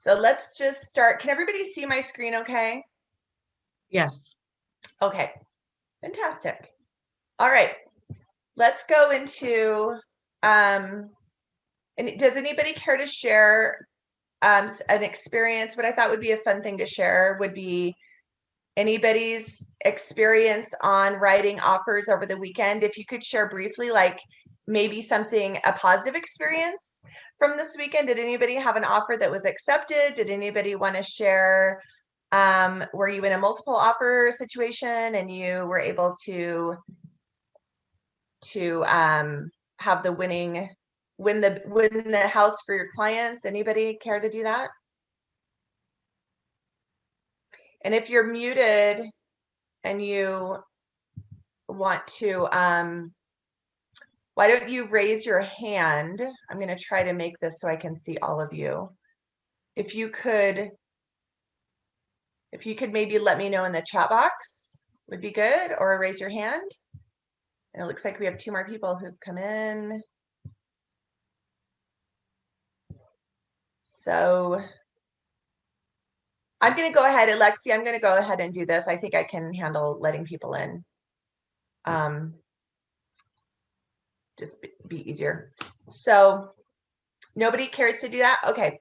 So let's just start. Can everybody see my screen okay? Yes. Okay, fantastic. All right, let's go into, and does anybody care to share an experience? What I thought would be a fun thing to share would be anybody's experience on writing offers over the weekend. If you could share briefly, like maybe a positive experience from this weekend. Did anybody have an offer that was accepted? Did anybody want to share, were you in a multiple offer situation and you were able to have the win the house for your clients? Anybody care to do that? And if you're muted and you want to, why don't you raise your hand? I'm going to try to make this so I can see all of you. If you could maybe let me know in the chat box would be good, or raise your hand. And it looks like we have 2 more people who've come in. So I'm going to go ahead, Alexi, I'm going to go ahead and do this. I think I can handle letting people in. Just be easier. So nobody cares to do that? Okay.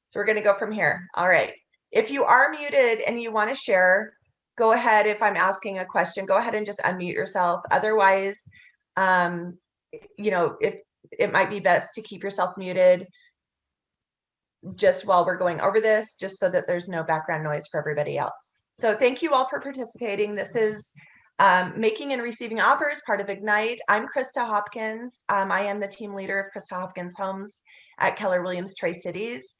So we're going to go from here. All right. If you are muted and you want to share, go ahead. If I'm asking a question, go ahead and just unmute yourself. Otherwise, if it might be best to keep yourself muted just while we're going over this, just so that there's no background noise for everybody else. So thank you all for participating. This is Making and Receiving Offers, part of Ignite. I'm Krista Hopkins. I am the team leader of Krista Hopkins Homes at Keller Williams Tri-Cities.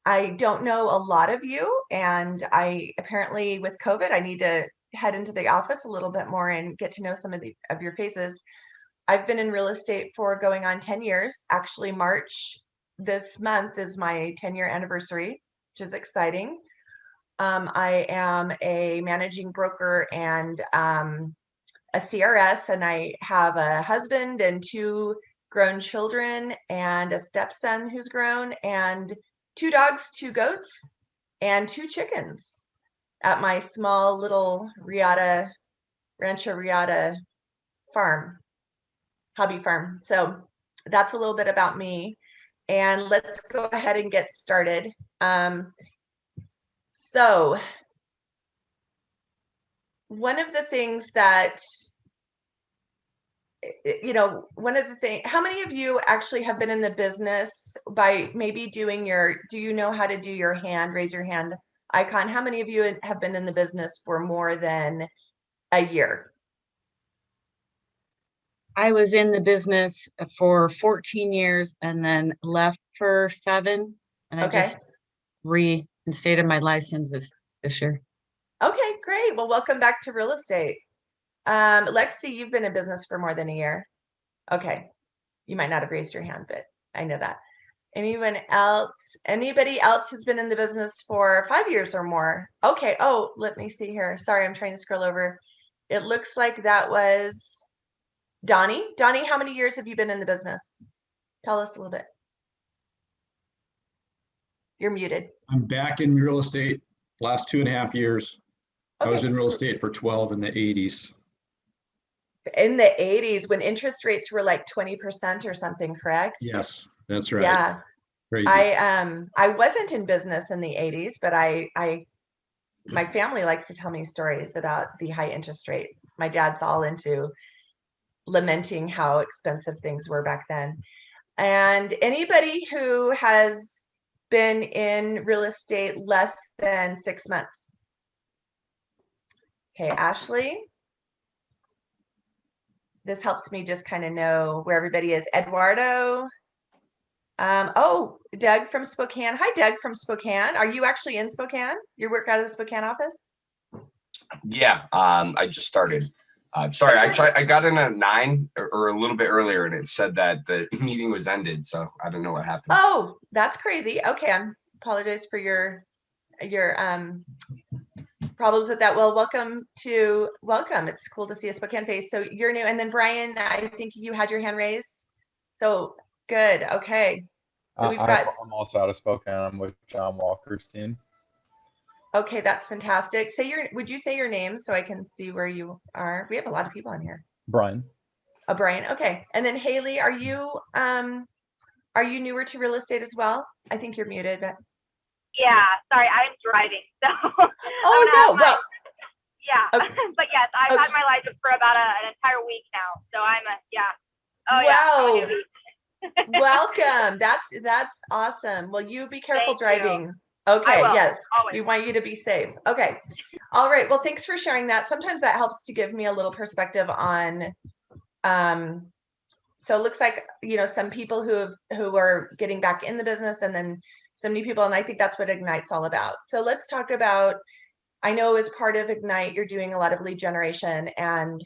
I don't know a lot of you, and I apparently with COVID, I need to head into the office a little bit more and get to know some of your faces. I've been in real estate for going on 10 years. Actually, March this month is my 10-year anniversary, which is exciting. I am a managing broker and a CRS, and I have a husband and 2 grown children and a stepson who's grown, and 2 dogs, 2 goats, and 2 chickens at my small little Rancho Riata farm, hobby farm. So that's a little bit about me. And let's go ahead and get started. So one of the things that how many of you actually have been in the business by maybe do you know how to do your hand, raise your hand icon? How many of you have been in the business for more than a year? I was in the business for 14 years and then left for 7. And I just reinstated my license this year. Okay, great. Well, welcome back to real estate. Lexi, you've been in business for more than a year. Okay. You might not have raised your hand, but I know that. Anybody else has been in the business for 5 years or more? Okay. Oh, let me see here. Sorry, I'm trying to scroll over. It looks like that was Donnie. Donnie, how many years have you been in the business? Tell us a little bit. You're muted. I'm back in real estate last 2.5 years. Okay. I was in real estate for 12 in the 80s. In the 80s, when interest rates were like 20% or something, correct? Yes, that's right. Yeah. Crazy. I wasn't in business in the 80s, but my family likes to tell me stories about the high interest rates. My dad's all into lamenting how expensive things were back then. And anybody who has been in real estate less than 6 months? Okay, Ashley. This helps me just kind of know where everybody is. Eduardo. Doug from Spokane. Hi, Doug from Spokane. Are you actually in Spokane? You work out of the Spokane office? Yeah, I just started. Sorry, I got in at 9 or a little bit earlier, and it said that the meeting was ended. So I don't know what happened. Oh, that's crazy. Okay, I apologize for your problems with that. Well, welcome. It's cool to see a Spokane face. So you're new, and then Brian, I think you had your hand raised. So good. Okay. So we've got, I'm also out of Spokane. I'm with John Walker's team. okay, that's fantastic. Would you say your name so I can see where you are? We have a lot of people on here. Brian. Oh, Brian. Okay. And then Haley, are you newer to real estate as well? I think you're muted, but. Yeah, sorry, I'm driving, so. Oh, no. Well, yeah, okay. but yes, I've Okay. had my license for about an entire week now, so yeah. Oh, Wow. yeah. I'm a newbie. Welcome. That's awesome. Well, you be careful Thank you. driving. Okay. will, Yes. always. We want you to be safe. Okay. All right. Well, thanks for sharing that. Sometimes that helps to give me a little perspective on, so it looks like, some people who are getting back in the business, and then so many people, and I think that's what Ignite's all about. So let's talk about, I know as part of Ignite, you're doing a lot of lead generation and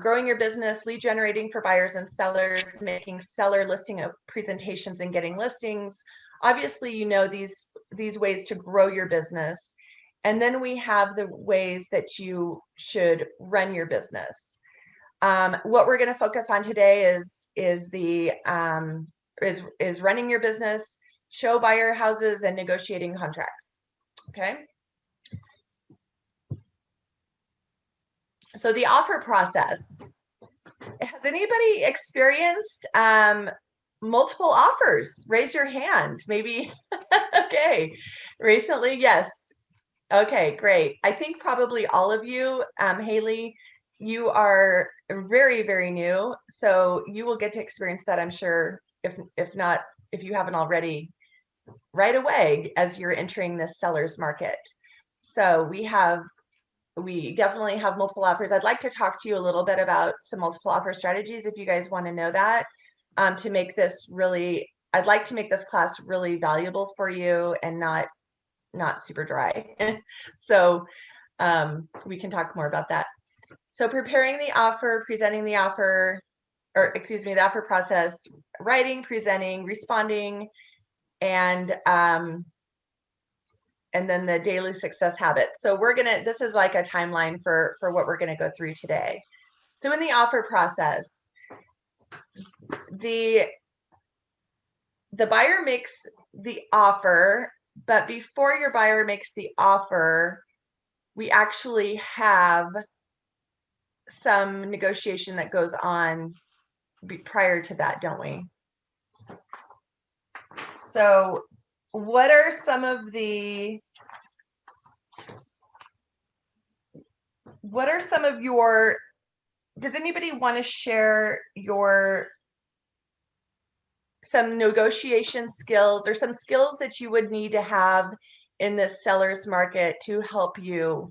growing your business, lead generating for buyers and sellers, making seller listing presentations and getting listings. Obviously, these ways to grow your business. And then we have the ways that you should run your business. What we're going to focus on today is running your business, show buyer houses, and negotiating contracts. Okay. So the offer process. Has anybody experienced multiple offers? Raise your hand. Maybe. Okay. Recently, yes. Okay, great. I think probably all of you, Haley, you are very, very new, so you will get to experience that, I'm sure, if you haven't already, right away as you're entering this seller's market. So we definitely have multiple offers. I'd like to talk to you a little bit about some multiple offer strategies if you guys want to know that, to make this really, I'd like to make this class really valuable for you and not super dry. So we can talk more about that. So preparing the offer, presenting the offer, the offer process, writing, presenting, responding, and then the daily success habits. So this is like a timeline for what we're gonna go through today. So in the offer process, the buyer makes the offer, but before your buyer makes the offer, we actually have some negotiation that goes on prior to that, don't we? So what are some of your, does anybody want to share some negotiation skills or some skills that you would need to have in this seller's market to help you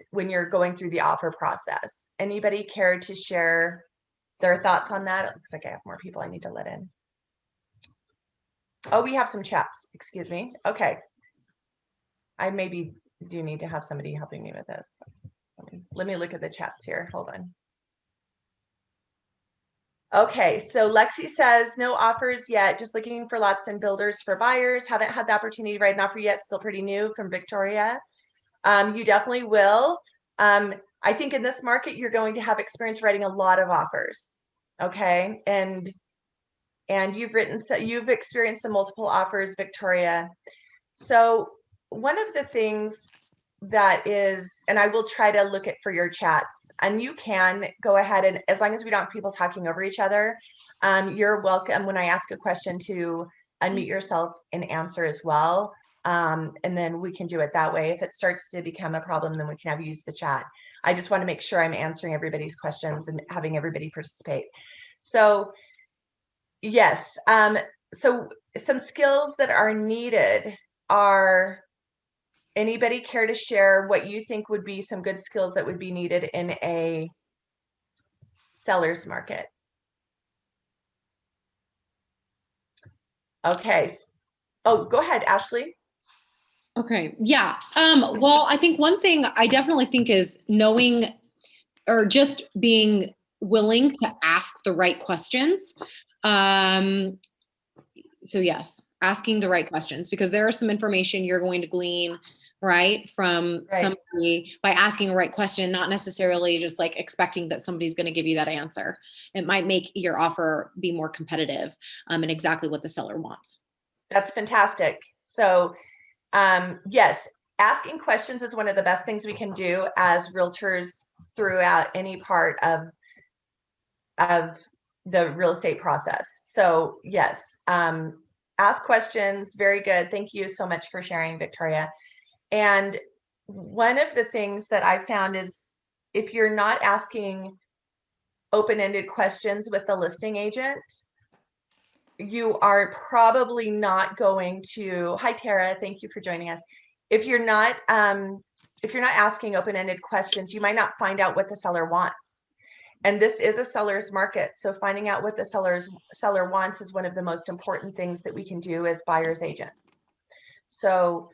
when you're going through the offer process? Anybody care to share their thoughts on that? It looks like I have more people I need to let in. Oh, we have some chats, excuse me. Okay. I maybe do need to have somebody helping me with this. Let me look at the chats here. Hold on. Okay, so Lexi says no offers yet, just looking for lots and builders for buyers. Haven't had the opportunity to write an offer yet, still pretty new, from Victoria. You definitely will. I think in this market, you're going to have experience writing a lot of offers. Okay, and you've experienced the multiple offers, Victoria. So one of the things that is, and I will try to look at for your chats, and you can go ahead, and as long as we don't have people talking over each other, you're welcome when I ask a question to unmute yourself and answer as well. And then we can do it that way. If it starts to become a problem, then we can have you use the chat. I just want to make sure I'm answering everybody's questions and having everybody participate. So yes, so some skills that are needed are, anybody care to share what you think would be some good skills that would be needed in a seller's market? Okay. Oh, go ahead, Ashley. Okay. Yeah. Well, I think one thing I definitely think is knowing, or just being willing to ask the right questions. So yes, asking the right questions, because there is some information you're going to glean right? From Right. somebody by asking a right question, not necessarily just like expecting that somebody's going to give you that answer. It might make your offer be more competitive and exactly what the seller wants. That's fantastic. So, yes, asking questions is one of the best things we can do as realtors throughout any part of the real estate process. So yes, ask questions. Very good. Thank you so much for sharing, Victoria. And one of the things that I found is if you're not asking open-ended questions with the listing agent, you are probably not going to, hi Tara, thank you for joining us. If you're not asking open-ended questions, you might not find out what the seller wants. And this is a seller's market. So finding out what the seller wants is one of the most important things that we can do as buyer's agents. So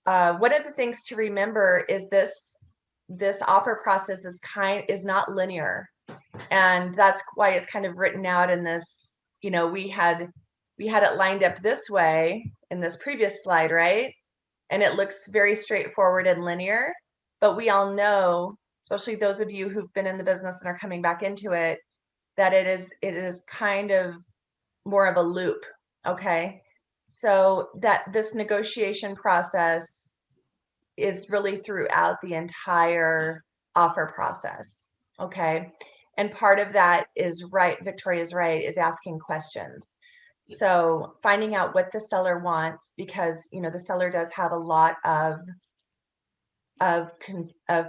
one of the things to remember is this offer process is not linear. And that's why it's kind of written out in this, you know, we had it lined up this way in this previous slide, right? And it looks very straightforward and linear, but we all know, especially those of you who've been in the business and are coming back into it, that it is kind of more of a loop. Okay. So that this negotiation process is really throughout the entire offer process. Okay. And part of that is right, Victoria's right, is asking questions. So finding out what the seller wants, because you know the seller does have a lot of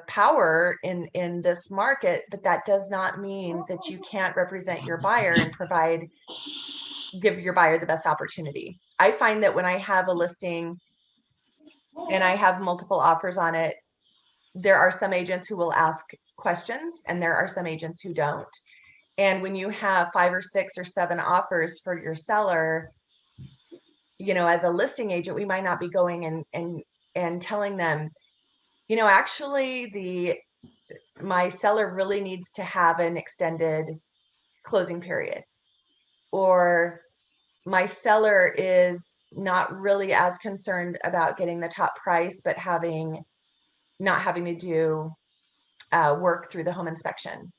power in this market, but that does not mean that you can't represent your buyer and give your buyer the best opportunity. I find that when I have a listing and I have multiple offers on it, there are some agents who will ask questions and there are some agents who don't. And when you have 5 or 6 or 7 offers for your seller, you know, as a listing agent, we might not be going and telling them, you know, actually my seller really needs to have an extended closing period, or my seller is not really as concerned about getting the top price, but not having to do work through the home inspection.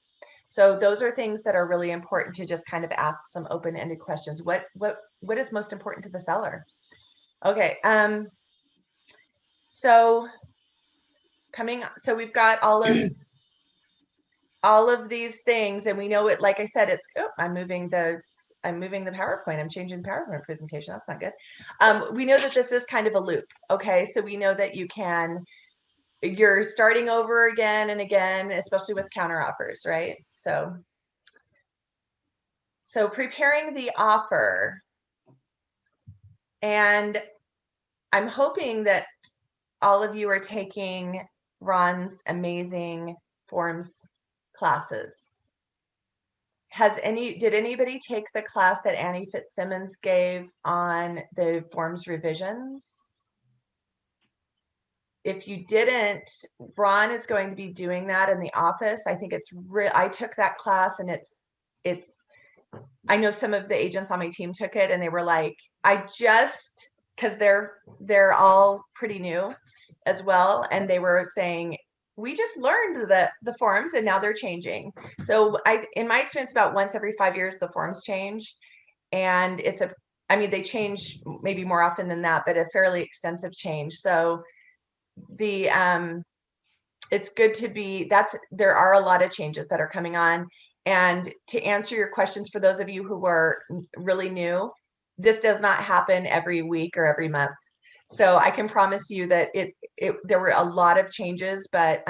So those are things that are really important to just kind of ask some open-ended questions. What is most important to the seller? Okay. So we've got all of these things, and we know it, like I said, it's, oh, I'm moving the PowerPoint. I'm changing the PowerPoint presentation. That's not good. We know that this is kind of a loop. Okay. So we know that you're starting over again and again, especially with counter offers, right? So preparing the offer, and I'm hoping that all of you are taking Ron's amazing forms classes. Did anybody take the class that Annie Fitzsimmons gave on the forms revisions? If you didn't, Ron is going to be doing that in the office. I think I took that class, and I know some of the agents on my team took it and they were like, because they're all pretty new as well. And they were saying, we just learned the forms and now they're changing. So in my experience, about once every 5 years, the forms change. And they change maybe more often than that, but a fairly extensive change. So it's good to be, there are a lot of changes that are coming on. And to answer your questions, for those of you who are really new, this does not happen every week or every month. So I can promise you that there were a lot of changes, but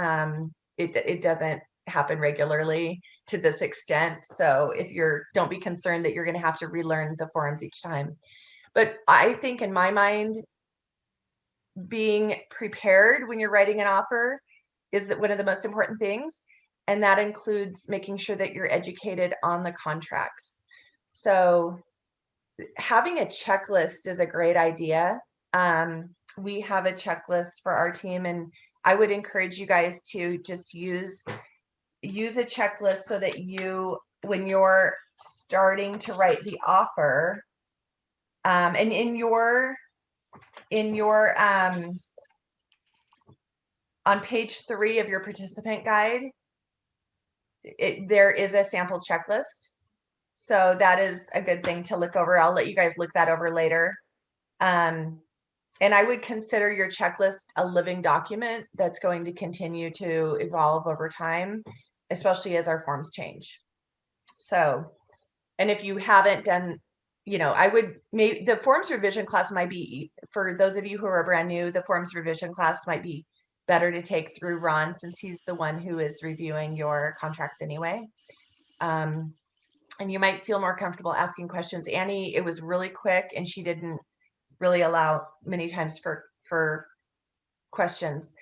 it doesn't happen regularly to this extent. So don't be concerned that you're going to have to relearn the forms each time. But I think in my mind, being prepared when you're writing an offer is one of the most important things. And that includes making sure that you're educated on the contracts. So having a checklist is a great idea. We have a checklist for our team, and I would encourage you guys to just use a checklist so that when you're starting to write the offer, and in your on page 3 of your participant guide, there is a sample checklist. So that is a good thing to look over. I'll let you guys look that over later. And I would consider your checklist a living document that's going to continue to evolve over time, especially as our forms change. So, and if you haven't done, I would maybe the forms revision class might be, for those of you who are brand new, the forms revision class might be better to take through Ron, since he's the one who is reviewing your contracts anyway. And you might feel more comfortable asking questions. Annie, it was really quick and she didn't really allow many times for questions.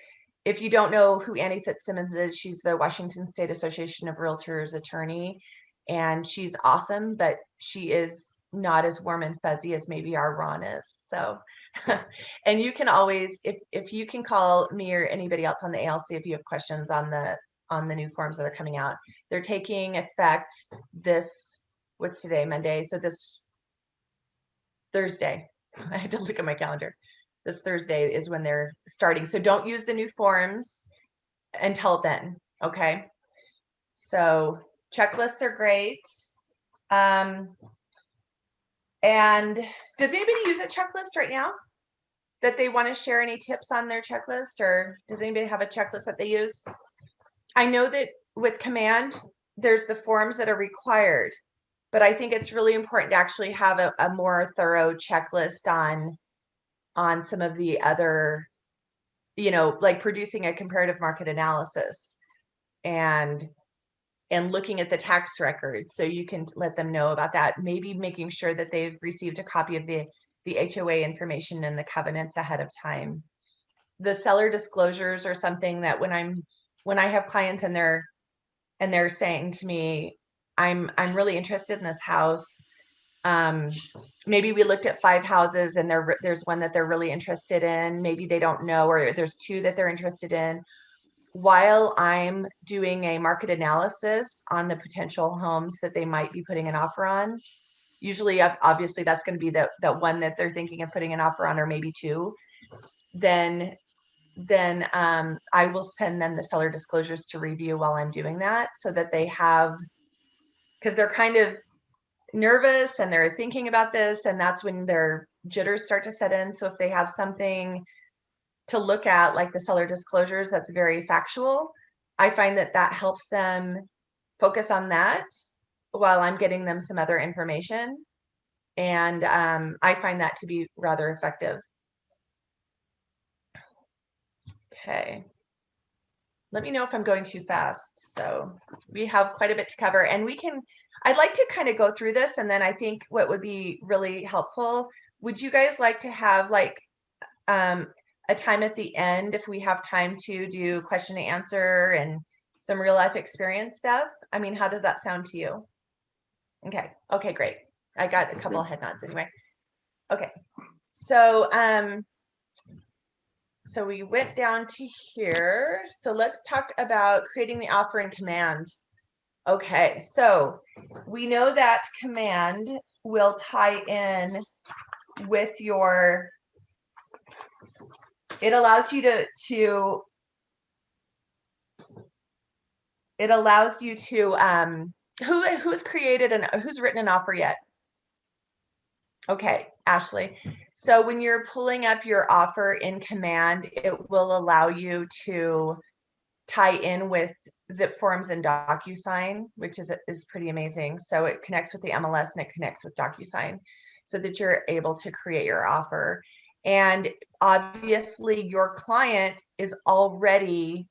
If you don't know who Annie Fitzsimmons is, she's the Washington State Association of Realtors attorney, and she's awesome, but she is not as warm and fuzzy as maybe our Ron is. So, and you can always, if you can call me or anybody else on the ALC if you have questions on the new forms that are coming out. They're taking effect what's today, Monday? So this Thursday. I had to look at my calendar. This Thursday is when they're starting. So don't use the new forms until then. Okay. So checklists are great. And does anybody use a checklist right now that they want to share any tips on their checklist, or does anybody have a checklist that they use? I know that with Command, there's the forms that are required, but I think it's really important to actually have a more thorough checklist on some of the other, like producing a comparative market analysis and looking at the tax record. So you can let them know about that. Maybe making sure that they've received a copy of the HOA information and the covenants ahead of time. The seller disclosures are something that when I have clients and they're saying to me, I'm really interested in this house. Maybe we looked at 5 houses and there's one that they're really interested in. Maybe they don't know, or there's 2 that they're interested in. While I'm doing a market analysis on the potential homes that they might be putting an offer on, usually, obviously, that's going to be the one that they're thinking of putting an offer on, or maybe 2. Then I will send them the seller disclosures to review while I'm doing that, so that they have, because they're kind of nervous and they're thinking about this, and that's when their jitters start to set in. So if they have something to look at, like the seller disclosures, that's very factual, I find that helps them focus on that while I'm getting them some other information. And I find that to be rather effective. Okay. Let me know if I'm going too fast. So we have quite a bit to cover, and I'd like to kind of go through this, and then I think what would be really helpful, would you guys like to have like a time at the end, if we have time, to do question and answer and some real life experience stuff? I mean, how does that sound to you? Okay, great. I got a couple of head nods anyway. Okay, so so we went down to here. So let's talk about creating the offer in Command. Okay, so we know that Command will tie in with it allows you who's created and who's written an offer yet? Okay, Ashley. So when you're pulling up your offer in Command, it will allow you to tie in with Zip Forms and DocuSign, which is pretty amazing. So it connects with the MLS and it connects with DocuSign, so that you're able to create your offer. And obviously your client is already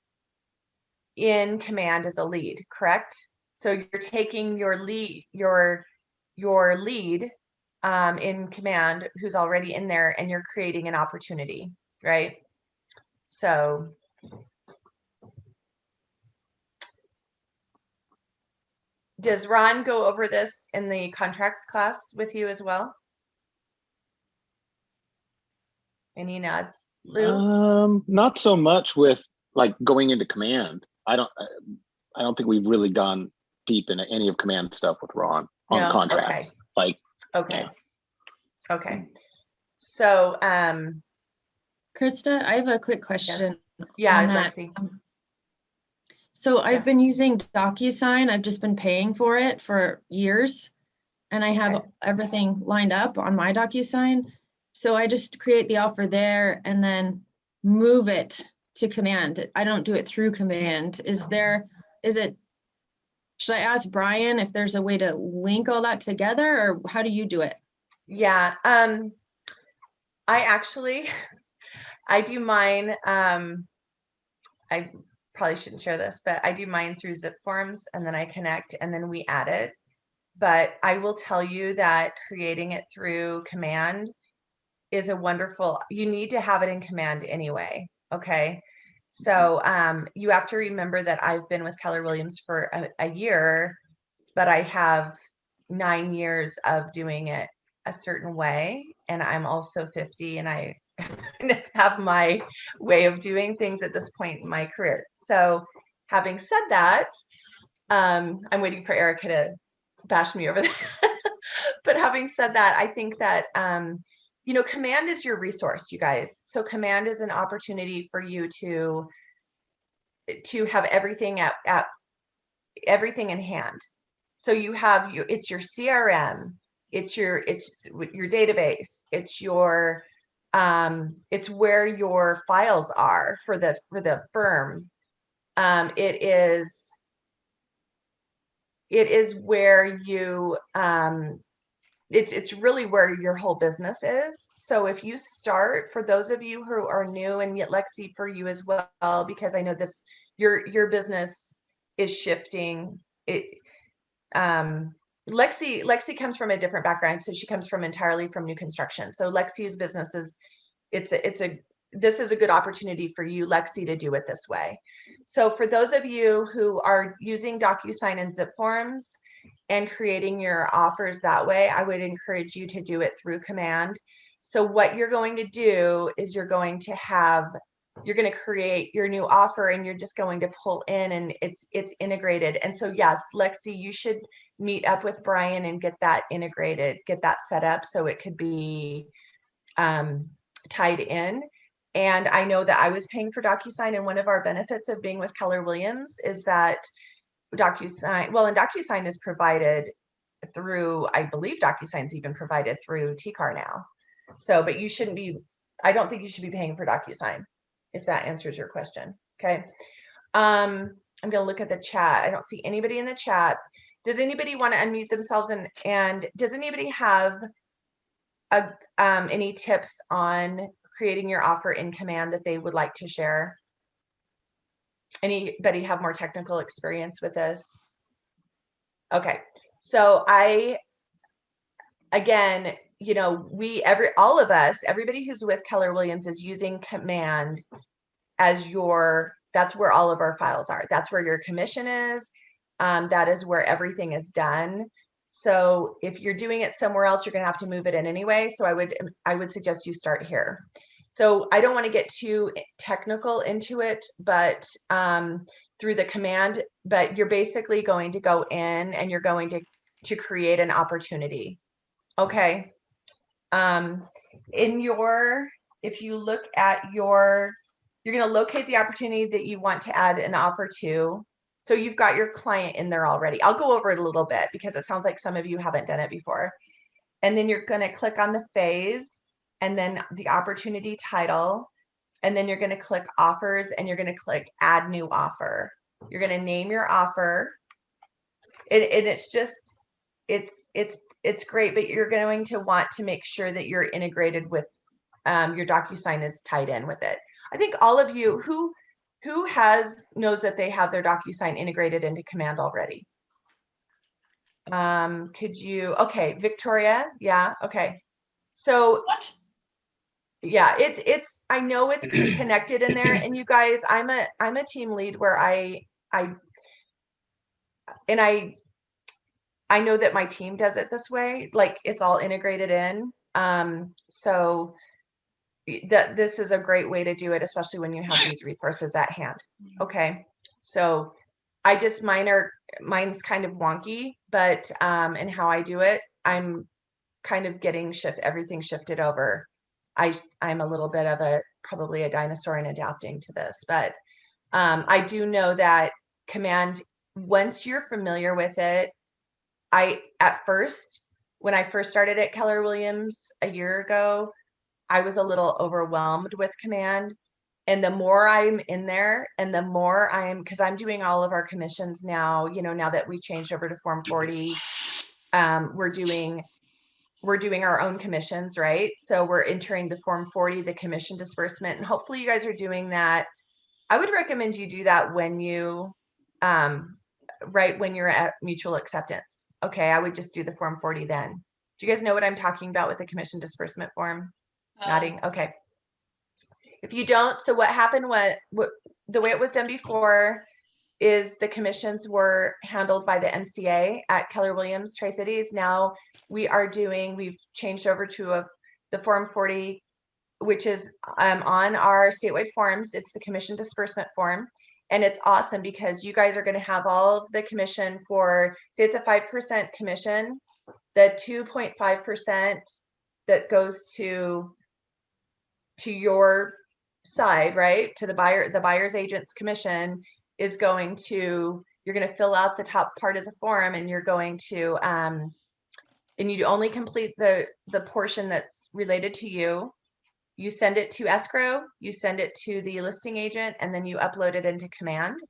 in Command as a lead, correct? So you're taking your lead, your lead in Command, who's already in there, and you're creating an opportunity, right? So does Ron go over this in the contracts class with you as well? Any nods? Lou? Not so much with like going into Command. I don't think we've really gone deep into any of Command stuff with Ron on No? contracts. Okay. Like, Okay. yeah. Okay. So Krista, I have a quick question. Yeah, on that. Lexi. So Yeah. I've been using DocuSign. I've just been paying for it for years. And I have Okay. everything lined up on my DocuSign. So I just create the offer there and then move it to Command. I don't do it through Command. Should I ask Brian if there's a way to link all that together, or how do you do it? Yeah, I actually, I do mine, I probably shouldn't share this, but I do mine through Zip Forms and then I connect and then we add it. But I will tell you that creating it through Command is a wonderful, you need to have it in Command anyway, okay? So you have to remember that I've been with Keller Williams for a year, but I have 9 years of doing it a certain way. And I'm also 50 and I kind of have my way of doing things at this point in my career. So having said that, I'm waiting for Erica to bash me over there. But having said that, I think that, Command is your resource, you guys. So Command is an opportunity for you to have everything at everything in hand. So you have it's your CRM, it's your database, it's your it's where your files are for the firm. It is where you it's really where your whole business is. So if you start, for those of you who are new, and yet Lexi, for you as well, because I know this, your business is shifting. Lexi comes from a different background, so she comes from entirely from new construction. So Lexi's business is, this is a good opportunity for you, Lexi, to do it this way. So for those of you who are using DocuSign and Zip Forms and creating your offers that way, I would encourage you to do it through Command. So what you're going to do is you're going to create your new offer and you're just going to pull in, and it's integrated. And so yes, Lexi, you should meet up with Brian and get that integrated, get that set up so it could be tied in. And I know that I was paying for DocuSign, and one of our benefits of being with Keller Williams is that DocuSign is provided through, I believe DocuSign's even provided through TCAR now. So, but I don't think you should be paying for DocuSign, if that answers your question. Okay. I'm going to look at the chat. I don't see anybody in the chat. Does anybody want to unmute themselves, and does anybody have any tips on creating your offer in Command that they would like to share? Anybody have more technical experience with this? Okay. So again, all of us, everybody who's with Keller Williams is using Command as that's where all of our files are. That's where your commission is. That is where everything is done. So if you're doing it somewhere else, you're going to have to move it in anyway. So I would suggest you start here. So I don't want to get too technical into it, but through the Command, but you're basically going to go in and you're going to create an opportunity. Okay. If you look at you're going to locate the opportunity that you want to add an offer to. So you've got your client in there already. I'll go over it a little bit because it sounds like some of you haven't done it before. And then you're going to click on the phase and then the opportunity title. And then you're going to click offers and you're going to click add new offer. You're going to name your offer. And it's great, but you're going to want to make sure that you're integrated with your DocuSign is tied in with it. I think all of you who knows that they have their DocuSign integrated into Command already. Okay, Victoria. Yeah. Okay. So yeah, I know it's connected in there, and you guys, I'm a team lead where I know that my team does it this way, like it's all integrated in. So this is a great way to do it, especially when you have these resources at hand. Okay. So mine's kind of wonky, but and how I do it, I'm kind of getting everything shifted over. I'm a little bit of probably a dinosaur in adapting to this, but I do know that Command, once you're familiar with it, at first, when I first started at Keller Williams a year ago, I was a little overwhelmed with Command. And the more I'm in there and the more because I'm doing all of our commissions now, now that we changed over to Form 40, we're doing our own commissions, right? So we're entering the Form 40, the commission disbursement, and hopefully you guys are doing that. I would recommend you do that when you, right when you're at mutual acceptance. Okay, I would just do the Form 40 then. Do you guys know what I'm talking about with the commission disbursement form? Nodding, okay. If you don't, so what happened, the way it was done before is the commissions were handled by the MCA at Keller Williams Tri-Cities. Now we've changed over to the Form 40, which is on our statewide forms. It's the commission disbursement form. And it's awesome because you guys are going to have all of the commission for, say it's a 5% commission, the 2.5% that goes to your side, right? To the buyer's agent's commission is going to, you're going to fill out the top part of the form and you're going to, and you only complete the portion that's related to you. You send it to escrow, you send it to the listing agent, and then you upload it into Command.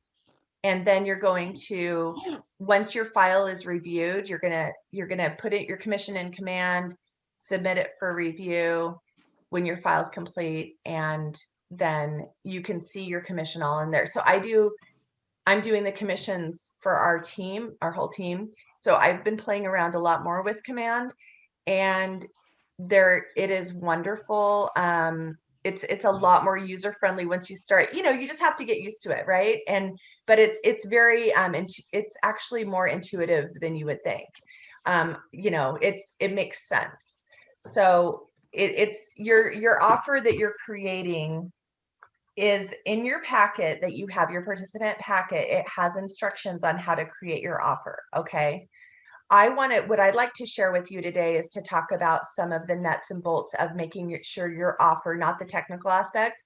And then you're going to, once your file is reviewed, you're gonna put your commission in Command, submit it for review when your file's complete, and then you can see your commission all in there. So I'm doing the commissions for our team, our whole team. So I've been playing around a lot more with Command, and it is wonderful. It's a lot more user friendly once you start, you just have to get used to it, right? But it's very it's actually more intuitive than you would think. It makes sense. So it's your offer that you're creating is in your packet that you have, your participant packet. It has instructions on how to create your offer. Okay. What I'd like to share with you today is to talk about some of the nuts and bolts of making sure your offer, not the technical aspect,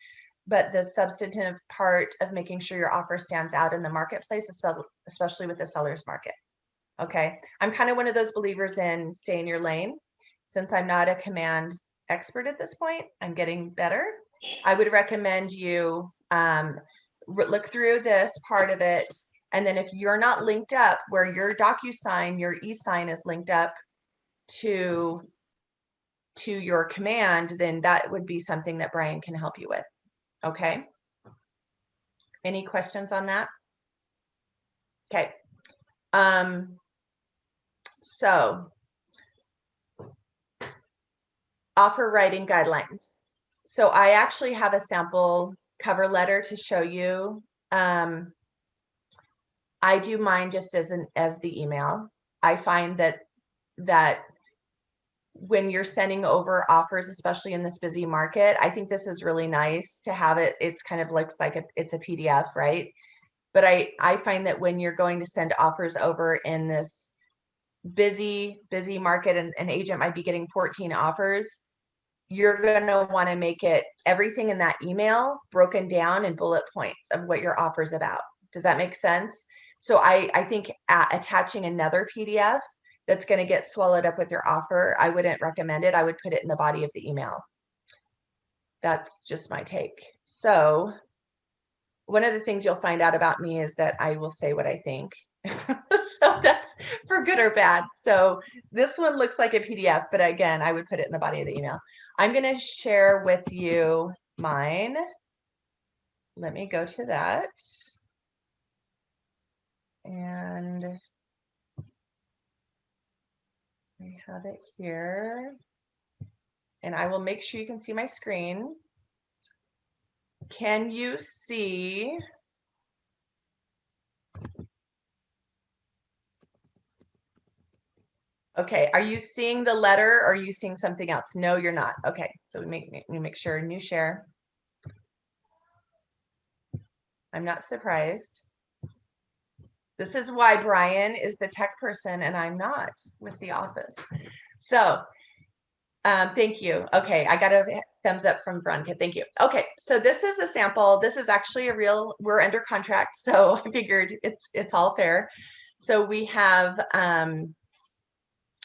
but the substantive part of making sure your offer stands out in the marketplace, especially with the seller's market. Okay. I'm kind of one of those believers in stay in your lane. Since I'm not a Command expert at this point, I'm getting better. I would recommend you look through this part of it. And then if you're not linked up where your DocuSign, your e-sign is linked up to your Command, then that would be something that Brian can help you with. Okay. Any questions on that? Okay. So offer writing guidelines. So I actually have a sample cover letter to show you. I do mine just as the email. I find that when you're sending over offers, especially in this busy market, I think this is really nice to have it. It's kind of looks like it's a PDF, right? But I find that when you're going to send offers over in this busy market, and an agent might be getting 14 offers, you're going to want to make it everything in that email broken down in bullet points of what your offer is about. Does that make sense? So I think attaching another PDF that's going to get swallowed up with your offer, I wouldn't recommend it. I would put it in the body of the email. That's just my take. So one of the things you'll find out about me is that I will say what I think. So that's for good or bad. So this one looks like a PDF, but again, I would put it in the body of the email. I'm going to share with you mine. Let me go to that. And I have it here. And I will make sure you can see my screen. Can you see? Okay, are you seeing the letter or are you seeing something else? No, you're not. Okay, so we make sure, new share. I'm not surprised. This is why Brian is the tech person and I'm not with the office. So Thank you. Okay, I got a thumbs up from Veronica. Thank you. Okay, so this is a sample. This is actually a real, we're under contract, so I figured it's all fair. So we have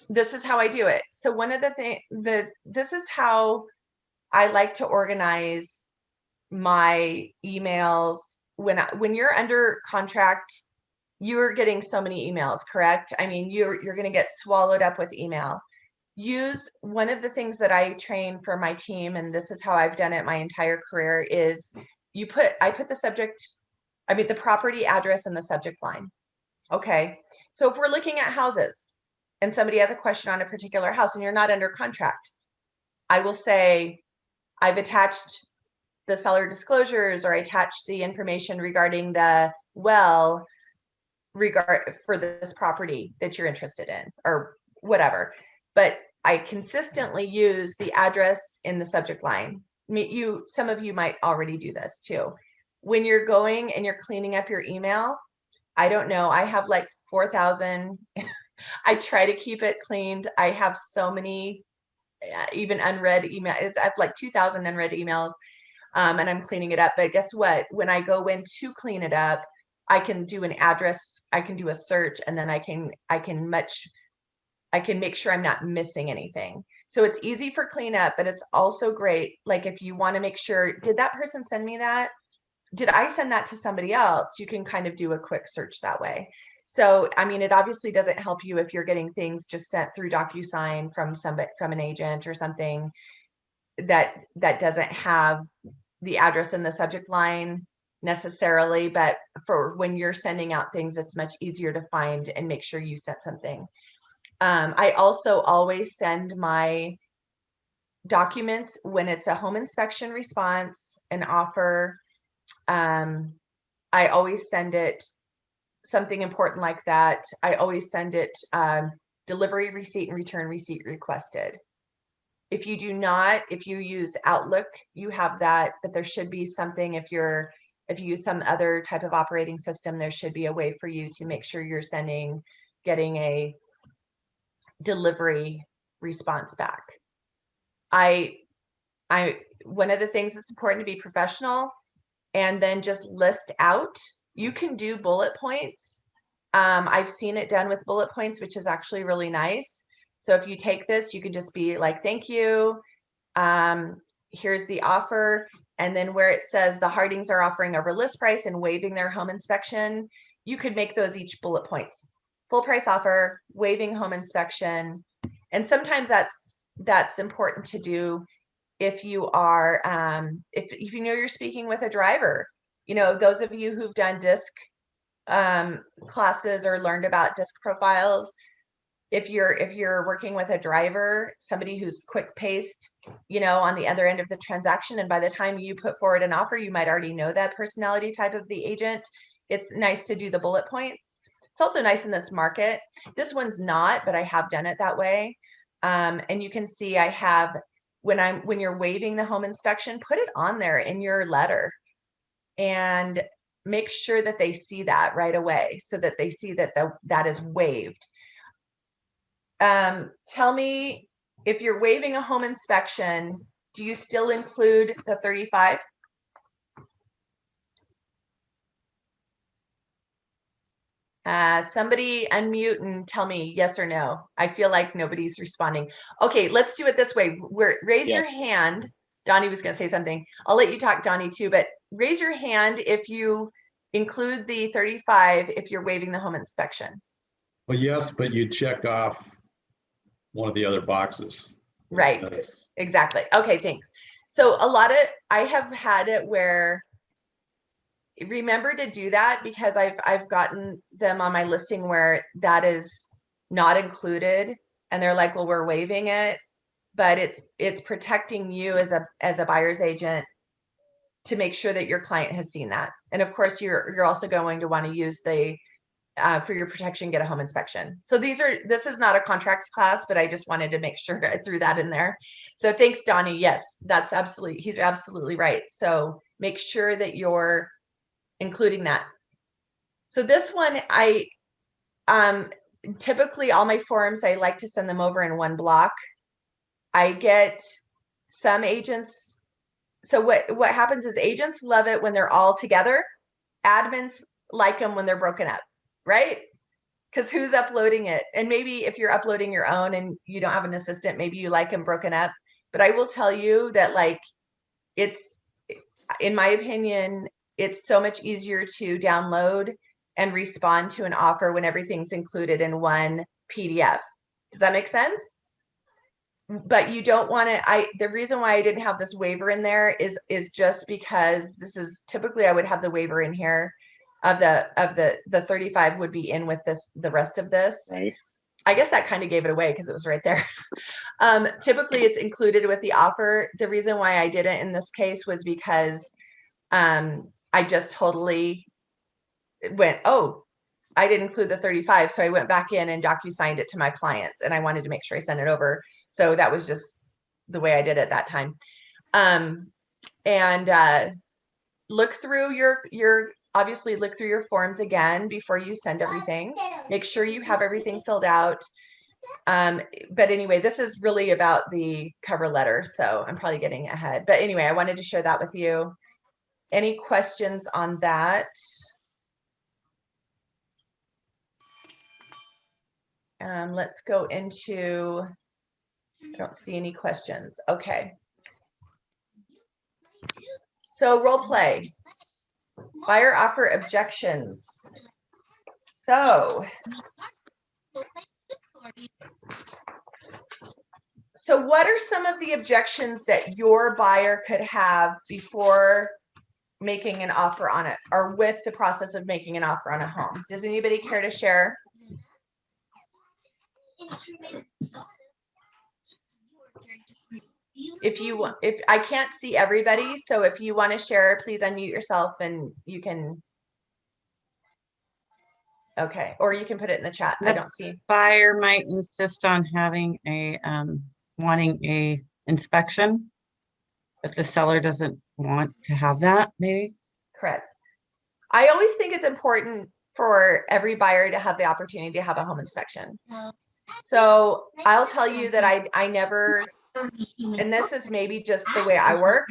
this is how I do it. So one of the this is how I like to organize my emails when you're under contract. You're getting so many emails, correct? I mean, you're going to get swallowed up with email. Use one of the things that I train for my team, and this is how I've done it my entire career, is I put the subject, I mean the property address in the subject line. Okay. So if we're looking at houses and somebody has a question on a particular house and you're not under contract, I will say, I've attached the seller disclosures, or I attached the information regarding the well for this property that you're interested in, or whatever. But I consistently use the address in the subject line. Some of you might already do this too. When you're going and you're cleaning up your email, I don't know, I have like 4,000. I try to keep it cleaned. I have so many even unread emails. I have like 2,000 unread emails, and I'm cleaning it up. But guess what? When I go in to clean it up, I can do an address, I can do a search, and then I can make sure I'm not missing anything. So it's easy for cleanup, but it's also great. Like if you want to make sure, did that person send me that? Did I send that to somebody else? You can kind of do a quick search that way. So, I mean, it obviously doesn't help you if you're getting things just sent through DocuSign from an agent or something that doesn't have the address in the subject line necessarily, but for when you're sending out things, it's much easier to find and make sure you sent something. I also always send my documents when it's a home inspection response, an offer. I always send it something important like that. I always send it delivery receipt and return receipt requested. If you use Outlook, you have that, but there should be something if you use some other type of operating system, there should be a way for you to make sure you're getting a delivery response back. One of the things that's important to be professional, and then just list out. You can do bullet points. I've seen it done with bullet points, which is actually really nice. So if you take this, you could just be like, thank you. Here's the offer. And then where it says the Hardings are offering over list price and waiving their home inspection, you could make those each bullet points. Full price offer, waiving home inspection. And sometimes that's important to do if you are, if you know you're speaking with a driver. You know, those of you who've done DISC classes or learned about DISC profiles, if you're working with a driver, somebody who's quick paced, you know, on the other end of the transaction, and by the time you put forward an offer, you might already know that personality type of the agent. It's nice to do the bullet points. It's also nice in this market. This one's not, but I have done it that way. And you can see I have, when you're waiving the home inspection, put it on there in your letter and make sure that they see that right away, so that they see that that is waived. Tell me, if you're waiving a home inspection, do you still include the 35? Somebody unmute and tell me yes or no. I feel like nobody's responding. Okay, let's do it this way. Raise your Yes. hand. Donnie was going to say something. I'll let you talk, Donnie, too, but raise your hand if you include the 35 if you're waiving the home inspection. Well, yes, but you check off one of the other boxes. that Right. says- Exactly. Okay, thanks. So I have had it where, remember to do that, because I've gotten them on my listing where that is not included, and they're like, well, we're waiving it, but it's protecting you as a buyer's agent to make sure that your client has seen that. And of course, you're also going to want to use the for your protection, get a home inspection. So this is not a contracts class, but I just wanted to make sure I threw that in there. So thanks, Donnie. Yes, he's absolutely right. So make sure that you're including that. So this one, I typically all my forms, I like to send them over in one block. I get some agents. So what happens is agents love it when they're all together. Admins like them when they're broken up, right? Because who's uploading it? And maybe if you're uploading your own and you don't have an assistant, maybe you like them broken up. But I will tell you that, like, it's, in my opinion, it's so much easier to download and respond to an offer when everything's included in one PDF. Does that make sense? But you don't want to, the reason why I didn't have this waiver in there is just because this is typically I would have the waiver in here of the 35 would be in with this, the rest of this. Right. I guess that kind of gave it away because it was right there. Typically it's included with the offer. The reason why I didn't in this case was because I just totally went, oh, I didn't include the 35. So I went back in and DocuSigned it to my clients, and I wanted to make sure I sent it over. So that was just the way I did it that time. Look through obviously look through your forms again before you send everything. Make sure you have everything filled out. But anyway, this is really about the cover letter, so I'm probably getting ahead. But anyway, I wanted to share that with you. Any questions on that? Let's go into, I don't see any questions. Okay. So role play, buyer offer objections. So what are some of the objections that your buyer could have before making an offer on it, or with the process of making an offer on a home? Does anybody care to share? If I can't see everybody, so if you want to share, please unmute yourself and you can. Okay, or you can put it in the chat. I don't see. Buyer might insist on having wanting a inspection, but the seller doesn't want to have that, maybe. Correct. I always think it's important for every buyer to have the opportunity to have a home inspection. So I'll tell you that I never, and this is maybe just the way I work.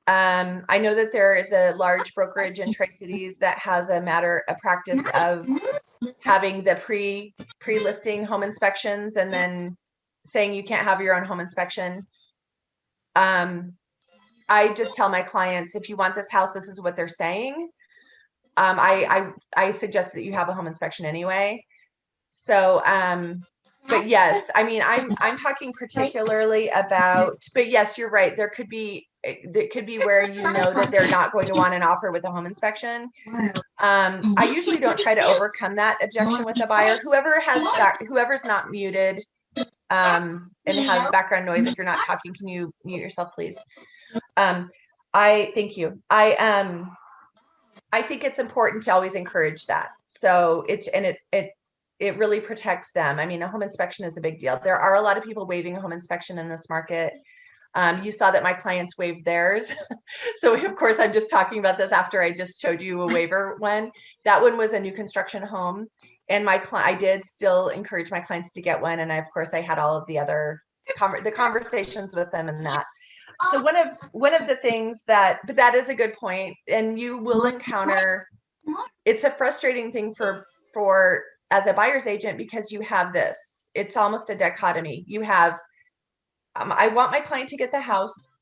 I know that there is a large brokerage in Tri-Cities that has a practice of having the pre-listing home inspections and then saying you can't have your own home inspection. I just tell my clients, if you want this house, this is what they're saying. I suggest that you have a home inspection anyway. So, but yes, I mean, I'm talking particularly about, but yes, you're right. There could be where you know that they're not going to want an offer with a home inspection. I usually don't try to overcome that objection with a buyer. Whoever's not muted and has background noise, if you're not talking, can you mute yourself, please? Thank you. I think it's important to always encourage that. So it really protects them. I mean, a home inspection is a big deal. There are a lot of people waiving a home inspection in this market. You saw that my clients waived theirs. So of course, I'm just talking about this after I just showed you a waiver one. That one was a new construction home. And I did still encourage my clients to get one. And of course, I had all of the other conversations with them and that. So one of the things but that is a good point. And you will encounter, it's a frustrating thing for as a buyer's agent, because you have this, it's almost a dichotomy. You have, I want my client to get the house,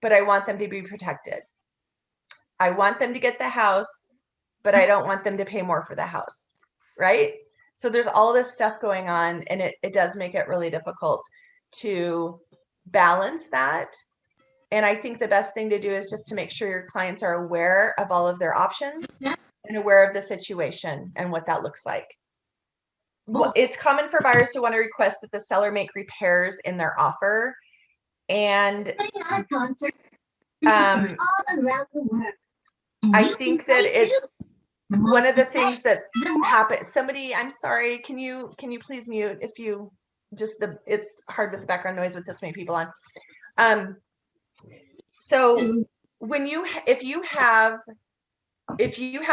but I want them to be protected. I want them to get the house, but I don't want them to pay more for the house, right? So there's all this stuff going on, and it does make it really difficult to balance that. And I think the best thing to do is just to make sure your clients are aware of all of their options and aware of the situation and what that looks like. It's common for buyers to want to request that the seller make repairs in their offer. And I think that it's one of the things that happens. Somebody, I'm sorry, can you please mute if you it's hard with the background noise with this many people on. So when if you have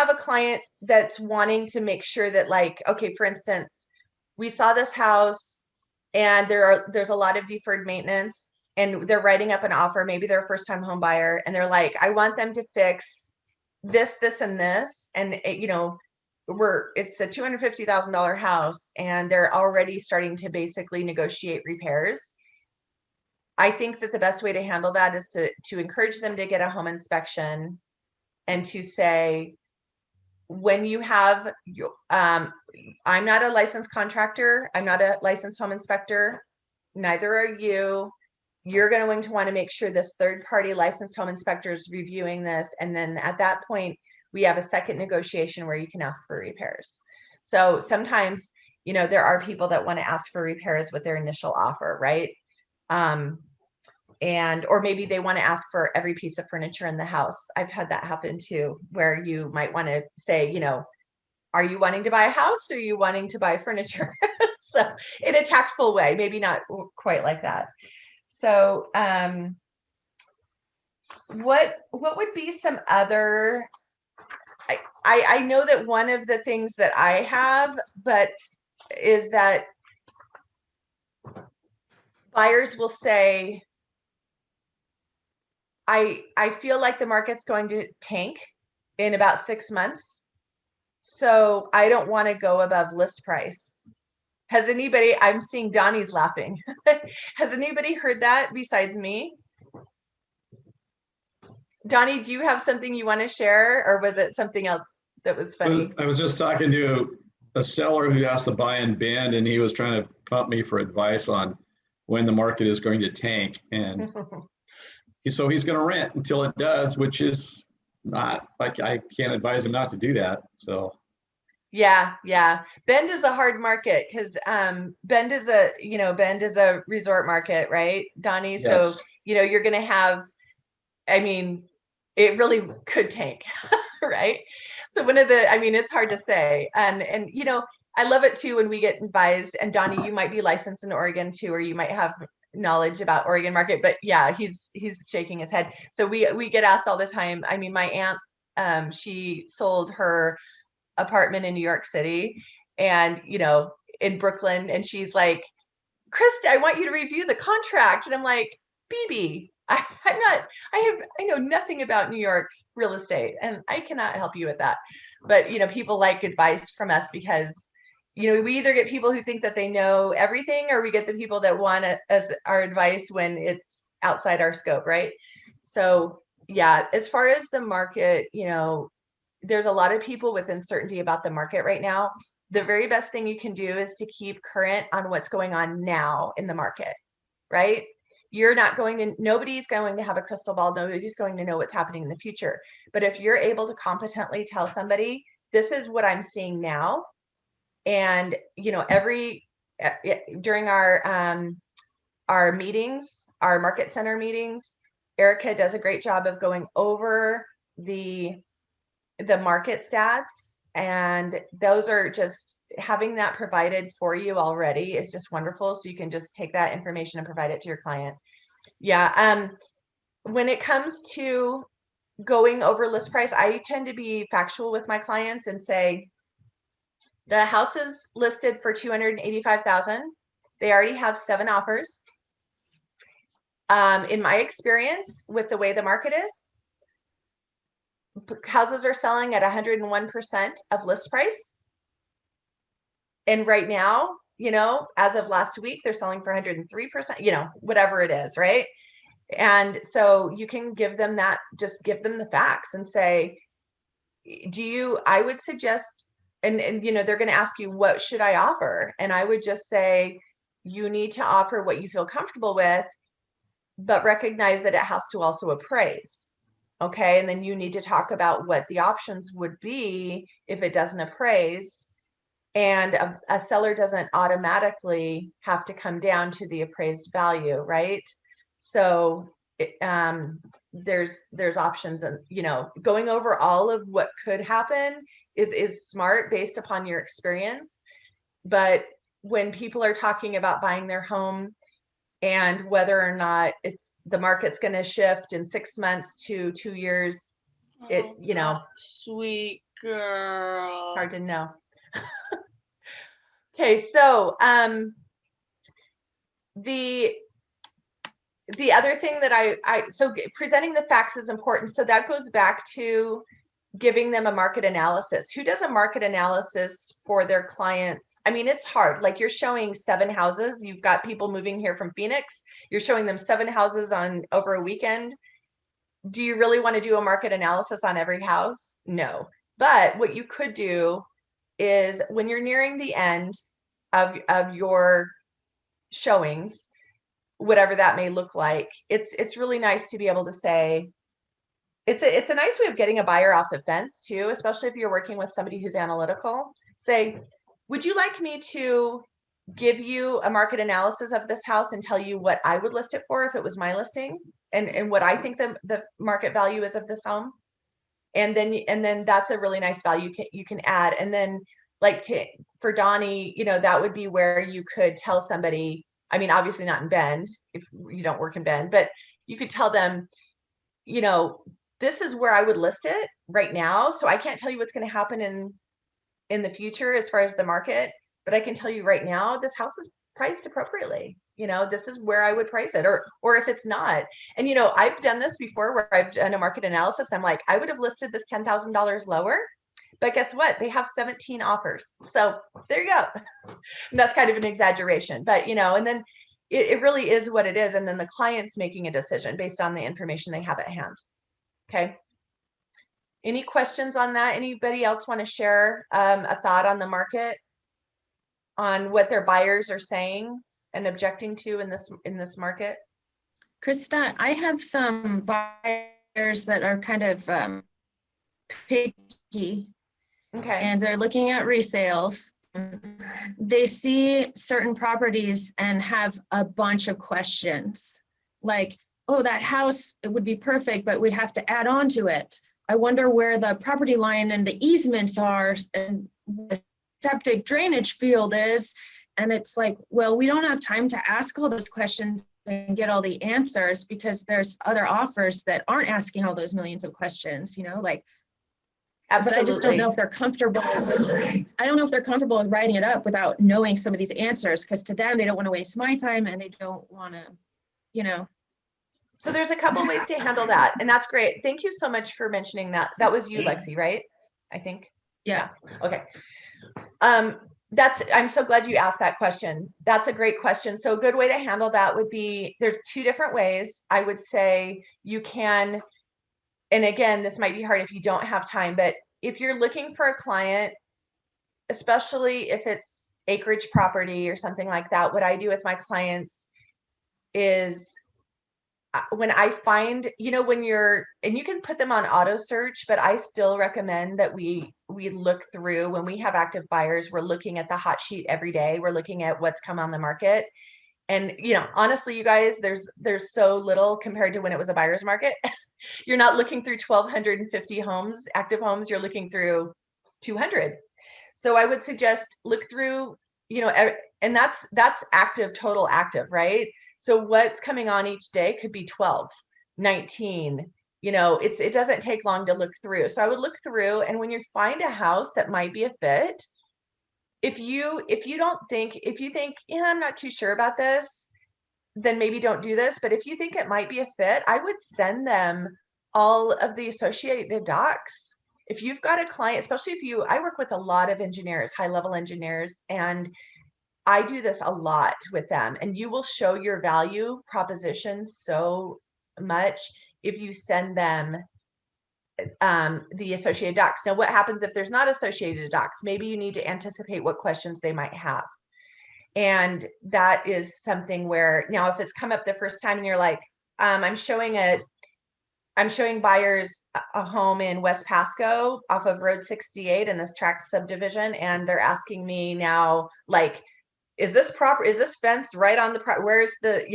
a client that's wanting to make sure that, like, okay, for instance, we saw this house and there's a lot of deferred maintenance, and they're writing up an offer. Maybe they're a first time home buyer, and they're like, I want them to fix this, this, and this. And it's a $250,000 house, and they're already starting to basically negotiate repairs. I think that the best way to handle that is to encourage them to get a home inspection, and to say, when you have, I'm not a licensed contractor, I'm not a licensed home inspector, neither are you. You're going to want to make sure this third party licensed home inspector is reviewing this. And then at that point, we have a second negotiation where you can ask for repairs. So sometimes, there are people that want to ask for repairs with their initial offer, right? Or maybe they want to ask for every piece of furniture in the house. I've had that happen too, where you might want to say, are you wanting to buy a house, or are you wanting to buy furniture? So in a tactful way, maybe not quite like that. So what would be some other, I know that one of the things that I have, but is that buyers will say, I feel like the market's going to tank in about 6 months, so I don't want to go above list price. Has anybody, I'm seeing Donnie's laughing. Has anybody heard that besides me? Donnie, do you have something you want to share, or was it something else that was funny? I was just talking to a seller who has to buy in Bend, and he was trying to pump me for advice on when the market is going to tank. And so he's going to rent until it does, which is not like, I can't advise him not to do that. So. Yeah. Bend is a hard market because Bend is a resort market, right, Donnie? Yes. So, you're going to have, it really could tank, right? So it's hard to say. And I love it too when we get advised, and Donnie, you might be licensed in Oregon too, or you might have knowledge about Oregon market, but yeah, he's shaking his head. So we get asked all the time. My aunt, she sold her apartment in New York City, and in Brooklyn, and she's like, Krista, I want you to review the contract. And I'm like, BB, I know nothing about New York real estate, and I cannot help you with that. But people like advice from us because we either get people who think that they know everything, or we get the people that want it as our advice when it's outside our scope, right? So yeah, as far as the market, there's a lot of people with uncertainty about the market right now. The very best thing you can do is to keep current on what's going on now in the market, right? Nobody's going to have a crystal ball. Nobody's going to know what's happening in the future. But if you're able to competently tell somebody, this is what I'm seeing now. And, during our meetings, our market center meetings, Erica does a great job of going over the market stats, and those are just, having that provided for you already is just wonderful. So you can just take that information and provide it to your client. Yeah. When it comes to going over list price, I tend to be factual with my clients and say, the house is listed for $285,000. They already have 7 offers. In my experience with the way the market is, houses are selling at 101% of list price. And right now, as of last week, they're selling for 103%, whatever it is, right? And so you can give them that, just give them the facts and say, I would suggest, and they're going to ask you, what should I offer? And I would just say, you need to offer what you feel comfortable with, but recognize that it has to also appraise. Okay. And then you need to talk about what the options would be if it doesn't appraise. And a seller doesn't automatically have to come down to the appraised value, right? So there's options, and going over all of what could happen is smart based upon your experience. But when people are talking about buying their home and whether or not the market's going to shift in 6 months to 2 years, sweet girl. It's hard to know. Okay, so the other thing that presenting the facts is important. So that goes back to giving them a market analysis. Who does a market analysis for their clients? I mean, it's hard. Like, you're showing 7 houses. You've got people moving here from Phoenix. You're showing them 7 houses on over a weekend. Do you really want to do a market analysis on every house? No. But what you could do is, when you're nearing the end of your showings, whatever that may look like, it's really nice to be able to say, it's a nice way of getting a buyer off the fence too, especially if you're working with somebody who's analytical. Say, would you like me to give you a market analysis of this house and tell you what I would list it for if it was my listing, and what I think the market value is of this home? And then that's a really nice value you can add. And then, like, for Donnie, that would be where you could tell somebody, I mean, obviously not in Bend if you don't work in Bend, but you could tell them, this is where I would list it right now. So I can't tell you what's going to happen in the future as far as the market, but I can tell you right now, this house is priced appropriately. This is where I would price it, or if it's not. And, I've done this before where I've done a market analysis. I'm like, I would have listed this $10,000 lower, but guess what? They have 17 offers. So there you go. And that's kind of an exaggeration, but, and then it really is what it is. And then the client's making a decision based on the information they have at hand. Okay. Any questions on that? Anybody else want to share a thought on the market, on what their buyers are saying and objecting to in this market? Krista, I have some buyers that are kind of picky, Okay. and they're looking at resales. They see certain properties and have a bunch of questions, like, oh, that house, it would be perfect, but we'd have to add on to it. I wonder where the property line and the easements are and the septic drainage field is. And it's like, well, we don't have time to ask all those questions and get all the answers, because there's other offers that aren't asking all those millions of questions, like, Absolutely. but I just don't know if they're comfortable. I don't know if they're comfortable with writing it up without knowing some of these answers, because to them, they don't want to waste my time and they don't want to, So there's a couple ways to handle that, and that's great. Thank you so much for mentioning that. That was you, Lexi, right? I think. Yeah. Okay. I'm so glad you asked that question. That's a great question. So a good way to handle that would be, there's 2 different ways. I would say you can, and again, this might be hard if you don't have time, but if you're looking for a client, especially if it's acreage property or something like that, what I do with my clients is, when I find, when and you can put them on auto search, but I still recommend that we look through, when we have active buyers, we're looking at the hot sheet every day. We're looking at what's come on the market. And, honestly, you guys, there's so little compared to when it was a buyer's market. You're not looking through 1,250 homes, active homes. You're looking through 200. So I would suggest look through, and that's active, total active, right? So what's coming on each day could be 12, 19, it doesn't take long to look through. So I would look through, and when you find a house that might be a fit, if you think, yeah, I'm not too sure about this, then maybe don't do this. But if you think it might be a fit, I would send them all of the associated docs. If you've got a client, especially I work with a lot of engineers, high-level engineers, and I do this a lot with them, and you will show your value proposition so much if you send them the associated docs. Now, what happens if there's not associated docs? Maybe you need to anticipate what questions they might have. And that is something where, now, if it's come up the first time and you're like, I'm showing buyers a home in West Pasco off of Road 68 in this tract subdivision, and they're asking me now, like, is this fence right on where's the,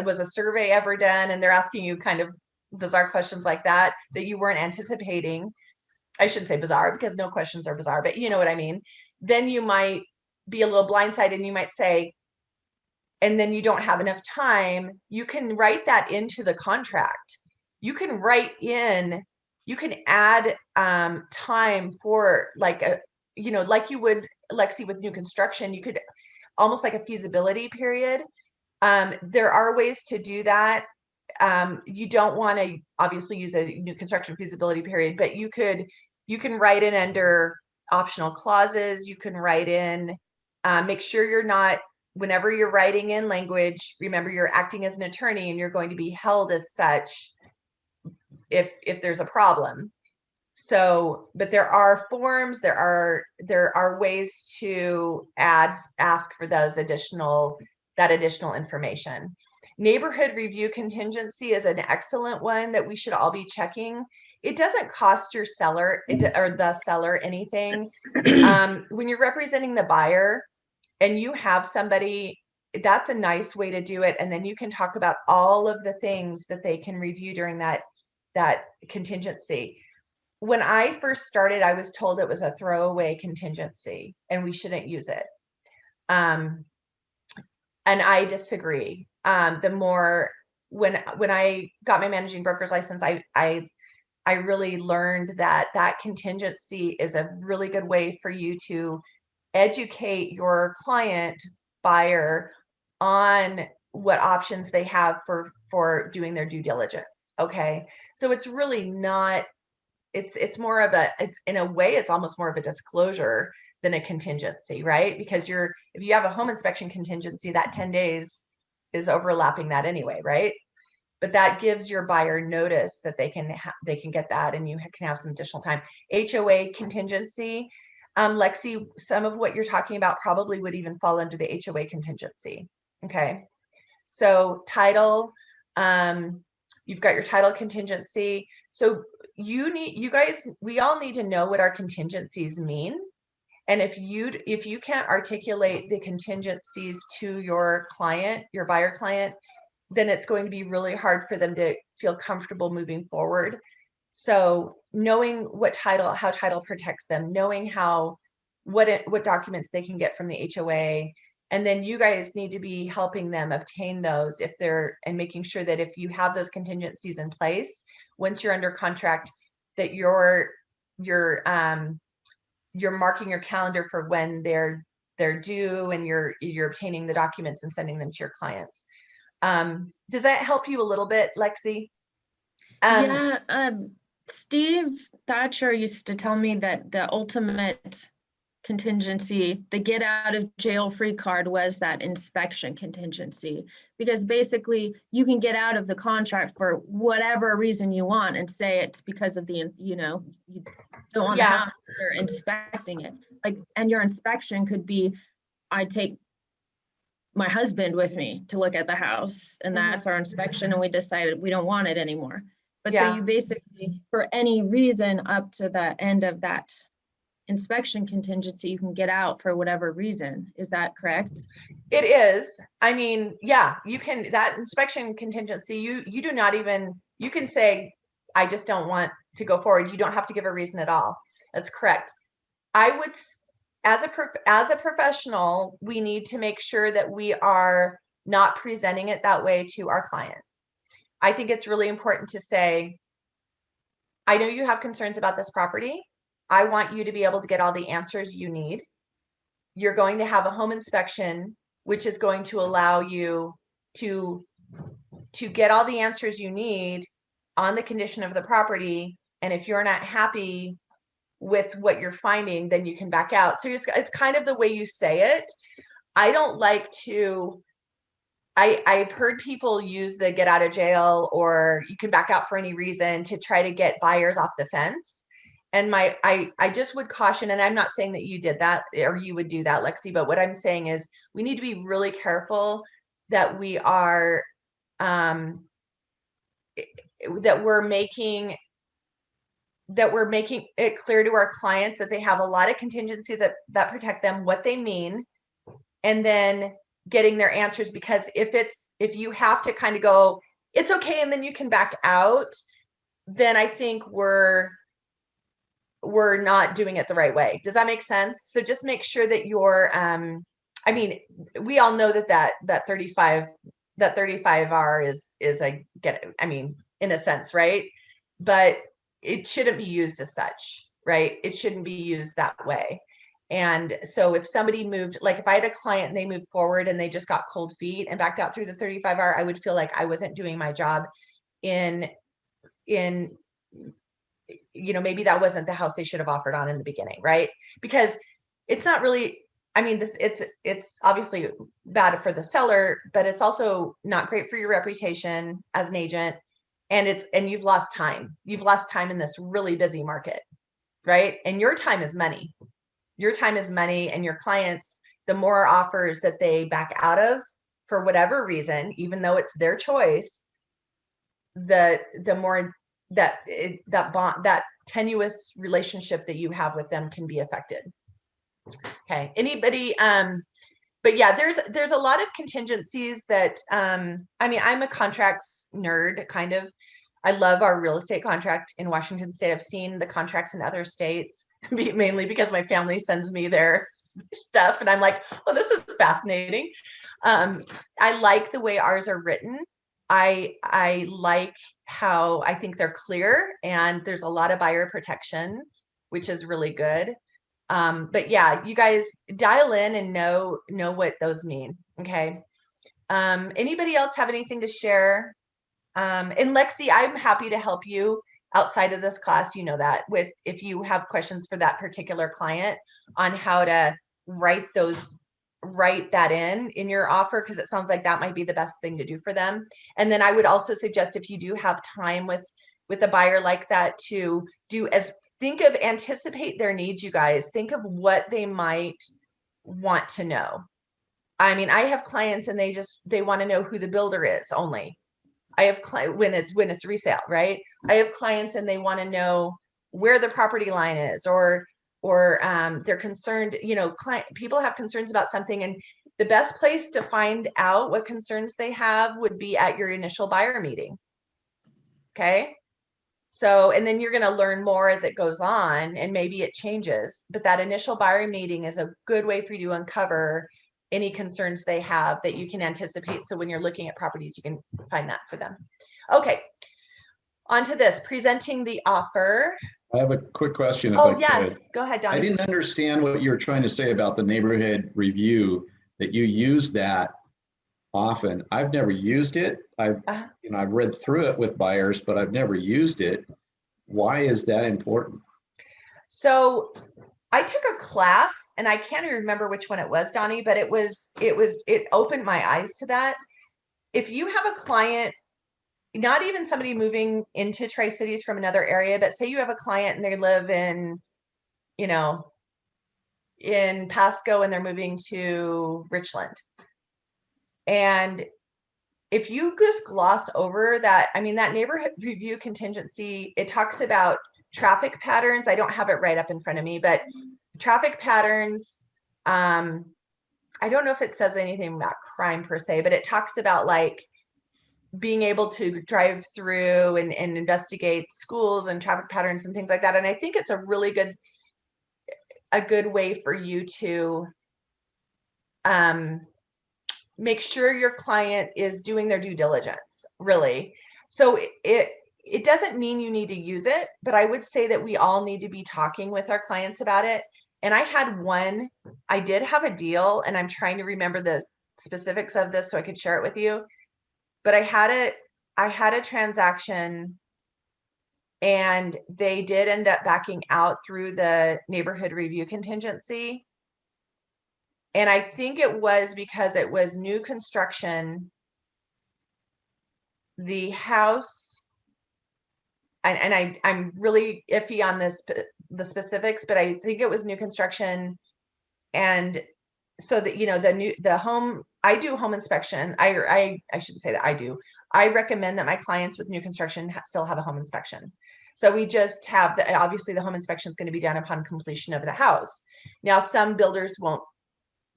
was a survey ever done? And they're asking you kind of bizarre questions like that you weren't anticipating. I shouldn't say bizarre, because no questions are bizarre, but you know what I mean. Then you might be a little blindsided, and you might say, and then you don't have enough time. You can write that into the contract. You can add time for, like, like you would, Lexi, with new construction. You could almost like a feasibility period. There are ways to do that. You don't want to obviously use a new construction feasibility period, but you can write in under optional clauses. You can write in, make sure you're not, whenever you're writing in language, remember you're acting as an attorney and you're going to be held as such if there's a problem. So, but there are forms, there are ways to ask for that additional information. Neighborhood review contingency is an excellent one that we should all be checking. It doesn't cost your seller or the seller anything. When you're representing the buyer and you have somebody, that's a nice way to do it. And then you can talk about all of the things that they can review during that contingency. When I first started, I was told it was a throwaway contingency and we shouldn't use it. And I disagree. The more when I got my managing broker's license, I really learned that contingency is a really good way for you to educate your client buyer on what options they have for doing their due diligence. Okay. So it's really not, it's more of it's in a way, it's almost more of a disclosure than a contingency, right? Because if you have a home inspection contingency, that 10 days is overlapping that anyway, right? But that gives your buyer notice that they can get that, and you can have some additional time. HOA contingency, Lexi, some of what you're talking about probably would even fall under the HOA contingency. Okay, so title, you've got your title contingency. So we all need to know what our contingencies mean. And if you can't articulate the contingencies to your client, your buyer client, then it's going to be really hard for them to feel comfortable moving forward. So knowing how title protects them, knowing what documents they can get from the HOA, and then you guys need to be helping them obtain those and making sure that if you have those contingencies in place, once you're under contract, that you're marking your calendar for when they're due, and you're obtaining the documents and sending them to your clients. Does that help you a little bit, Lexi? Steve Thatcher used to tell me that the ultimate contingency, the get out of jail free card, was that inspection contingency, because basically you can get out of the contract for whatever reason you want and say it's because of you don't want to have, you're inspecting it, and your inspection could be, I take my husband with me to look at the house, and that's our inspection, and we decided we don't want it anymore. But so you basically, for any reason up to the end of that inspection contingency, you can get out for whatever reason. Is that correct? It is. I mean, yeah, you can, that inspection contingency, you do not even, you can say, I just don't want to go forward. You don't have to give a reason at all. That's correct. I would, as a professional, we need to make sure that we are not presenting it that way to our client. I think it's really important to say, I know you have concerns about this property. I want you to be able to get all the answers you need. You're going to have a home inspection, which is going to allow you to get all the answers you need on the condition of the property. And if you're not happy with what you're finding, then you can back out. So it's kind of the way you say it. I don't like to, I've heard people use the get out of jail or you can back out for any reason to try to get buyers off the fence. And I just would caution, and I'm not saying that you did that or you would do that, Lexi, but what I'm saying is we need to be really careful that we are, that we're making it clear to our clients that they have a lot of contingency that protect them, what they mean, and then getting their answers. Because if you have to kind of go, it's okay, and then you can back out, then I think we're not doing it the right way. Does that make sense? So just make sure that you're, I mean, we all know that 35R is I mean, in a sense, right? But it shouldn't be used as such, right? It shouldn't be used that way. And so if somebody moved, like if I had a client and they moved forward and they just got cold feet and backed out through the 35R, I would feel like I wasn't doing my job in, maybe that wasn't the house they should have offered on in the beginning, right? Because it's not really, I mean, it's obviously bad for the seller, but it's also not great for your reputation as an agent. And you've lost time. You've lost time in this really busy market, right? And your time is money. Your time is money, and your clients, the more offers that they back out of for whatever reason, even though it's their choice, the more that tenuous relationship that you have with them can be affected. Okay, anybody, but yeah, there's a lot of contingencies that, I mean, I'm a contracts nerd, kind of. I love our real estate contract in Washington State. I've seen the contracts in other states, mainly because my family sends me their stuff, and I'm like, oh, this is fascinating. I like the way ours are written. I like how I think they're clear, and there's a lot of buyer protection, which is really good. But yeah, you guys dial in and know what those mean. Okay. Anybody else have anything to share? And Lexi, I'm happy to help you outside of this class, you know that, with if you have questions for that particular client on how to write that in your offer, because it sounds like that might be the best thing to do for them. And then I would also suggest, if you do have time with a buyer like that, to anticipate their needs, you guys. Think of what they might want to know. I mean, I have clients and they want to know who the builder is only. I have when it's resale, right? I have clients and they want to know where the property line is, or they're concerned, people have concerns about something, and the best place to find out what concerns they have would be at your initial buyer meeting. Okay. So, and then you're going to learn more as it goes on, and maybe it changes, but that initial buyer meeting is a good way for you to uncover any concerns they have that you can anticipate. So when you're looking at properties, you can find that for them. Okay. On to this, presenting the offer. I have a quick question. Oh yeah, go ahead, Donnie. I didn't understand what you were trying to say about the neighborhood review, that you use that often. I've never used it. I've read through it with buyers, but I've never used it. Why is that important? So I took a class, and I can't even remember which one it was, Donnie, but it opened my eyes to that. If you have a client, not even somebody moving into Tri-Cities from another area, but say you have a client and they live in Pasco and they're moving to Richland. And if you just gloss over that, I mean, that neighborhood review contingency, it talks about traffic patterns. I don't have it right up in front of me, but traffic patterns, I don't know if it says anything about crime per se, but it talks about like being able to drive through and investigate schools and traffic patterns and things like that. And I think it's a really good way for you to make sure your client is doing their due diligence, really. So it doesn't mean you need to use it, but I would say that we all need to be talking with our clients about it. And I did have a deal, and I'm trying to remember the specifics of this so I could share it with you. But I had a transaction, and they did end up backing out through the neighborhood review contingency. And I think it was because it was new construction. The house, and I'm really iffy on the specifics, but I think it was new construction. And so that, the home, I do home inspection. I shouldn't say that I do. I recommend that my clients with new construction still have a home inspection. So we just have obviously the home inspection is going to be done upon completion of the house. Now, some builders won't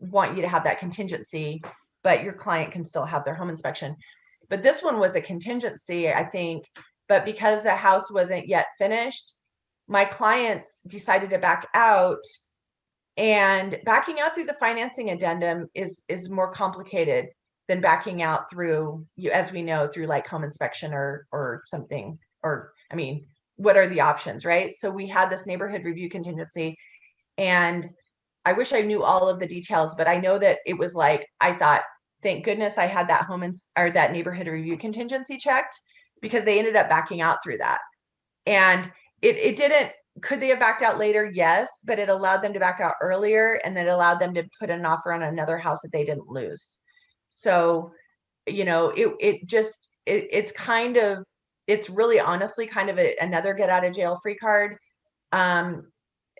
want you to have that contingency, but your client can still have their home inspection. But this one was a contingency, I think, but because the house wasn't yet finished, my clients decided to back out. And backing out through the financing addendum is more complicated than backing out through, as we know, through like home inspection or something, or I mean, what are the options, right? So we had this neighborhood review contingency, and I wish I knew all of the details, but I know that it was like, I thought, thank goodness I had that or that neighborhood review contingency checked, because they ended up backing out through that. And it didn't, could they have backed out later? Yes, but it allowed them to back out earlier, and then it allowed them to put an offer on another house that they didn't lose. So, you know, it's kind of, it's really honestly kind of another get out of jail free card.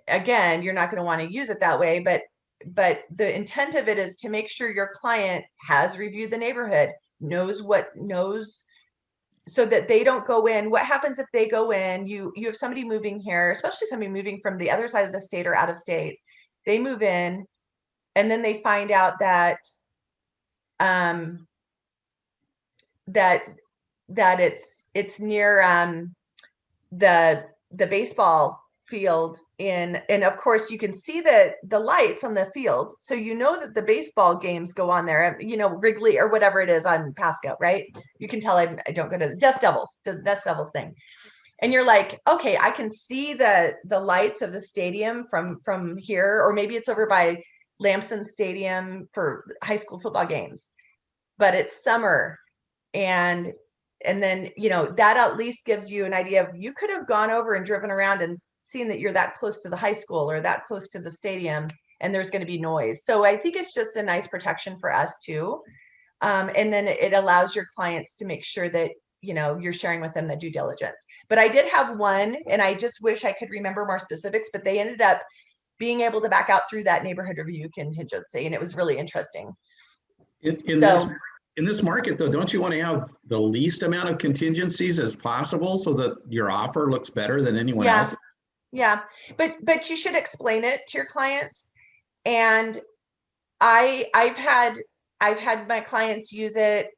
Again, you're not going to want to use it that way, but the intent of it is to make sure your client has reviewed the neighborhood, knows, so that they don't go in. What happens if they go in, you have somebody moving here, especially somebody moving from the other side of the state or out of state, they move in and then they find out that that it's near the baseball field and of course you can see the lights on the field, so you know that the baseball games go on there, you know, Wrigley or whatever it is on Pasco, right? You can tell I don't go to the Dust Devils thing, and you're like, okay, I can see the lights of the stadium from here, or maybe it's over by Lamson Stadium for high school football games, but it's summer, and then, you know, that at least gives you an idea of, you could have gone over and driven around and seen that you're that close to the high school or that close to the stadium, and there's going to be noise. So I think it's just a nice protection for us too. And then it allows your clients to make sure that, you know, you're sharing with them the due diligence. But I did have one, and I just wish I could remember more specifics, but they ended up being able to back out through that neighborhood review contingency, and it was really interesting. In this market, though, don't you want to have the least amount of contingencies as possible so that your offer looks better than anyone else? Yeah, but you should explain it to your clients. And I've had my clients use it.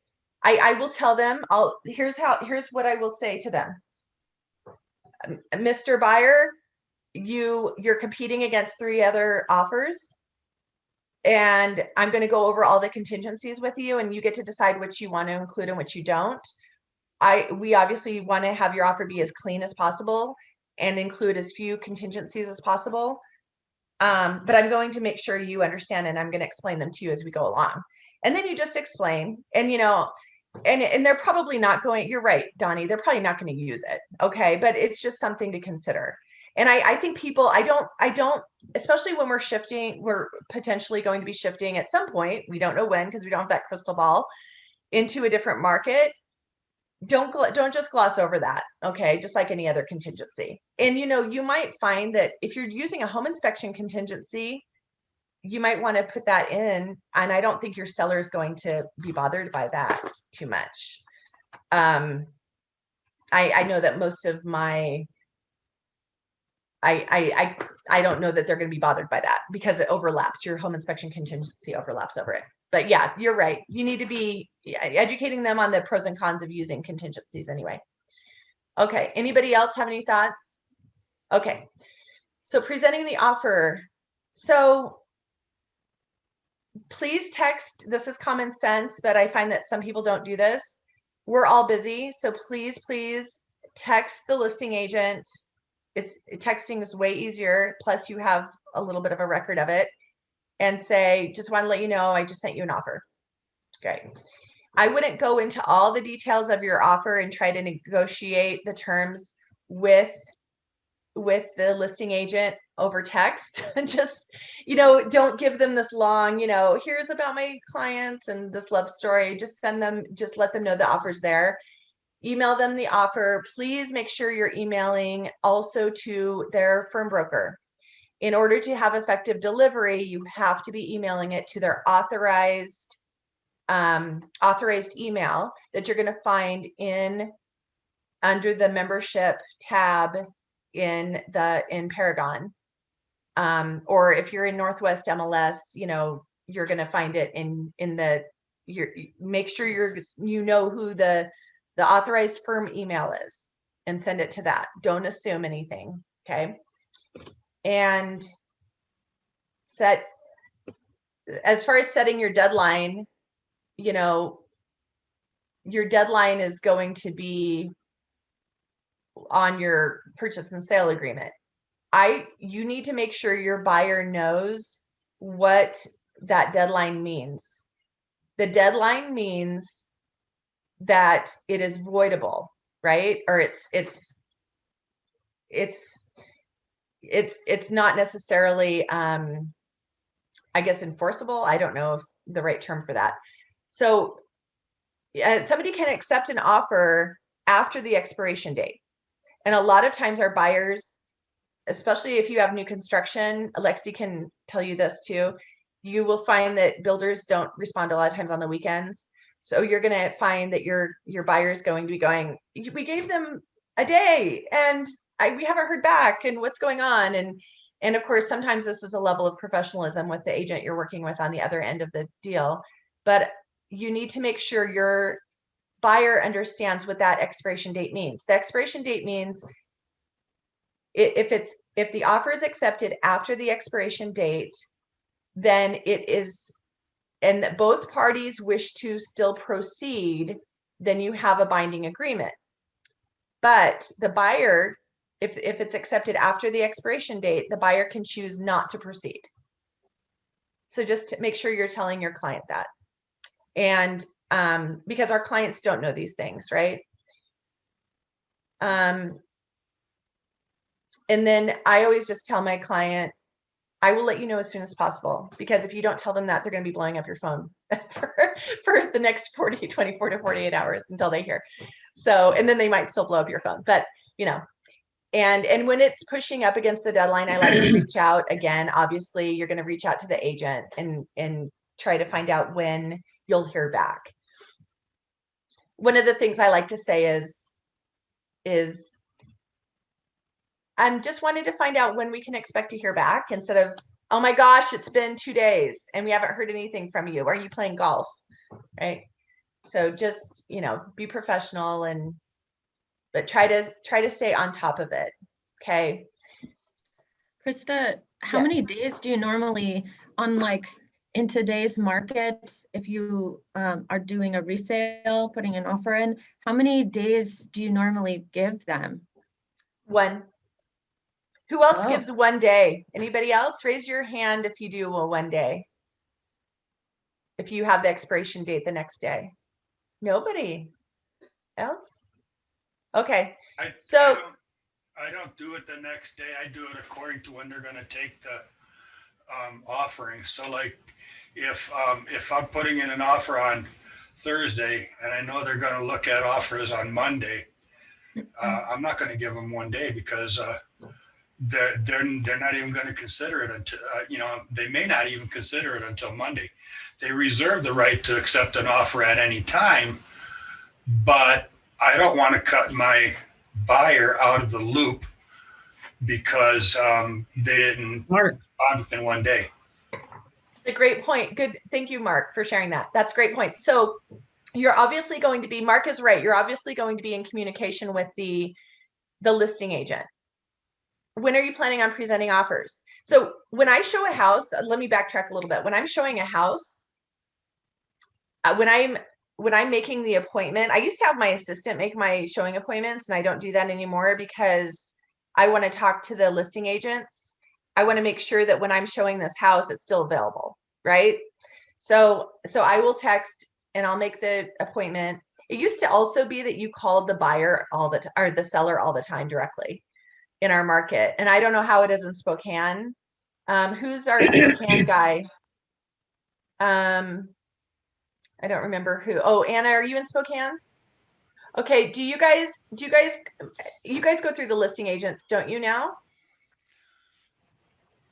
I will tell them, here's what I will say to them. Mr. Buyer, you're competing against 3 other offers, and I'm going to go over all the contingencies with you, and you get to decide which you want to include and which you don't. We obviously want to have your offer be as clean as possible and include as few contingencies as possible. But I'm going to make sure you understand, and I'm going to explain them to you as we go along. And then you just explain, and you know, and they're probably not going, you're right, Donnie, they're probably not going to use it. Okay. But it's just something to consider. And I think people, I don't, especially when we're potentially going to be shifting at some point, we don't know when, because we don't have that crystal ball, into a different market. Don't just gloss over that. Okay. Just like any other contingency. And, you know, you might find that if you're using a home inspection contingency, you might want to put that in. And I don't think your seller is going to be bothered by that too much. I know that most of my, I don't know that they're going to be bothered by that, because it overlaps. Your home inspection contingency overlaps over it. But yeah, you're right. You need to be educating them on the pros and cons of using contingencies anyway. Okay. Anybody else have any thoughts? Okay. So presenting the offer. So please text. This is common sense, but I find that some people don't do this. We're all busy. So please text the listing agent. Texting is way easier. Plus you have a little bit of a record of it, and say, just want to let you know, I just sent you an offer. Great. I wouldn't go into all the details of your offer and try to negotiate the terms with the listing agent over text. Just, you know, don't give them this long, you know, here's about my clients and this love story. Just let them know the offer's there. Email them the offer. Please make sure you're emailing also to their firm broker. In order to have effective delivery, you have to be emailing it to their authorized email that you're going to find under the membership tab in Paragon. Or if you're in Northwest MLS, you know, you're going to find it make sure you know who the authorized firm email is, and send it to that. Don't assume anything. Okay. And as far as setting your deadline, you know, your deadline is going to be on your purchase and sale agreement. You need to make sure your buyer knows what that deadline means. The deadline means that it is voidable, right? Or it's not necessarily, I guess, enforceable. I don't know if the right term for that. So somebody can accept an offer after the expiration date. And a lot of times our buyers, especially if you have new construction, Alexi can tell you this too, you will find that builders don't respond a lot of times on the weekends. So you're going to find that your buyer is going to be going, we gave them a day and we haven't heard back, and what's going on? And of course, sometimes this is a level of professionalism with the agent you're working with on the other end of the deal, but you need to make sure your buyer understands what that expiration date means. The expiration date means if the offer is accepted after the expiration date, then it is, and that both parties wish to still proceed, then you have a binding agreement. But the buyer, if it's accepted after the expiration date, the buyer can choose not to proceed. So just to make sure you're telling your client that. And because our clients don't know these things, right? And then I always just tell my client, I will let you know as soon as possible, because if you don't tell them that, they're going to be blowing up your phone for the next 24 to 48 hours until they hear. So, and then they might still blow up your phone, but and when it's pushing up against the deadline, I like to reach out again. Obviously, you're going to reach out to the agent and try to find out when you'll hear back. One of the things I like to say is I'm just wanting to find out when we can expect to hear back, instead of, oh my gosh, it's been 2 days and we haven't heard anything from you. Are you playing golf? Right. So just, be professional, but try to stay on top of it. Okay. Krista, how many Yes. days do you normally, in today's market, if you are doing a resale, putting an offer in, how many days do you normally give them? One. Who else Oh. gives 1 day? Anybody else? Raise your hand if you do a 1 day. If you have the expiration date the next day. Nobody else? Okay. So I don't do it the next day. I do it according to when they're going to take the offering. So like if I'm putting in an offer on Thursday and I know they're going to look at offers on Monday, I'm not going to give them 1 day, because they're not even going to consider it until they may not even consider it until Monday. They reserve the right to accept an offer at any time, but I don't want to cut my buyer out of the loop because they didn't respond within 1 day. a great point. Good. Thank you, Mark, for sharing that. That's a great point. So you're obviously going to be, Mark is right. You're obviously going to be in communication with the listing agent. When are you planning on presenting offers? So when I show a house, let me backtrack a little bit. When I'm showing a house, when I'm making the appointment, I used to have my assistant make my showing appointments, and I don't do that anymore because I want to talk to the listing agents. I want to make sure that when I'm showing this house, it's still available, right? So I will text and I'll make the appointment. It used to also be that you called the buyer or the seller all the time directly in our market. And I don't know how it is in Spokane. Who's our Spokane guy? I don't remember who. Oh, Anna, are you in Spokane? Okay. Do you guys go through the listing agents, don't you now?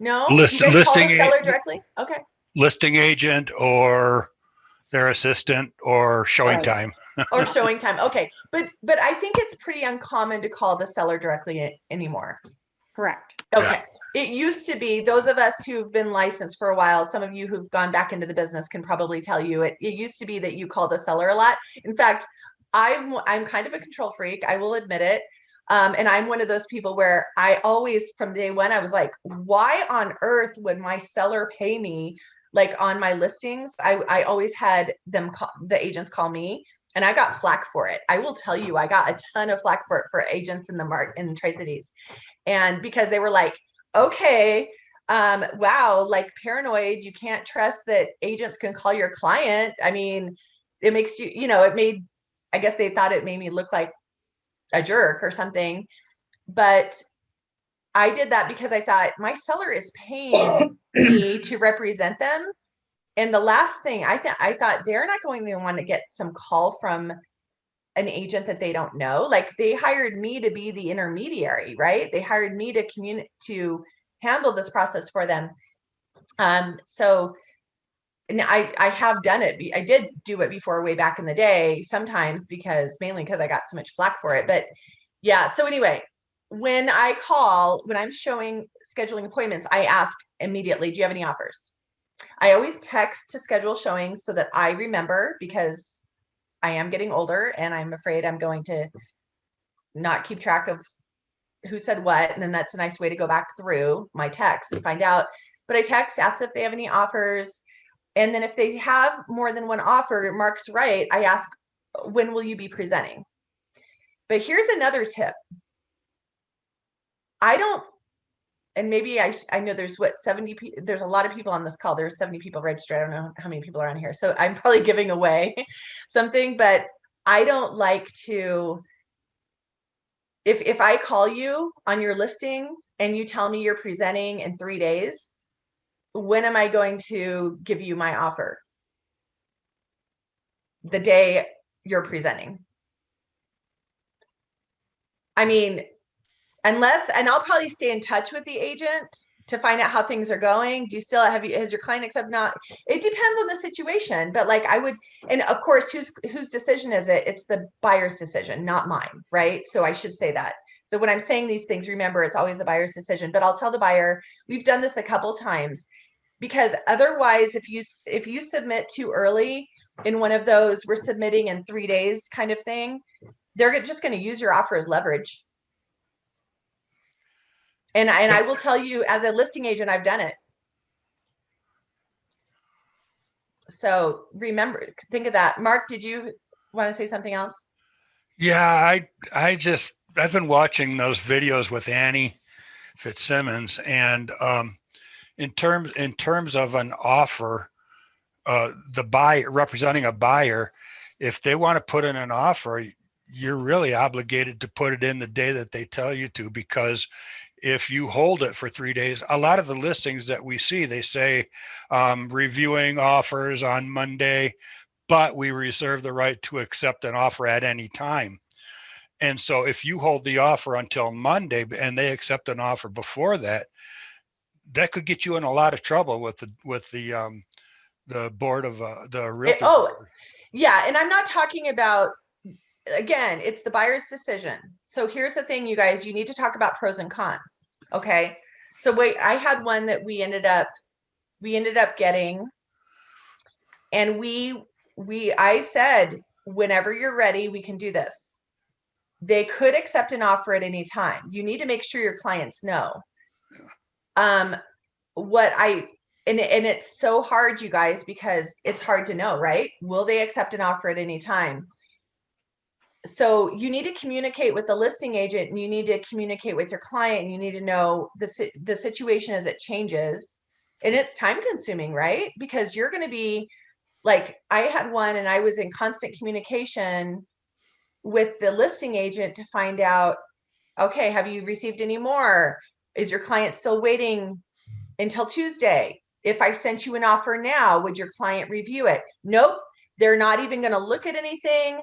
No? You guys call the seller directly? Okay. Listing agent or their assistant or showing time. Or showing time. Okay. But I think it's pretty uncommon to call the seller directly anymore. Correct. Okay. Yeah. It used to be, those of us who've been licensed for a while, some of you who've gone back into the business can probably tell you it used to be that you called the seller a lot. In fact, I'm kind of a control freak. I will admit it. And I'm one of those people where I always, from day one, I was like, why on earth would my seller pay me like on my listings? I always had them the agents call me, and I got flack for it. I will tell you, I got a ton of flack for agents in the Tri-Cities. And because they were like, okay, wow, like paranoid, you can't trust that agents can call your client. I mean, it makes you, I guess they thought it made me look like a jerk or something. But I did that because I thought my seller is paying me to represent them. And the last thing I thought they're not going to want to get some call from an agent that they don't know. Like they hired me to be the intermediary, right? They hired me to handle this process for them. So and I have done it. I did do it before way back in the day, sometimes mainly because I got so much flack for it. But yeah, so anyway, when I'm scheduling appointments, I ask immediately, do you have any offers? I always text to schedule showings so that I remember, because I am getting older and I'm afraid I'm going to not keep track of who said what. And then that's a nice way to go back through my text and find out. But I text, ask if they have any offers. And then if they have more than one offer, Mark's right, I ask, when will you be presenting? But here's another tip. And maybe I know there's 70 people, there's a lot of people on this call. There's 70 people registered. I don't know how many people are on here. So I'm probably giving away something, but I don't like to, if I call you on your listing and you tell me you're presenting in 3 days, when am I going to give you my offer? The day you're presenting. I mean, and I'll probably stay in touch with the agent to find out how things are going. Do you still has your client accepted? Not, it depends on the situation, but like I would, and of course, whose decision is it? It's the buyer's decision, not mine, right? So I should say that. So when I'm saying these things, remember, it's always the buyer's decision, but I'll tell the buyer, we've done this a couple times, because otherwise, if you submit too early in one of those, we're submitting in 3 days kind of thing, they're just going to use your offer as leverage. And I will tell you, as a listing agent, I've done it. So remember, think of that. Mark, did you want to say something else? Yeah, I've been watching those videos with Annie Fitzsimmons, and in terms of an offer, the buyer representing a buyer, if they want to put in an offer, you're really obligated to put it in the day that they tell you to, because if you hold it for 3 days, a lot of the listings that we see, they say reviewing offers on Monday, but we reserve the right to accept an offer at any time. And so if you hold the offer until Monday and they accept an offer before that, that could get you in a lot of trouble with the board of the realtor. Yeah, and I'm not talking about, again, it's the buyer's decision. So here's the thing, you guys, you need to talk about pros and cons. Okay. So wait, I had one that we ended up getting, and I said, whenever you're ready, we can do this. They could accept an offer at any time. You need to make sure your clients know. And it's so hard, you guys, because it's hard to know, right? Will they accept an offer at any time? So you need to communicate with the listing agent, and you need to communicate with your client, and you need to know the situation as it changes. And it's time consuming, right? Because you're going to be like, I had one, and I was in constant communication with the listing agent to find out, okay, have you received any more? Is your client still waiting until Tuesday? If I sent you an offer now, would your client review it? Nope. They're not even going to look at anything.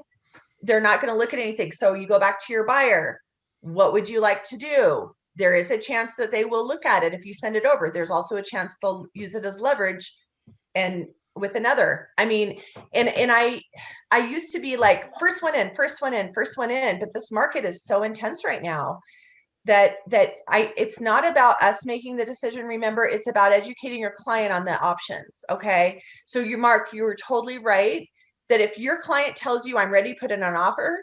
They're not going to look at anything. So you go back to your buyer. What would you like to do? There is a chance that they will look at it if you send it over. There's also a chance they'll use it as leverage and with another. I mean, and I used to be like, first one in, but this market is so intense right now that it's not about us making the decision. Remember, it's about educating your client on the options. Okay. So Mark, you were totally right that if your client tells you, I'm ready to put in an offer,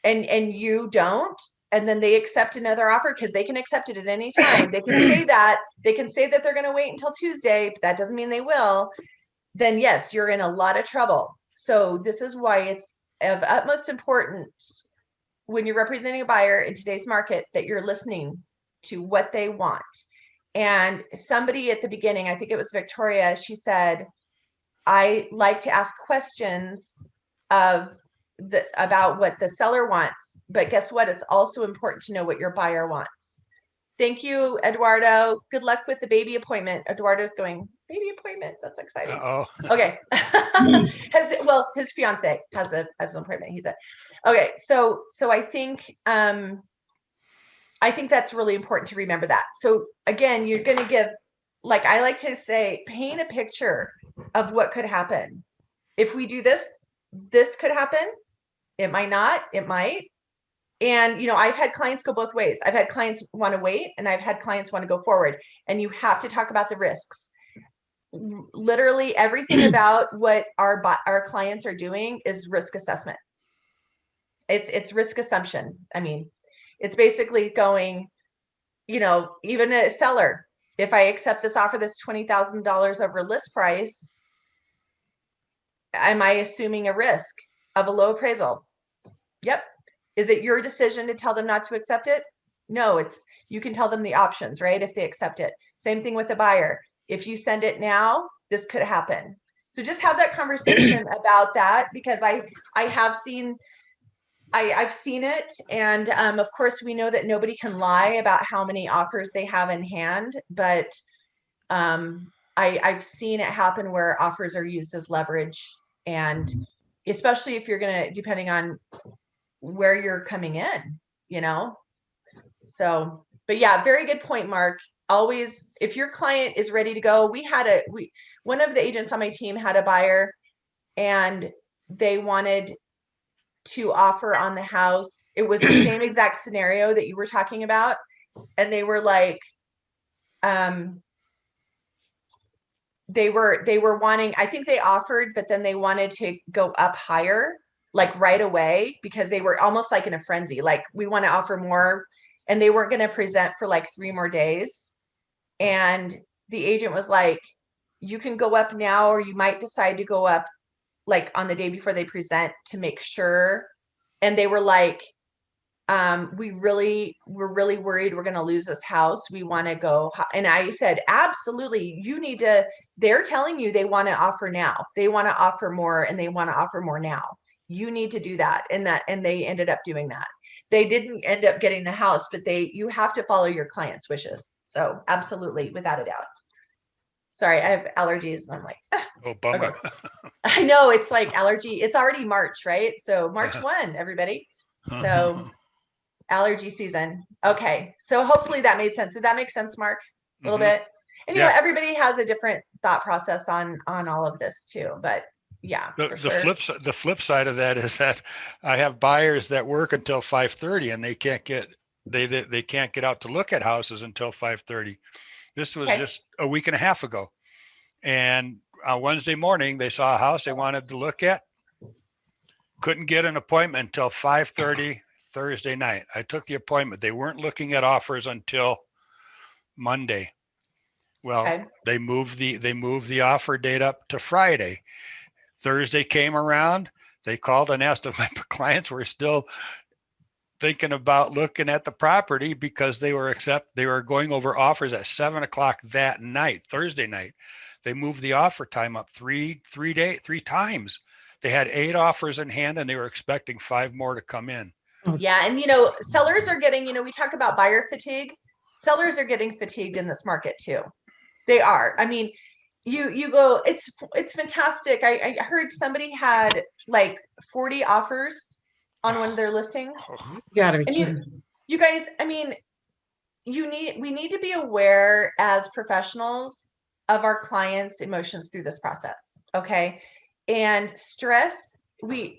and you don't, and then they accept another offer, because they can accept it at any time. They can say that they're going to wait until Tuesday, but that doesn't mean they will. Then yes, you're in a lot of trouble. So this is why it's of utmost importance when you're representing a buyer in today's market that you're listening to what they want. And somebody at the beginning, I think it was Victoria, she said, I like to ask questions about what the seller wants, but guess what? It's also important to know what your buyer wants. Thank you, Eduardo. Good luck with the baby appointment. Eduardo's going, baby appointment. That's exciting. Oh, Okay. His fiance has an appointment. He said, okay. So I think that's really important to remember that. So again, you're going to give, like I like to say, paint a picture of what could happen. If we do this, this could happen. It might not, it might. And, I've had clients go both ways. I've had clients want to wait and I've had clients want to go forward, and you have to talk about the risks. Literally everything about what our clients are doing is risk assessment. It's risk assumption. I mean, it's basically going, even a seller, if I accept this offer that's $20,000 over list price, am I assuming a risk of a low appraisal? Yep. Is it your decision to tell them not to accept it? No, you can tell them the options, right? If they accept it. Same thing with a buyer. If you send it now, this could happen. So just have that conversation about that, because I've seen it. And of course, we know that nobody can lie about how many offers they have in hand, but I've seen it happen where offers are used as leverage, and especially if you're going to, depending on where you're coming in, so, but yeah, very good point, Mark. Always, if your client is ready to go, one of the agents on my team had a buyer and they wanted to offer on the house. It was the same exact scenario that you were talking about. And they were like, they were wanting, I think they offered, but then they wanted to go up higher, like right away, because they were almost like in a frenzy. Like, we want to offer more, and they weren't going to present for like 3 more days. And the agent was like, you can go up now, or you might decide to go up like on the day before they present to make sure. And they were like, we're really worried we're going to lose this house. We want to go. And I said, absolutely. They're telling you they want to offer now. They want to offer more, and they want to offer more now. You need to do that. And they ended up doing that. They didn't end up getting the house, but you have to follow your client's wishes. So absolutely, without a doubt. Sorry, I have allergies and I'm like, oh, bummer. Okay. I know, it's like allergy. It's already March, right? So March 1, everybody. So allergy season. Okay. So hopefully that made sense. Did that make sense, Mark? A little bit? And everybody has a different thought process on all of this too, but yeah. The flip side of that is that I have buyers that work until 5:30 and they can't get out to look at houses until 5:30. This was just a week and a half ago. And on Wednesday morning, they saw a house they wanted to look at. Couldn't get an appointment until 5:30 Thursday night. I took the appointment. They weren't looking at offers until Monday. Well, they moved the offer date up to Friday. Thursday came around. They called and asked if my clients were still thinking about looking at the property, because they were going over offers at 7:00 that night, Thursday night. They moved the offer time up three times. They had 8 offers in hand and they were expecting 5 more to come in. Yeah. And, sellers are getting, we talk about buyer fatigue. Sellers are getting fatigued in this market too. They are. I mean, you go, it's fantastic. I heard somebody had like 40 offers on one of their listings. You gotta be kidding. You guys, I mean, we need to be aware as professionals of our clients' emotions through this process. Okay. And stress, we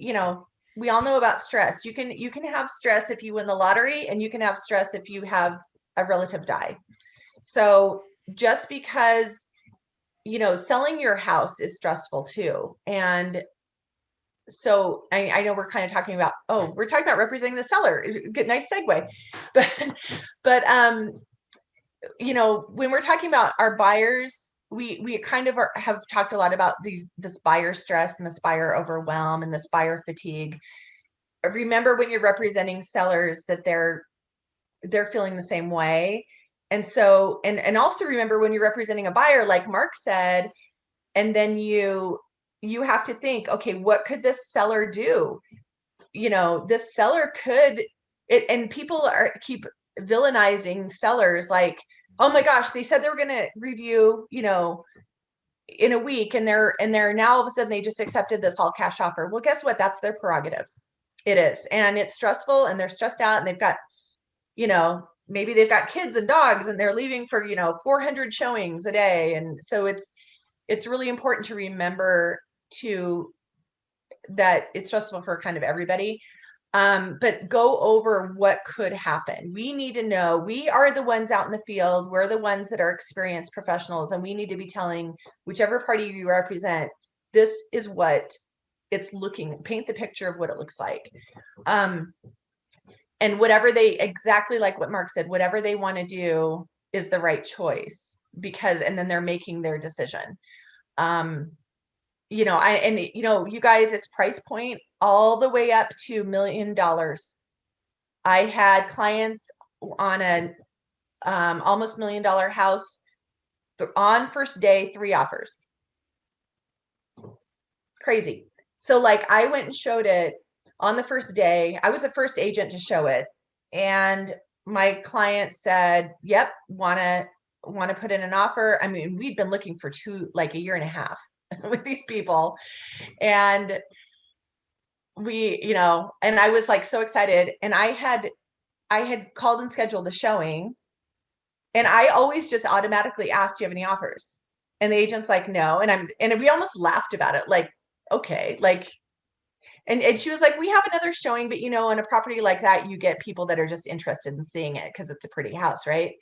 all know about stress. You can have stress if you win the lottery, and you can have stress if you have a relative die. So just because, selling your house is stressful too. And so I know we're kind of talking about, we're talking about representing the seller. Good, nice segue. But when we're talking about our buyers, we kind of have talked a lot about this buyer stress and this buyer overwhelm and this buyer fatigue. Remember, when you're representing sellers, that they're feeling the same way. And so, and also remember when you're representing a buyer, like Mark said, and then you have to think, okay, what could this seller do? You know, this seller could, and people keep villainizing sellers like, oh my gosh, they said they were going to review, you know, in a week, and they're now all of a sudden they just accepted this all cash offer. Well, guess what? That's their prerogative. It is. And it's stressful, and they're stressed out, and they've got, you know, maybe they've got kids and dogs, and they're leaving for, you know, 400 showings a day. And so it's really important to remember that it's stressful for kind of everybody. But go over what could happen. We need to know, we are the ones out in the field. We're the ones that are experienced professionals, and we need to be telling whichever party you represent, this is what it's paint the picture of what it looks like. And whatever exactly like what Mark said, whatever they want to do is the right choice, and then they're making their decision. You know, you know, you guys, it's price point all the way up to $1 million. I had clients on an almost $1 million house on first day, 3 offers. Crazy. So like I went and showed it on the first day. I was the first agent to show it, and my client said, yep, want to put in an offer. I mean, we'd been looking for like a year and a half with these people, and you know, and I was like so excited, and I had called and scheduled the showing, and I always just automatically asked, do you have any offers? And the agent's like, no. And we almost laughed about it, like, okay, like, and she was like, we have another showing, but you know, on a property like that, you get people that are just interested in seeing it because it's a pretty house, right?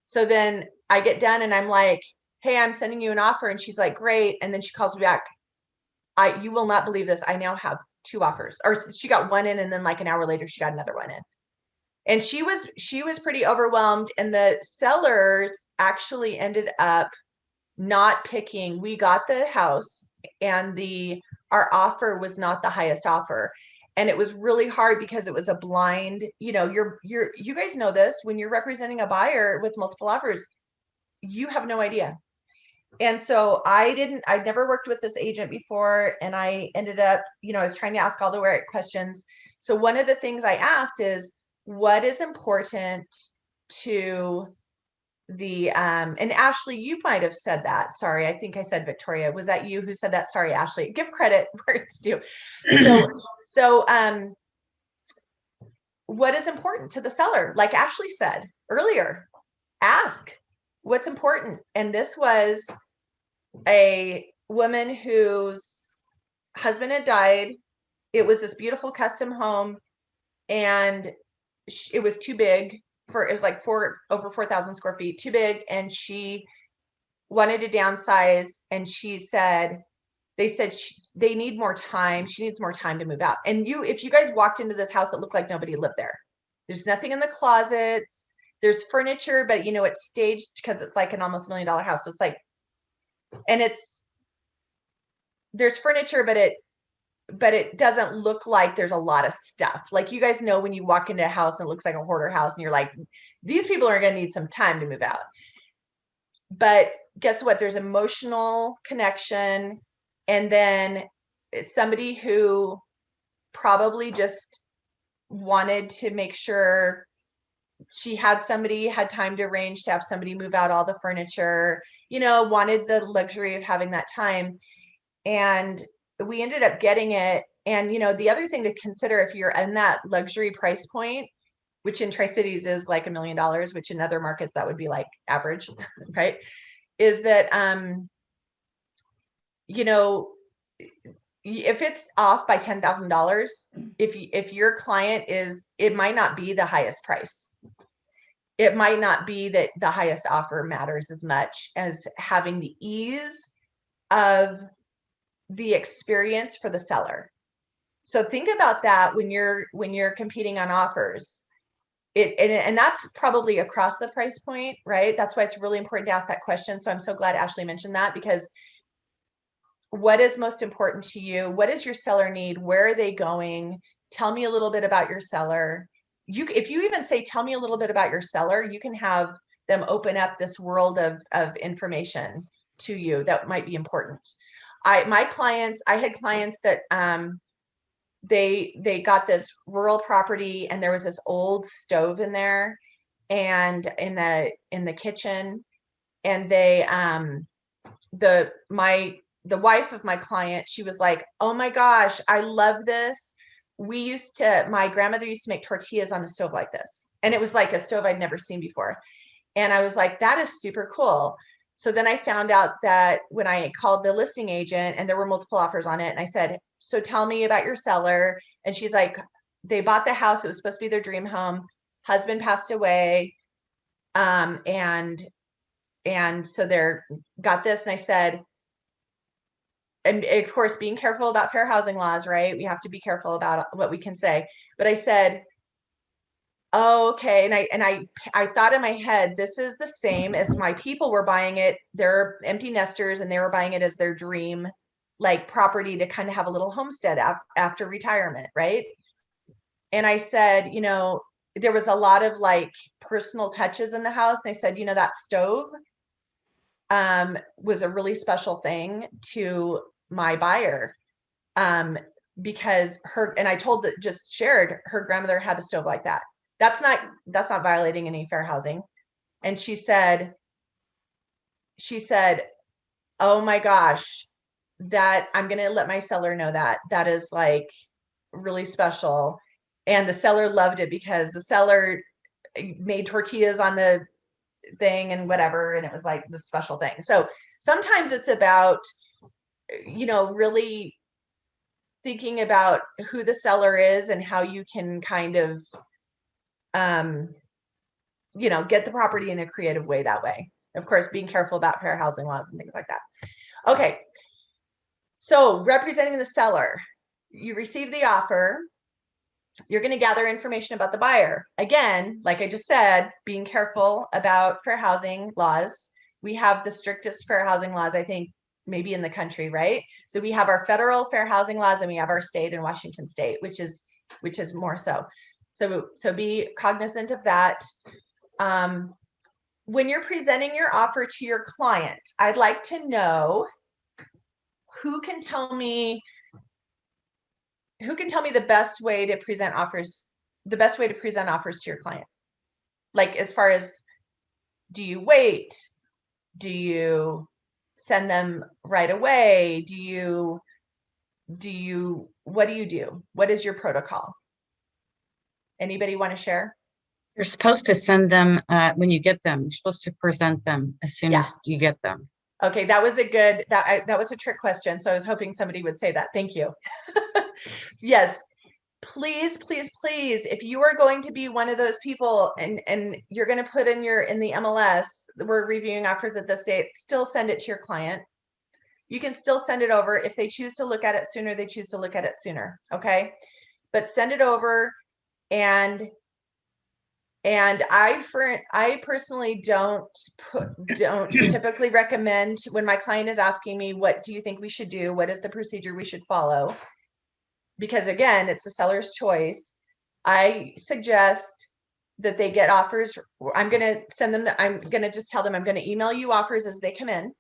So then I get done, and I'm like, hey, I'm sending you an offer. And she's like, great. And then she calls me back. You will not believe this. I now have 2 offers. Or she got 1 in, and then like an hour later, she got another 1 in. And she was pretty overwhelmed. And the sellers actually ended up not picking. We got the house, and our offer was not the highest offer. And it was really hard because it was a blind, you know, you guys know this, when you're representing a buyer with multiple offers, you have no idea. And so I'd never worked with this agent before, and I ended up, you know, I was trying to ask all the right questions. So one of the things I asked is, what is important to the, and Ashley, you might have said that. Sorry, I think I said Victoria. Was that you who said that? Sorry, Ashley. Give credit where it's due. So what is important to the seller? Like Ashley said earlier, ask what's important. And this was a woman whose husband had died. It was this beautiful custom home, and it was too big it was like over 4,000 square feet, too big. And she wanted to downsize. And they said they need more time. She needs more time to move out. And if you guys walked into this house, it looked like nobody lived there. There's nothing in the closets. There's furniture, but you know, it's staged because it's like an almost $1 million house. So it's like, and there's furniture, but it doesn't look like there's a lot of stuff. Like, you guys know when you walk into a house and it looks like a hoarder house, and you're like, these people are going to need some time to move out. But guess what? There's emotional connection. And then it's somebody who probably just wanted to make sure she had time to arrange to have somebody move out all the furniture, you know, wanted the luxury of having that time. And we ended up getting it. And, you know, the other thing to consider, if you're in that luxury price point, which in Tri-Cities is like $1 million, which in other markets that would be like average, right? Is that, you know, if it's off by $10,000, if your client it might not be the highest price. It might not be that the highest offer matters as much as having the ease of the experience for the seller. So think about that when you're competing on offers. And that's probably across the price point, right? That's why it's really important to ask that question. So I'm so glad Ashley mentioned that, because what is most important to you? What does your seller need? Where are they going? Tell me a little bit about your seller. If you even say, tell me a little bit about your seller, you can have them open up this world of information to you that might be important. I had clients that they got this rural property and there was this old stove in there and in the kitchen, and the wife of my client, she was like, oh my gosh, I love this. My grandmother used to make tortillas on a stove like this. And it was like a stove I'd never seen before. And I was like, that is super cool. So then I found out that when I called the listing agent and there were multiple offers on it, and I said, so tell me about your seller. And she's like, they bought the house. It was supposed to be their dream home. Husband passed away. And so they're got this. And I said, and of course, being careful about fair housing laws, right? We have to be careful about what we can say. But I said, oh, okay. And I thought in my head, this is the same as my people were buying it. They're empty nesters and they were buying it as their dream, like property to kind of have a little homestead after retirement, right? And I said, there was a lot of like personal touches in the house. And I said, that stove was a really special thing to my buyer, because shared her grandmother had a stove like that. That's not violating any fair housing. And she said, oh my gosh, that I'm going to let my seller know that is like really special. And the seller loved it because the seller made tortillas on the thing and whatever. And it was like the special thing. So sometimes it's about, really thinking about who the seller is and how you can kind of, get the property in a creative way that way. Of course, being careful about fair housing laws and things like that. Okay. So representing the seller, you receive the offer. You're going to gather information about the buyer. Again, like I just said, being careful about fair housing laws. We have the strictest fair housing laws, I think, maybe in the country, right? So we have our federal fair housing laws and we have our state in Washington state, which is more so. So be cognizant of that. When you're presenting your offer to your client, I'd like to know who can tell me the best way to present offers to your client. Like, as far as, do you wait? Do you send them right away? What do you do? What is your protocol? Anybody want to share? You're supposed to send them when you get them. You're supposed to present them as soon as you get them. Okay, that was a trick question. So I was hoping somebody would say that. Thank you. Yes, please, please, please, if you are going to be one of those people and you're going to put in the MLS, we're reviewing offers at this date, still send it to your client. You can still send it over. If they choose to look at it sooner, they choose to look at it sooner. Okay, but send it over. And I personally don't typically recommend, when my client is asking me, what do you think we should do? What is the procedure we should follow? Because again, it's the seller's choice. I suggest that they get offers. I'm going to send them I'm going to just tell them, I'm going to email you offers as they come in.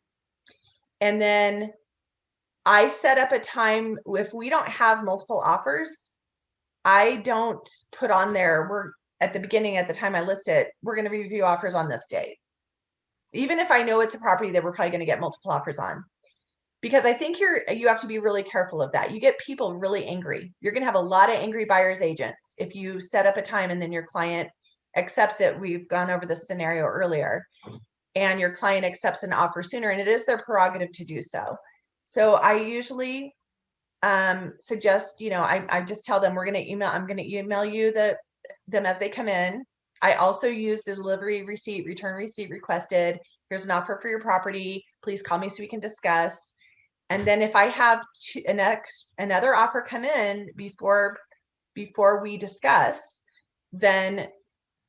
And then I set up a time. If we don't have multiple offers, I don't put on there, we're at the beginning, at the time I list it, we're going to review offers on this date. Even if I know it's a property that we're probably going to get multiple offers on. Because I think you have to be really careful of that. You get people really angry. You're going to have a lot of angry buyer's agents if you set up a time and then your client accepts it. We've gone over this scenario earlier, and your client accepts an offer sooner, and it is their prerogative to do so. So I usually suggest, I just tell them I'm going to email you them as they come in. I also use the delivery receipt, return receipt requested. Here's an offer for your property. Please call me so we can discuss. And then if I have another offer come in before we discuss, then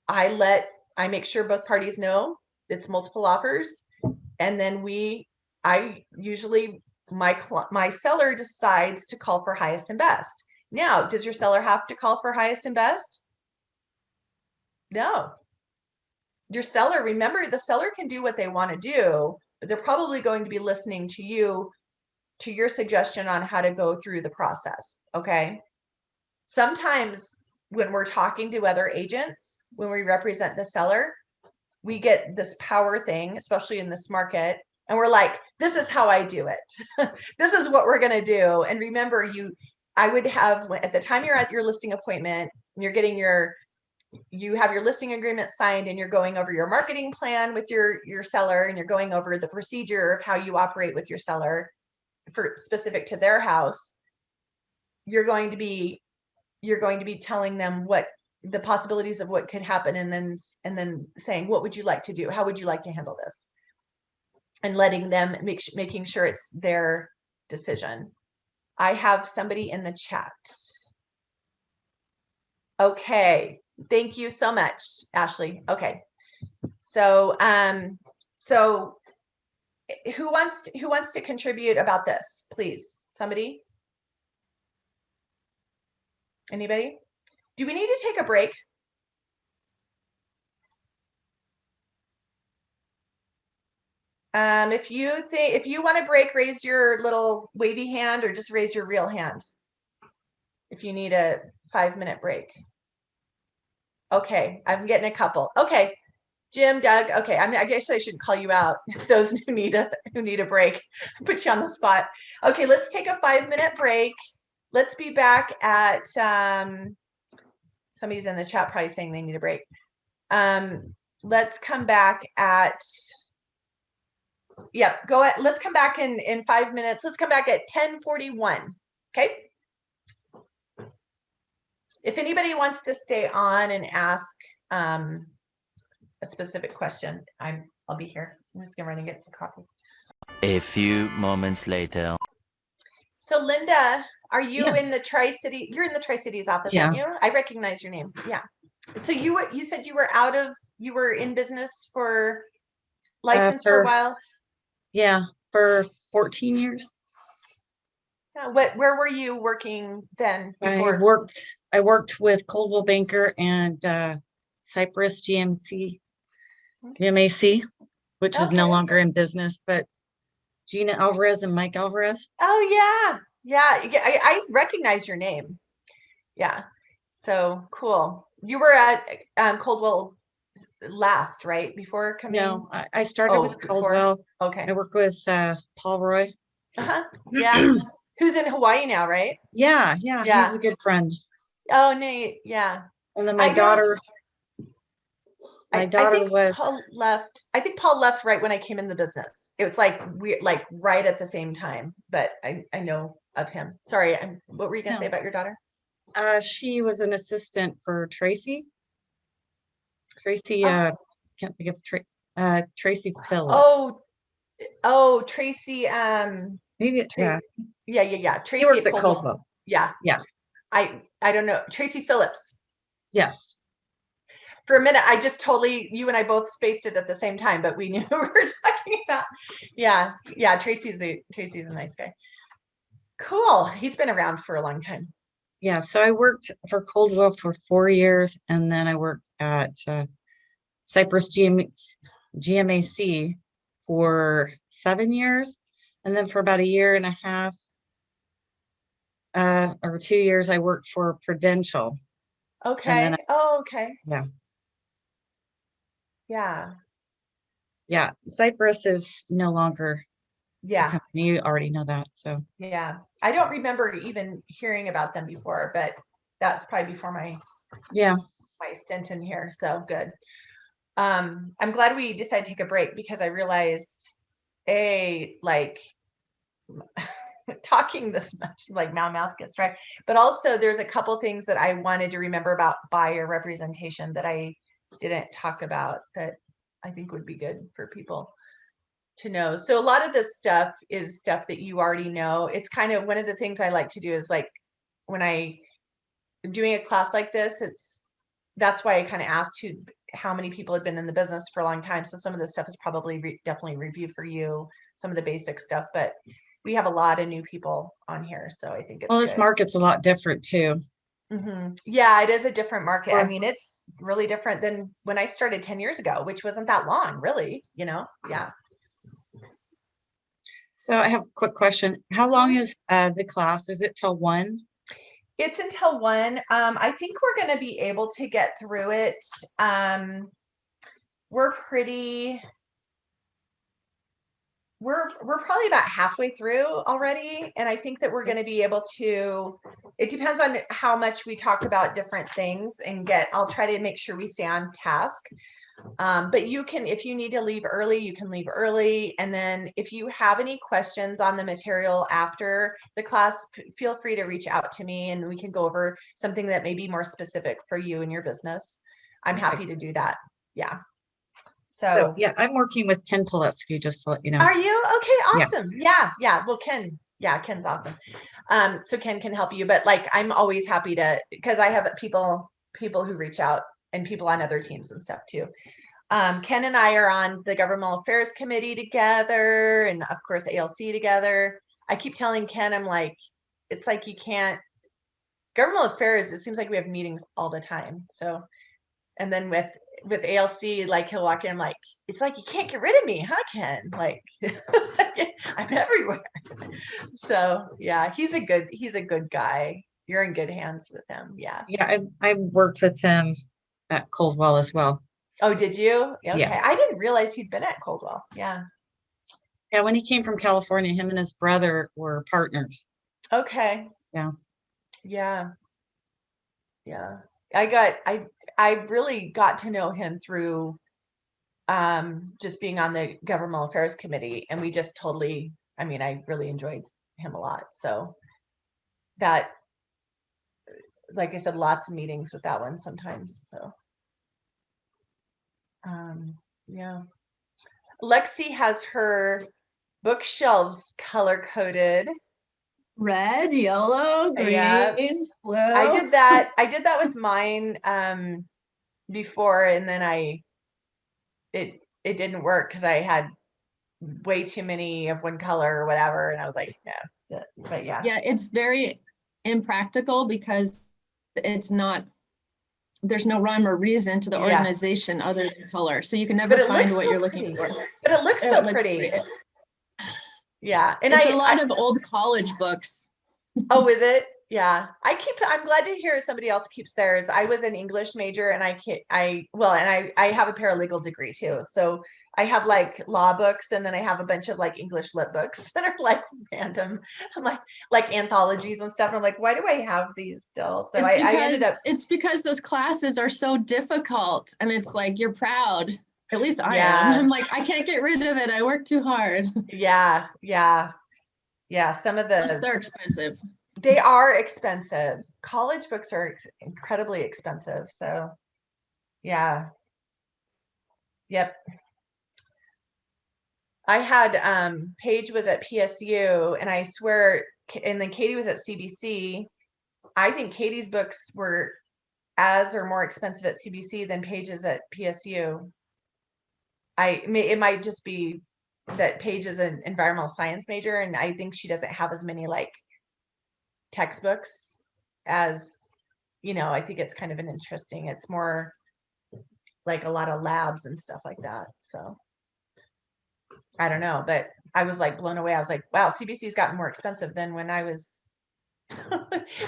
I make sure both parties know it's multiple offers. And then my seller decides to call for highest and best. Now, does your seller have to call for highest and best? No. your seller, remember the seller can do what they want to do, but they're probably going to be listening to you, to your suggestion on how to go through the process. Okay. Sometimes when we're talking to other agents, when we represent the seller, we get this power thing, especially in this market. And we're like, this is how I do it. This is what we're going to do. And remember, I would have, at the time you're at your listing appointment, you're getting you have your listing agreement signed and you're going over your marketing plan with your seller, and you're going over the procedure of how you operate with your seller for specific to their house. You're going to be telling them what the possibilities of what could happen, and then saying, what would you like to do? How would you like to handle this? And letting them making sure it's their decision. I have somebody in the chat. Okay. Thank you so much, Ashley. Okay. So, so who wants to contribute about this, please? Somebody? Anybody? Do we need to take a break? If you want to break, raise your little wavy hand, or just raise your real hand if you need a 5-minute break. Okay, I'm getting a couple. Okay, Jim, Doug. Okay, I guess I shouldn't call you out. Those who need a break, put you on the spot. Okay, let's take a 5-minute break. Let's be back at somebody's in the chat probably saying they need a break. Let's come back at let's come back in 5 minutes. Let's come back at 10:41. Okay. If anybody wants to stay on and ask a specific question, I'll be here. I'm just gonna run and get some coffee. A few moments later. So Linda, are you Yes. in the Tri-City? You're in the Tri-Cities office, Yeah. aren't you? I recognize your name. Yeah. So you said you were in business for license for a while. Yeah, for 14 years. Yeah, where were you working then before? I worked with Coldwell Banker and Cypress GMAC, which is no Okay. longer in business, but Gina Alvarez and Mike Alvarez. Oh yeah. I recognize your name. Yeah. So cool. You were at Coldwell last, right? Before coming. No, I started with before? Coldwell. Okay. I work with Paul Roy. Yeah. Who's in Hawaii now, right? Yeah, Yeah. he's a good friend. Oh, Nate. Yeah. And then I my don't- daughter. I daughter think was. Paul left. I think Paul left right when I came in the business. It was like right at the same time. But I know of him. Sorry. What were you gonna say about your daughter? She was an assistant for Tracy. Tracy, can't think of Tracy Phillip. Oh, Tracy. Maybe it, yeah. Yeah. Tracy He works at Coldwell. Yeah. I don't know. Tracy Phillips. Yes. For a minute, I just you and I both spaced it at the same time, but we knew who we were talking about. Yeah. Tracy's a nice guy. Cool. He's been around for a long time. Yeah. So I worked for Coldwell for 4 years, and then I worked at Cypress GMAC for 7 years. And then for about 1.5 years, or 2 years, I worked for Prudential. Okay. Okay. Yeah. Yeah. Cypress is no longer. Yeah. You already know that. So yeah. I don't remember even hearing about them before, but that's probably before my stint in here. So good. I'm glad we decided to take a break, because I realized talking this much, like my mouth gets dry, but also there's a couple things that I wanted to remember about buyer representation that I didn't talk about that I think would be good for people to know. So a lot of this stuff is stuff that you already know. It's kind of one of the things I like to do is like when I'm doing a class like this, that's why I kind of asked how many people had been in the business for a long time. So some of this stuff is probably definitely review for you, some of the basic stuff, but we have a lot of new people on here. So I think it's this good. market's a lot different too. Yeah, it is a different market. I Or- mean, it's really different than when I started 10 years ago, which wasn't that long, really, Yeah. So I have a quick question. How long is the class? Is it till 1? It's until 1. I think we're going to be able to get through it. We're probably about halfway through already, and I think that we're going to be able to. It depends on how much we talk about different things and I'll try to make sure we stay on task. But you can, if you need to leave early, you can leave early. And then if you have any questions on the material after the class, feel free to reach out to me and we can go over something that may be more specific for you and your business. I'm happy to do that. Yeah. So yeah, I'm working with Ken Poletsky, just to let you know. Are you? Okay, Yeah. awesome. Yeah. Well, Ken's awesome. So Ken can help you, but like, I'm always happy to, because I have people who reach out and people on other teams and stuff too. Ken and I are on the Governmental Affairs Committee together, and of course ALC together. I keep telling Ken, I'm like, it's like you can't, governmental affairs, it seems like we have meetings all the time. So, and then with ALC, like he'll walk in, I'm like, it's like you can't get rid of me, huh, Ken? Like, I'm everywhere. So yeah, he's a good guy. You're in good hands with him. Yeah. Yeah, I worked with him at Coldwell as well. Oh, did you? Okay. Yeah. I didn't realize he'd been at Coldwell. Yeah. Yeah, when he came from California, him and his brother were partners. Okay. Yeah. Yeah. Yeah. I really got to know him through just being on the Governmental Affairs Committee, and we just totally, I mean, I really enjoyed him a lot. So that, like I said, lots of meetings with that one sometimes. So yeah. Lexi has her bookshelves color coded. Red, yellow, green, Yeah. blue. I did that with mine before, and then it didn't work because I had way too many of one color or whatever, and I was like, yeah. But yeah. Yeah, it's very impractical because there's no rhyme or reason to the Yeah. organization other than color. So you can But never it find looks what so you're pretty. looking for. But it looks It so looks pretty. great. Yeah. And It's a lot of old college books. Oh, is it? Yeah. I'm glad to hear somebody else keeps theirs. I was an English major, and I have a paralegal degree too. So I have like law books, and then I have a bunch of like English lit books that are like random. I'm like anthologies and stuff. And I'm like, why do I have these still? So I ended up. It's because those classes are so difficult, and it's like you're proud. At least I Yeah. am. I'm like, I can't get rid of it. I work too hard. Yeah. Some of Plus, they're expensive. they are expensive. College books are incredibly expensive. So yeah. Yep. I had Paige was at PSU, and I swear, and then Katie was at CBC. I think Katie's books were as or more expensive at CBC than Paige's at PSU. It might just be that Paige is an environmental science major, and I think she doesn't have as many like textbooks as, I think it's kind of an interesting, it's more like a lot of labs and stuff like that. So I don't know, but I was like blown away. I was like, wow, CBC's gotten more expensive than when I was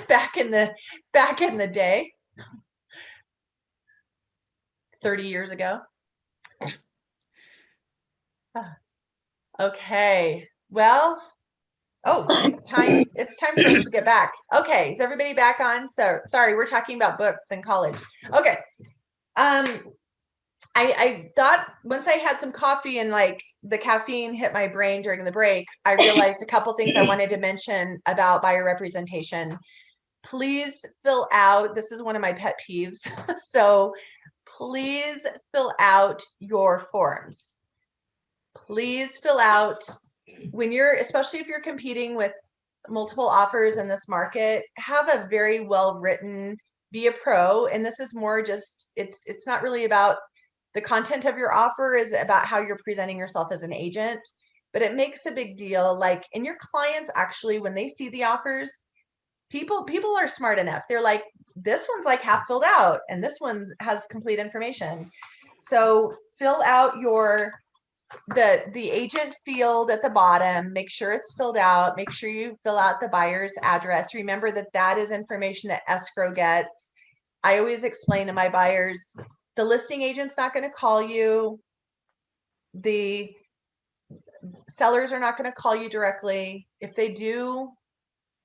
back in the day, 30 years ago. Okay, well, it's time for us to get back. Okay, is everybody back on? So sorry, we're talking about books in college. Okay. I thought once I had some coffee and like the caffeine hit my brain during the break, I realized a couple things I wanted to mention about buyer representation. Please fill out, this is one of my pet peeves. So please fill out your forms. Please fill out especially if you're competing with multiple offers in this market, have a very well written, be a pro. And this is more just, it's not really about the content of your offer, is about how you're presenting yourself as an agent, but it makes a big deal. Like, and your clients actually, when they see the offers, people are smart enough. They're like, this one's like half filled out and this one has complete information. So fill out the agent field at the bottom, make sure it's filled out, make sure you fill out the buyer's address. Remember that that is information that escrow gets. I always explain to my buyers, the listing agent's not going to call you. The sellers are not going to call you directly. If they do,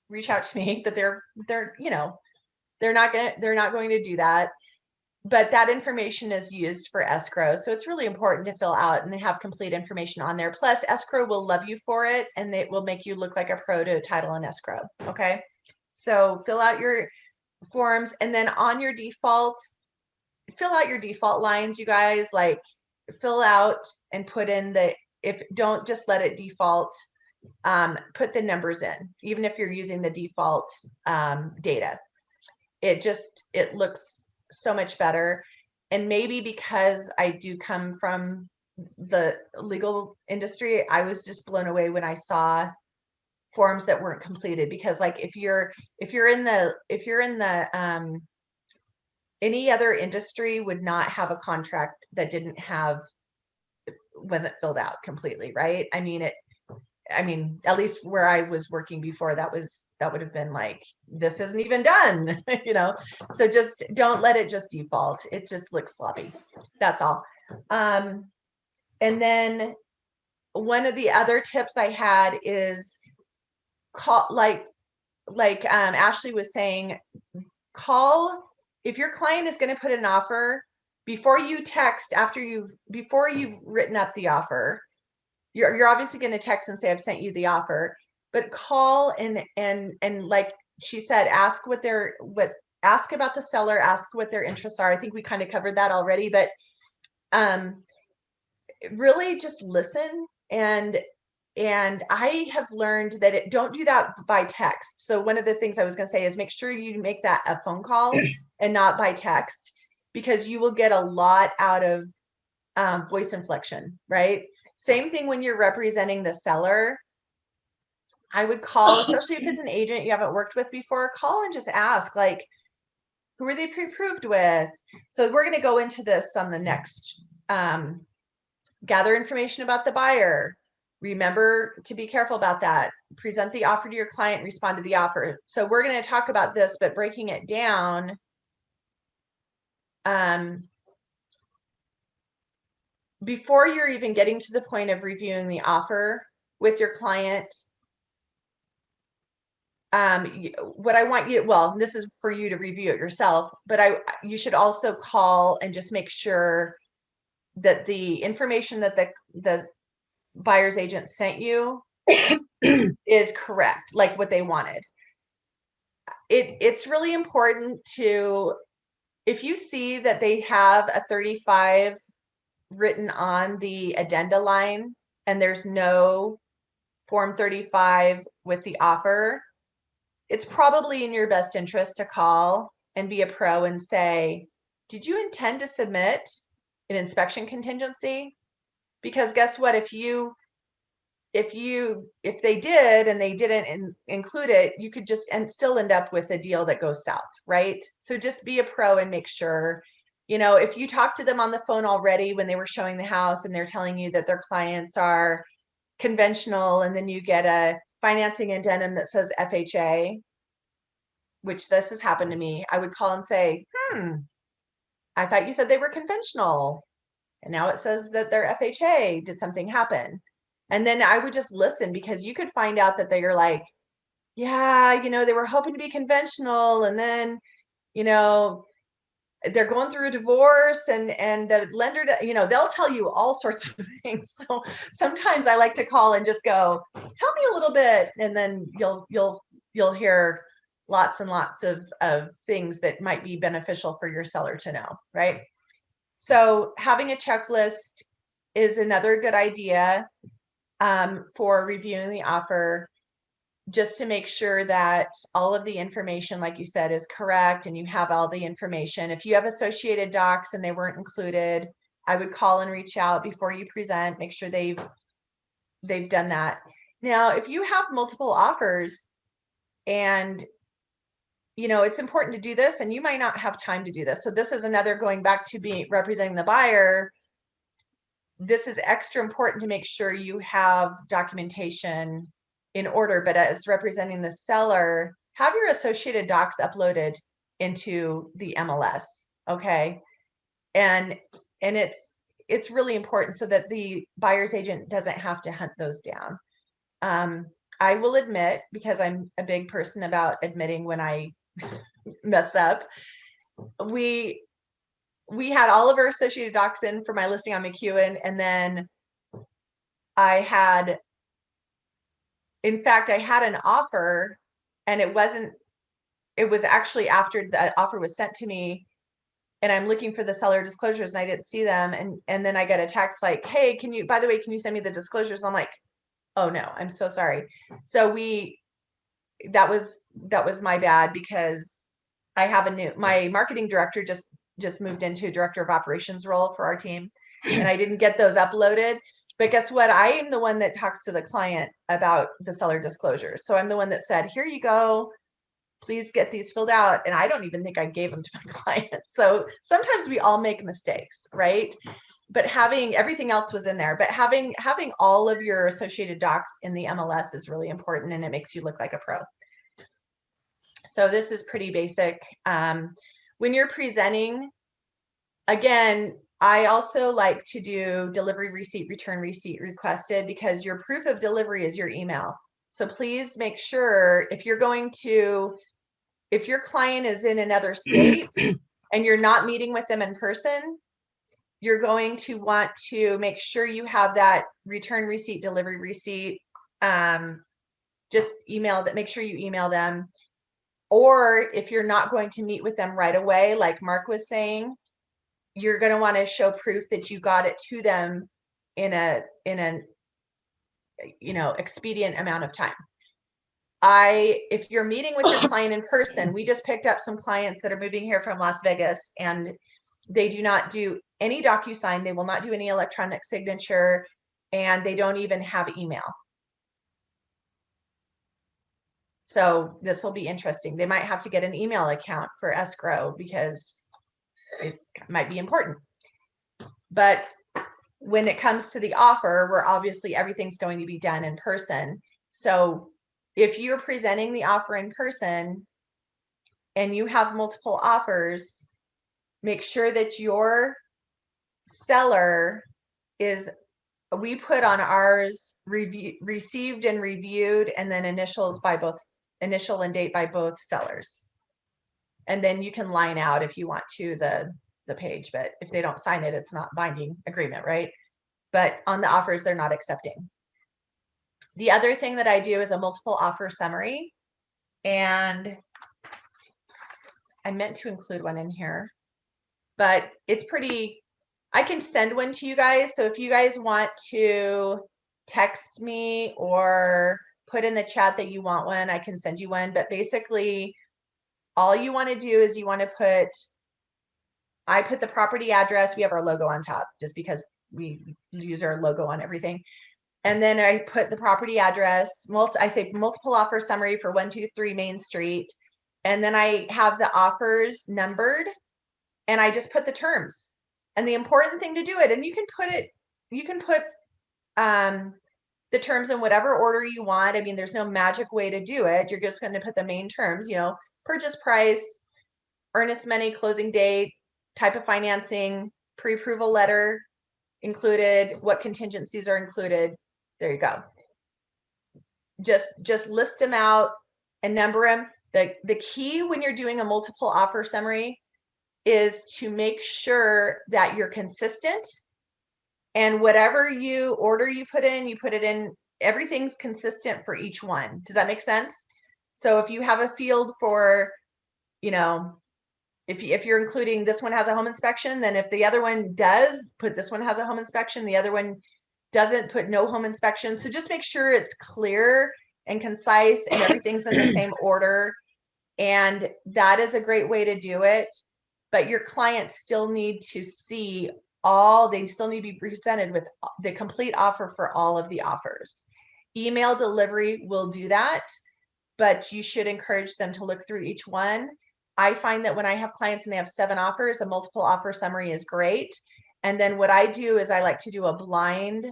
reach out to me, but they're not going to do that. But that information is used for escrow. So it's really important to fill out and have complete information on there. Plus escrow will love you for it and it will make you look like a pro to title and escrow. Okay. So fill out your forms, and then on your default, fill out your default lines, you guys. Like fill out and put in don't just let it default, put the numbers in, even if you're using the default data. It looks so much better. And maybe because I do come from the legal industry, I was just blown away when I saw forms that weren't completed. Because like if you're in the any other industry would not have a contract that wasn't filled out completely, right? I mean, at least where I was working before, that would have been like, this isn't even done, so just don't let it just default. It just looks sloppy. That's all. And then one of the other tips I had is call, like Ashley was saying, call if your client is going to put an offer before you text, before you've written up the offer. You're obviously going to text and say, I've sent you the offer, but call and like she said, ask about the seller, ask what their interests are. I think we kind of covered that already, but really just listen. And I have learned that don't do that by text. So one of the things I was going to say is make sure you make that a phone call and not by text, because you will get a lot out of voice inflection, right? Same thing when you're representing the seller. I would call, especially if it's an agent you haven't worked with before, call and just ask, like, who are they pre-approved with? So we're going to go into this on the next, gather information about the buyer. Remember to be careful about that. Present the offer to your client, respond to the offer. So we're going to talk about this, but breaking it down, before you're even getting to the point of reviewing the offer with your client, what I want you, well, this is for you to review it yourself, but you should also call and just make sure that the information that the buyer's agent sent you is correct, like what they wanted. It's really important to, if you see that they have a 35 written on the addenda line and there's no form 35 with the offer, it's probably in your best interest to call and be a pro and say, did you intend to submit an inspection contingency? Because guess what, if they did and they didn't include it, you could just still end up with a deal that goes south, right? So just be a pro and make sure, if you talk to them on the phone already when they were showing the house and they're telling you that their clients are conventional, and then you get a financing addendum that says FHA, which this has happened to me, I would call and say, I thought you said they were conventional, and now it says that they're FHA. Did something happen? And then I would just listen, because you could find out that they're like, yeah, they were hoping to be conventional, and then, they're going through a divorce, and the lender, they'll tell you all sorts of things. So sometimes I like to call and just go, tell me a little bit, and then you'll hear lots and lots of things that might be beneficial for your seller to know, right? So having a checklist is another good idea for reviewing the offer, just to make sure that all of the information, like you said, is correct and you have all the information. If you have associated docs and they weren't included, I would call and reach out before you present, make sure they've done that. Now, if you have multiple offers and it's important to do this, and you might not have time to do this. So this is another, going back to being representing the buyer. This is extra important to make sure you have documentation in order, but as representing the seller, have your associated docs uploaded into the MLS. Okay. And it's really important so that the buyer's agent doesn't have to hunt those down. I will admit, because I'm a big person about admitting when I mess up, we had all of our associated docs in for my listing on McEwen, and then I had an offer, and it was actually after the offer was sent to me, and I'm looking for the seller disclosures and I didn't see them. And then I got a text like, hey, by the way, can you send me the disclosures? I'm like, oh no, I'm so sorry. So that was my bad, because I have my marketing director just moved into a director of operations role for our team, and I didn't get those uploaded. But guess what? I am the one that talks to the client about the seller disclosures. So I'm the one that said, here you go, please get these filled out. And I don't even think I gave them to my clients. So sometimes we all make mistakes, right? But having everything else was in there, but having all of your associated docs in the MLS is really important, and it makes you look like a pro. So this is pretty basic. When you're presenting, again, I also like to do delivery receipt, return receipt requested, because your proof of delivery is your email. So please make sure if your client is in another state and you're not meeting with them in person, you're going to want to make sure you have that return receipt, delivery receipt. Just email that, make sure you email them. Or if you're not going to meet with them right away, like Mark was saying, you're going to want to show proof that you got it to them in an expedient amount of time. If you're meeting with your client in person, we just picked up some clients that are moving here from Las Vegas, and they do not do any DocuSign. They will not do any electronic signature, and they don't even have email. So this will be interesting. They might have to get an email account for escrow because it might be important. But when it comes to the offer, where obviously everything's going to be done in person. So if you're presenting the offer in person and you have multiple offers, make sure that your seller we put on ours received and reviewed, and then initial and date by both sellers. And then you can line out if you want to the page, but if they don't sign it, it's not binding agreement, right? But on the offers, they're not accepting. The other thing that I do is a multiple offer summary, and I meant to include one in here, but it's I can send one to you guys. So if you guys want to text me or put in the chat that you want one, I can send you one. But basically, all you want to do is I put the property address. We have our logo on top just because we use our logo on everything. And then I put the property address, I say multiple offer summary for 123 Main Street. And then I have the offers numbered, and I just put the terms. And the important thing to do it, and you can put the terms in whatever order you want. I mean, there's no magic way to do it. You're just going to put the main terms, purchase price, earnest money, closing date, type of financing, pre-approval letter included, what contingencies are included. There you go. Just list them out and number them. The key when you're doing a multiple offer summary is to make sure that you're consistent, and whatever order you put it in, everything's consistent for each one. Does that make sense? So if you have a field for, if you're including this one has a home inspection, then if the other one does, put this one has a home inspection, the other one doesn't, put no home inspection. So just make sure it's clear and concise and everything's in the same order. And that is a great way to do it. But your clients still need to see they still need to be presented with the complete offer for all of the offers. Email delivery will do that. but you should encourage them to look through each one. I find that when I have clients and they have 7 offers, a multiple offer summary is great. And then what I do is I like to do a blind.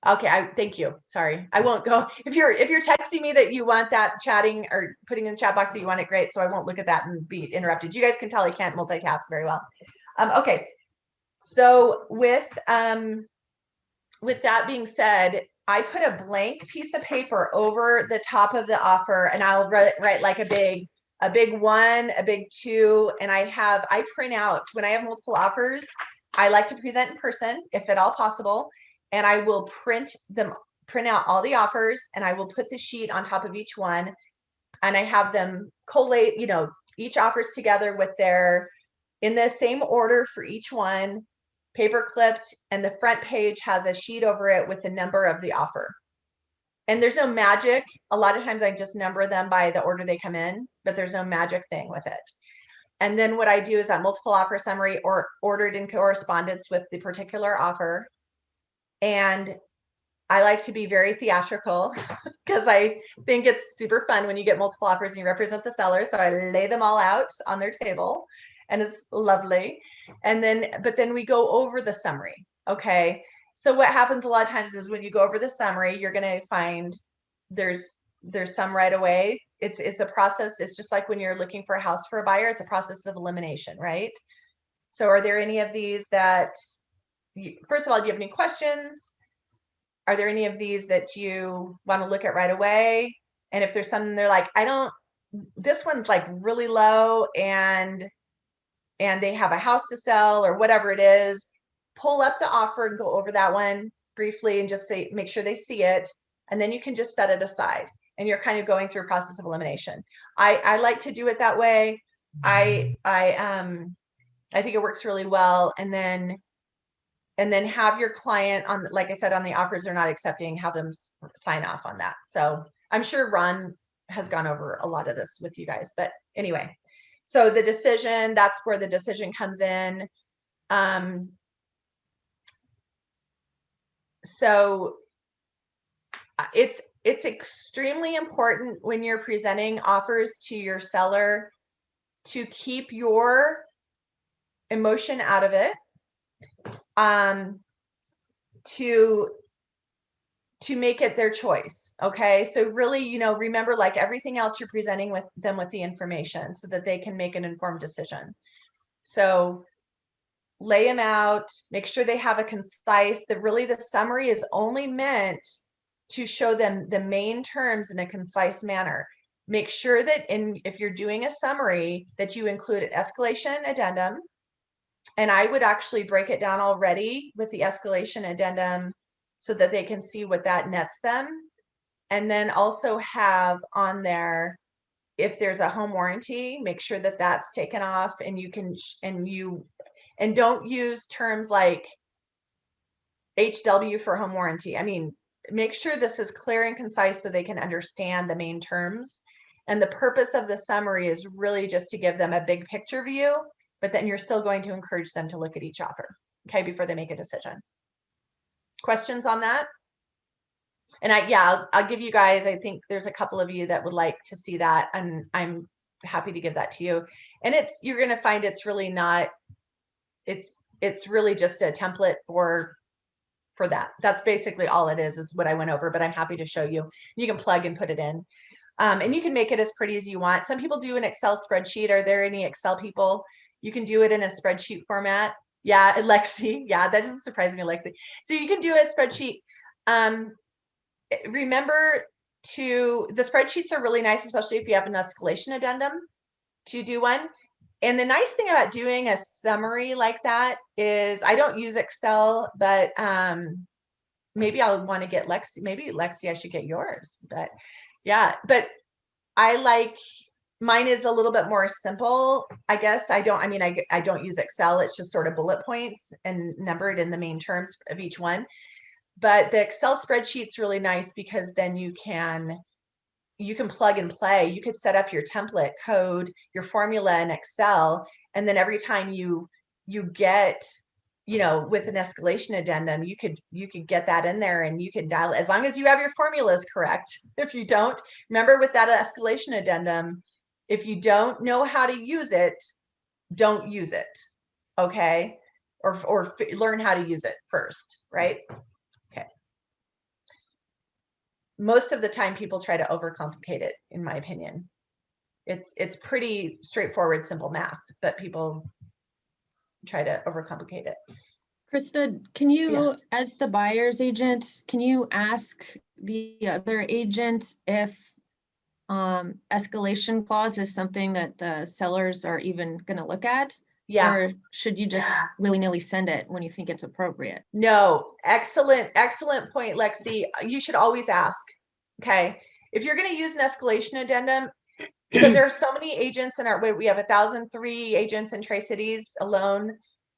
Okay, thank you. Sorry, I won't go. If you're texting me that you want that chatting or putting in the chat box that you want it, great. So I won't look at that and be interrupted. You guys can tell I can't multitask very well. Okay, so with that being said, I put a blank piece of paper over the top of the offer, and I'll write like a big 1, a big 2, and I print out when I have multiple offers. I like to present in person if at all possible. And I will print out all the offers, and I will put the sheet on top of each one, and I have them collate, each offers together with in the same order for each one, paper clipped, and the front page has a sheet over it with the number of the offer. And there's no magic. A lot of times I just number them by the order they come in, but there's no magic thing with it. And then what I do is that multiple offer summary or ordered in correspondence with the particular offer. And I like to be very theatrical because I think it's super fun when you get multiple offers and you represent the seller. So I lay them all out on their table and it's lovely. But then we go over the summary. Okay. So what happens a lot of times is when you go over the summary, you're going to find there's some right away. It's a process. It's just like when you're looking for a house for a buyer, it's a process of elimination, right? So are there any of these that first of all, do you have any questions? Are there any of these that you want to look at right away? And if there's something they're like, this one's like really low and they have a house to sell or whatever it is, pull up the offer and go over that one briefly and just make sure they see it. And then you can just set it aside and you're kind of going through a process of elimination. I like to do it that way. I think it works really well. And then have your client on, like I said, on the offers they're not accepting, have them sign off on that. So I'm sure Ron has gone over a lot of this with you guys, but anyway, so the decision, that's where the decision comes in. So it's extremely important when you're presenting offers to your seller to keep your emotion out of it. To make it their choice. Okay. So really, remember, like everything else, you're presenting them with the information so that they can make an informed decision. So lay them out, make sure they have a concise, the summary is only meant to show them the main terms in a concise manner. Make sure that if you're doing a summary that you include an escalation addendum. And I would actually break it down already with the escalation addendum so that they can see what that nets them. And then also have on there, if there's a home warranty, make sure that that's taken off and you can, and don't use terms like HW for home warranty. I mean, make sure this is clear and concise so they can understand the main terms. And the purpose of the summary is really just to give them a big picture view, but then you're still going to encourage them to look at each offer, okay, before they make a decision. Questions on that? And I'll give you guys, I think there's a couple of you that would like to see that, and I'm happy to give that to you. And you're going to find it's really not, it's really just a template for that. That's basically all it is what I went over, but I'm happy to show you. You can plug and put it in. And you can make it as pretty as you want. Some people do an Excel spreadsheet. Are there any Excel people? You can do it in a spreadsheet format. Yeah, Lexi. Yeah, that doesn't surprise me, Lexi. So you can do a spreadsheet. Remember the spreadsheets are really nice, especially if you have an escalation addendum to do one. And the nice thing about doing a summary like that is I don't use Excel, but maybe I'll want to get Lexi. Maybe Lexi, I should get yours. But yeah, but I like mine is a little bit more simple, I guess. I don't use Excel. It's just sort of bullet points and numbered in the main terms of each one. But the Excel spreadsheet's really nice because then you can plug and play. You could set up your template code, your formula in Excel, and then every time you get, with an escalation addendum, you could get that in there and you can dial it as long as you have your formulas correct. If you don't, remember with that escalation addendum, if you don't know how to use it, don't use it. Okay. Or learn how to use it first, right? Okay. Most of the time people try to overcomplicate it, in my opinion. It's pretty straightforward, simple math, but people try to overcomplicate it. Krista, can you, as the buyer's agent, can you ask the other agent if escalation clause is something that the sellers are even going to look at? Yeah. Or should you just willy-nilly send it when you think it's appropriate? No, excellent point, Lexi. You should always ask. Okay. If you're going to use an escalation addendum, because there are so many agents in we have 1,003 agents in Tri-Cities alone.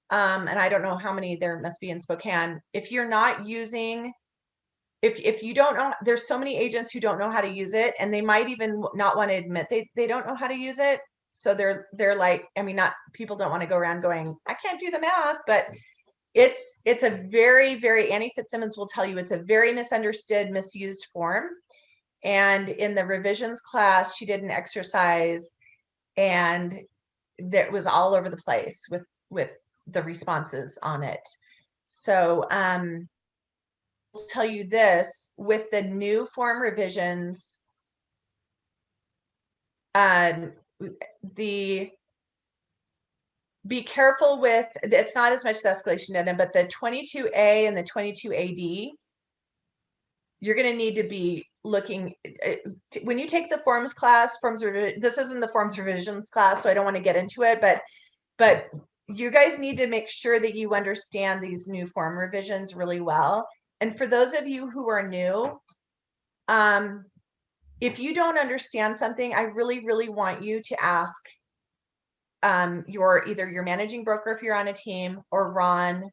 And I don't know how many there must be in Spokane. If you're not using, if you don't know, there's so many agents who don't know how to use it, and they might even not want to admit they don't know how to use it. So they're like, I mean, not people don't want to go around going, I can't do the math, but it's a very, very, Annie Fitzsimmons will tell you it's a very misunderstood, misused form. And in the revisions class, she did an exercise and that was all over the place with the responses on it. So I'll tell you this, with the new form revisions, be careful with, it's not as much the escalation addendum, but the 22A and the 22AD, you're going to need to be looking when you take the forms class, this isn't the forms revisions class, so I don't want to get into it, but you guys need to make sure that you understand these new form revisions really well. And for those of you who are new, if you don't understand something, I really, really want you to ask either your managing broker if you're on a team, or Ron,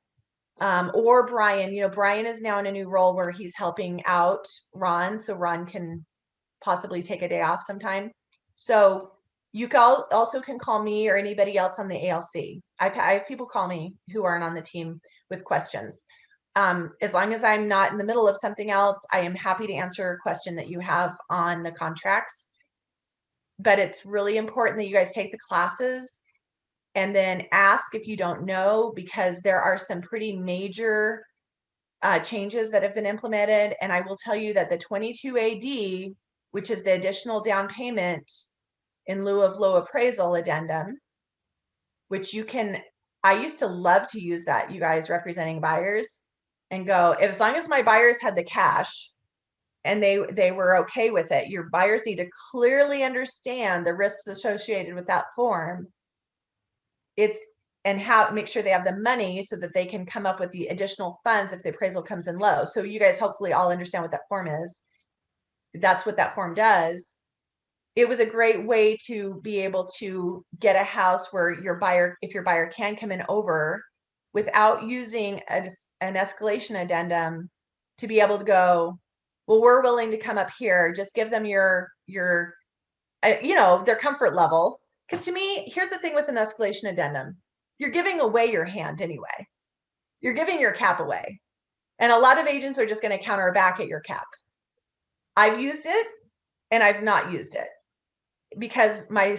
or Brian. Brian is now in a new role where he's helping out Ron, so Ron can possibly take a day off sometime. So you also can call me or anybody else on the ALC. I have people call me who aren't on the team with questions. As long as I'm not in the middle of something else, I am happy to answer a question that you have on the contracts. But it's really important that you guys take the classes and then ask if you don't know, because there are some pretty major changes that have been implemented. And I will tell you that the 22AD, which is the additional down payment in lieu of low appraisal addendum, which I used to love to use that, you guys representing buyers, and go, as long as my buyers had the cash and they were okay with it, your buyers need to clearly understand the risks associated with that form. And how make sure they have the money so that they can come up with the additional funds if the appraisal comes in low. So you guys hopefully all understand what that form is. That's what that form does. It was a great way to be able to get a house where if your buyer can come in over without using an escalation addendum, to be able to go, well, we're willing to come up here. Just give them your their comfort level. Because to me, here's the thing with an escalation addendum. You're giving away your hand anyway. You're giving your cap away. And a lot of agents are just going to counter back at your cap. I've used it and I've not used it because my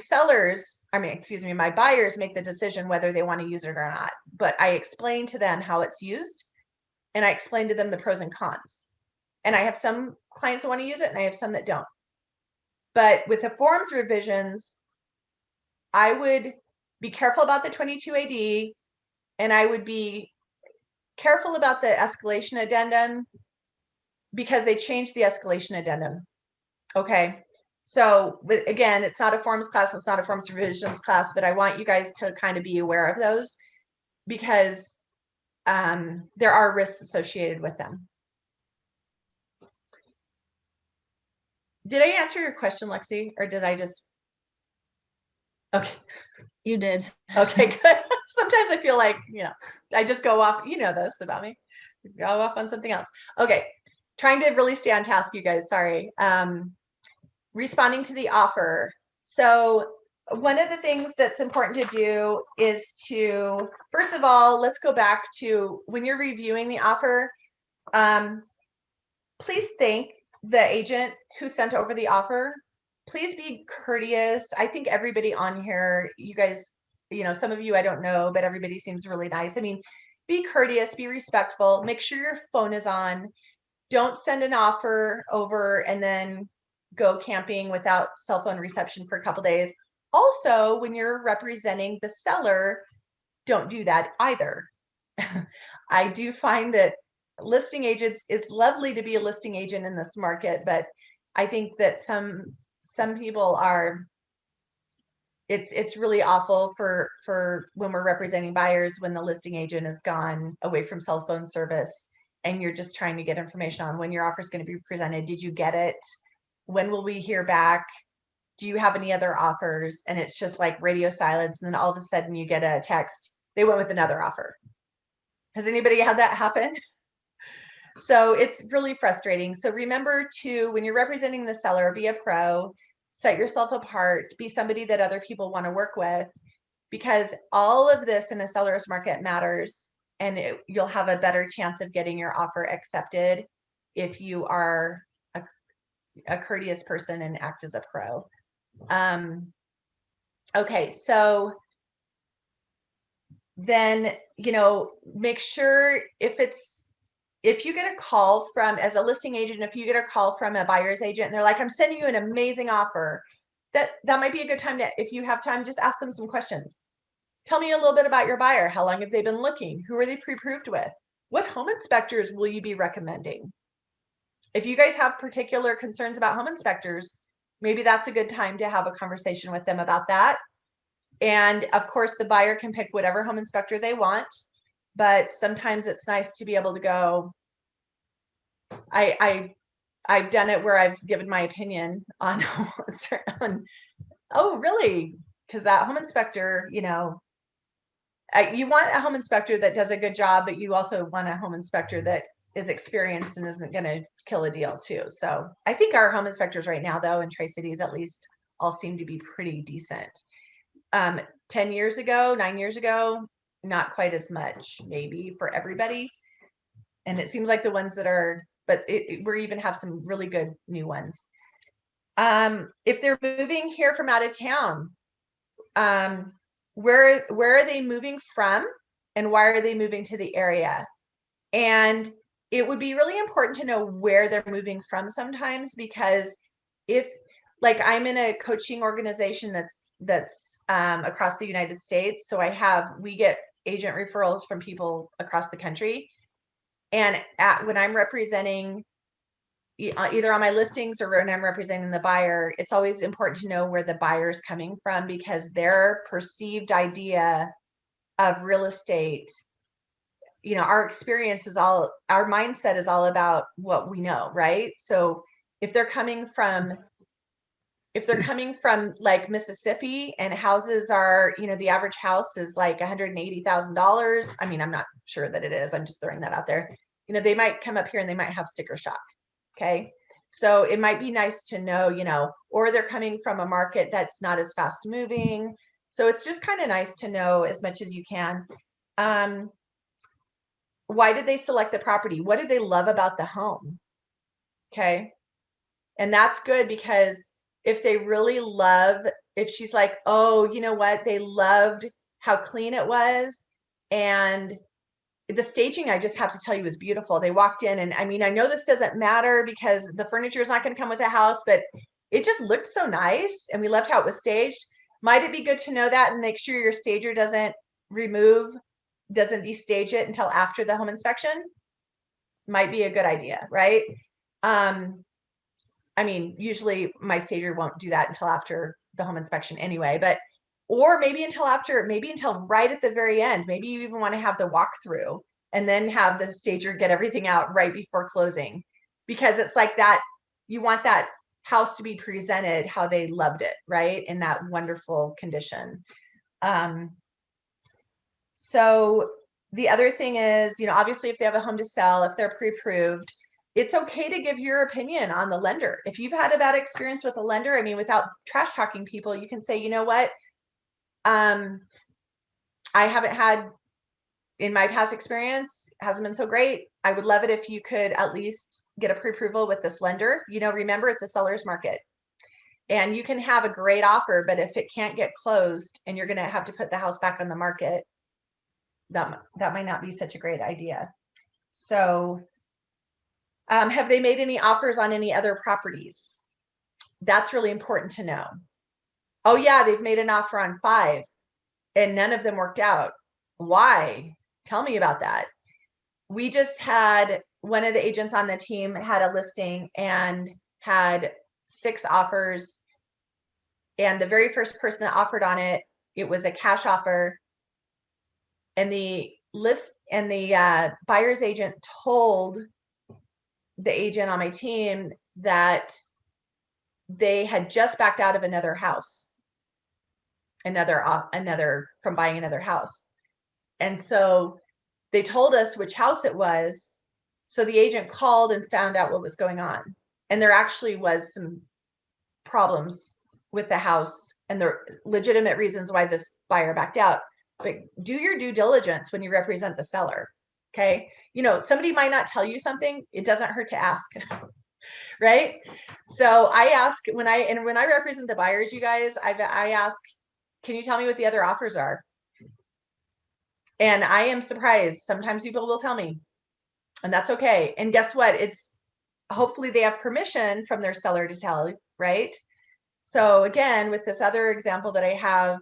buyers make the decision whether they want to use it or not. But I explain to them how it's used and I explain to them the pros and cons. And I have some clients that want to use it and I have some that don't. But with the forms revisions, I would be careful about the 22AD and I would be careful about the escalation addendum because they changed the escalation addendum. Okay. So again, it's not a forms class, it's not a forms revisions class, but I want you guys to kind of be aware of those because there are risks associated with them. Did I answer your question, Lexi, or did I just? Okay. You did. Okay, good. Sometimes I feel like, I just go off, this about me, go off on something else. Okay. Trying to really stay on task, you guys, sorry. Responding to the offer. So one of the things that's important to do is to, first of all, let's go back to when you're reviewing the offer. Please thank the agent who sent over the offer. Please be courteous. I think everybody on here, you guys, some of you I don't know, but everybody seems really nice. I mean, be courteous, be respectful, make sure your phone is on. Don't send an offer over and then go camping without cell phone reception for a couple days. Also, when you're representing the seller, don't do that either. I do find that listing agents, it's lovely to be a listing agent in this market, but I think that some people are, it's really awful for when we're representing buyers, when the listing agent is gone away from cell phone service and you're just trying to get information on when your offer is going to be presented. Did you get it? When will we hear back? Do you have any other offers? And it's just like radio silence. And then all of a sudden you get a text, they went with another offer. Has anybody had that happen? So it's really frustrating. So remember to, when you're representing the seller, be a pro, set yourself apart, be somebody that other people want to work with, because all of this in a seller's market matters, and you'll have a better chance of getting your offer accepted if you are a courteous person and act as a pro. Okay, so then, make sure if you get a call from, as a listing agent, if you get a call from a buyer's agent and they're like, I'm sending you an amazing offer, that might be a good time to, if you have time, just ask them some questions. Tell me a little bit about your buyer. How long have they been looking? Who are they pre-approved with? What home inspectors will you be recommending? If you guys have particular concerns about home inspectors, maybe that's a good time to have a conversation with them about that. And of course, the buyer can pick whatever home inspector they want, but sometimes it's nice to be able to go, I've done it where I've given my opinion on, oh, really? Because that home inspector, you want a home inspector that does a good job, but you also want a home inspector that is experienced and isn't going to kill a deal too. So I think our home inspectors right now, though, in Tri-Cities at least, all seem to be pretty decent. 10 years ago, 9 years ago, not quite as much, maybe, for everybody. And it seems like the ones that are, but we even have some really good new ones. If they're moving here from out of town, where are they moving from, and why are they moving to the area? And it would be really important to know where they're moving from sometimes, because if, like, I'm in a coaching organization that's across the United States, so we get agent referrals from people across the country. And when I'm representing, either on my listings or when I'm representing the buyer, it's always important to know where the buyer is coming from, because their perceived idea of real estate, our experience is our mindset is all about what we know, right? So if they're coming from like Mississippi, and houses are, the average house is like $180,000. I mean, I'm not sure that it is. I'm just throwing that out there. They might come up here and they might have sticker shock. Okay. So it might be nice to know, or they're coming from a market that's not as fast moving. So it's just kind of nice to know as much as you can. Why did they select the property? What did they love about the home? Okay. And that's good, because if they really love, if she's like, oh, you know what, they loved how clean it was, and the staging, I just have to tell you, was beautiful. They walked in, and I mean, I know this doesn't matter because the furniture is not going to come with the house, but it just looked so nice, and we loved how it was staged. Might it be good to know that and make sure your stager doesn't destage it until after the home inspection? Might be a good idea, right? I mean, usually my stager won't do that until after the home inspection anyway, or maybe until right at the very end. Maybe you even want to have the walkthrough and then have the stager get everything out right before closing, because it's like that. You want that house to be presented how they loved it, right? In that wonderful condition. So the other thing is, obviously if they have a home to sell, if they're pre-approved, it's okay to give your opinion on the lender. If you've had a bad experience with a lender, I mean, without trash talking people, you can say, you know what? I haven't had, in my past experience, hasn't been so great. I would love it if you could at least get a pre-approval with this lender. You know, remember, it's a seller's market. And you can have a great offer, but if it can't get closed and you're going to have to put the house back on the market, that might not be such a great idea. So have they made any offers on any other properties? That's really important to know. Oh yeah, they've made an offer on 5 and none of them worked out. Why? Tell me about that. We just had one of the agents on the team had a listing and had 6 offers. And the very first person that offered on it, it was a cash offer. And the buyer's agent told the agent on my team that they had just backed out of another house, from buying another house. And so they told us which house it was. So the agent called and found out what was going on. And there actually was some problems with the house and the legitimate reasons why this buyer backed out. But do your due diligence when you represent the seller. Okay. You know, somebody might not tell you something. It doesn't hurt to ask. Right. So I ask when I represent the buyers, you guys, I ask, can you tell me what the other offers are? And I am surprised. Sometimes people will tell me, and that's okay. And guess what? It's hopefully they have permission from their seller to tell, right? So again, with this other example that I have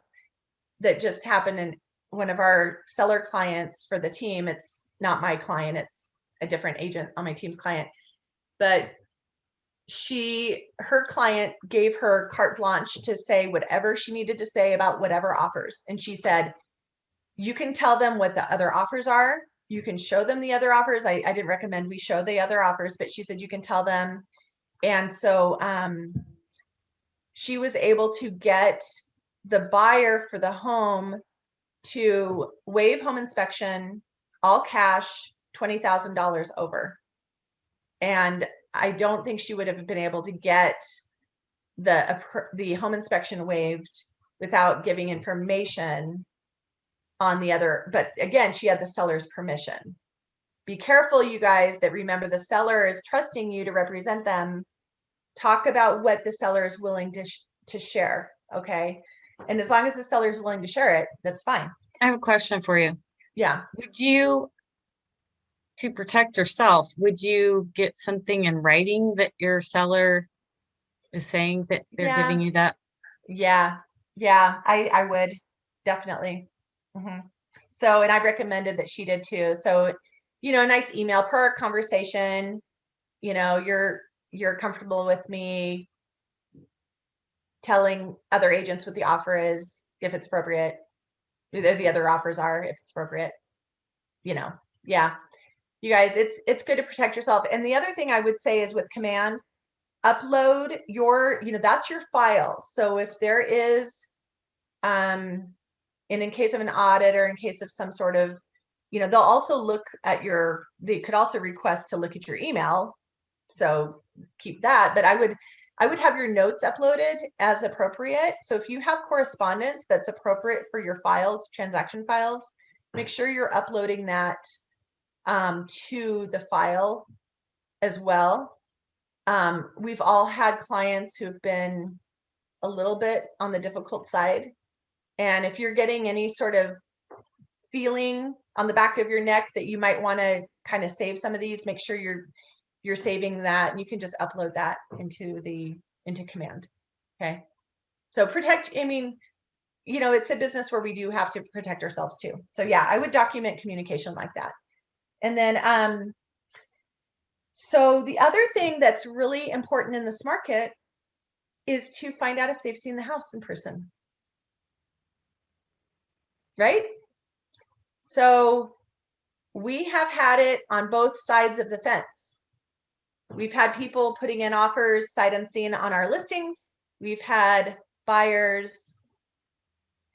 that just happened in one of our seller clients for the team, it's not my client, it's a different agent on my team's client, but her client gave her carte blanche to say whatever she needed to say about whatever offers. And she said, you can tell them what the other offers are. You can show them the other offers. I didn't recommend we show the other offers, but she said you can tell them. And so she was able to get the buyer for the home to waive home inspection, all cash, $20,000 over. And I don't think she would have been able to get the home inspection waived without giving information on the other. But again, she had the seller's permission. Be careful, you guys, that remember the seller is trusting you to represent them. Talk about what the seller is willing to share. Okay. And as long as the seller is willing to share it, that's fine. I have a question for you. Yeah. Would you, to protect yourself, would you get something in writing that your seller is saying that they're giving you that? Yeah. Yeah. I would definitely. So, and I recommended that she did too. So, you know, a nice email per our conversation, you know, you're comfortable with me telling other agents what the offer is, if it's appropriate, the other offers are, if it's appropriate, you know. Yeah, you guys, it's good to protect yourself. And the other thing I would say is with Command, upload your, you know, that's your file. So if there is and in case of an audit or in case of some sort of, you know, they'll also look at they could also request to look at your email. So keep that, but I would have your notes uploaded as appropriate. So if you have correspondence that's appropriate for your files, transaction files, make sure you're uploading that to the file as well. We've all had clients who've been a little bit on the difficult side. And if you're getting any sort of feeling on the back of your neck that you might want to kind of save some of these, make sure you're saving that, and you can just upload that into Command. Okay. So I mean, you know, it's a business where we do have to protect ourselves too. So yeah, I would document communication like that. And then, so the other thing that's really important in this market is to find out if they've seen the house in person. Right? So we have had it on both sides of the fence. We've had people putting in offers sight unseen on our listings. We've had buyers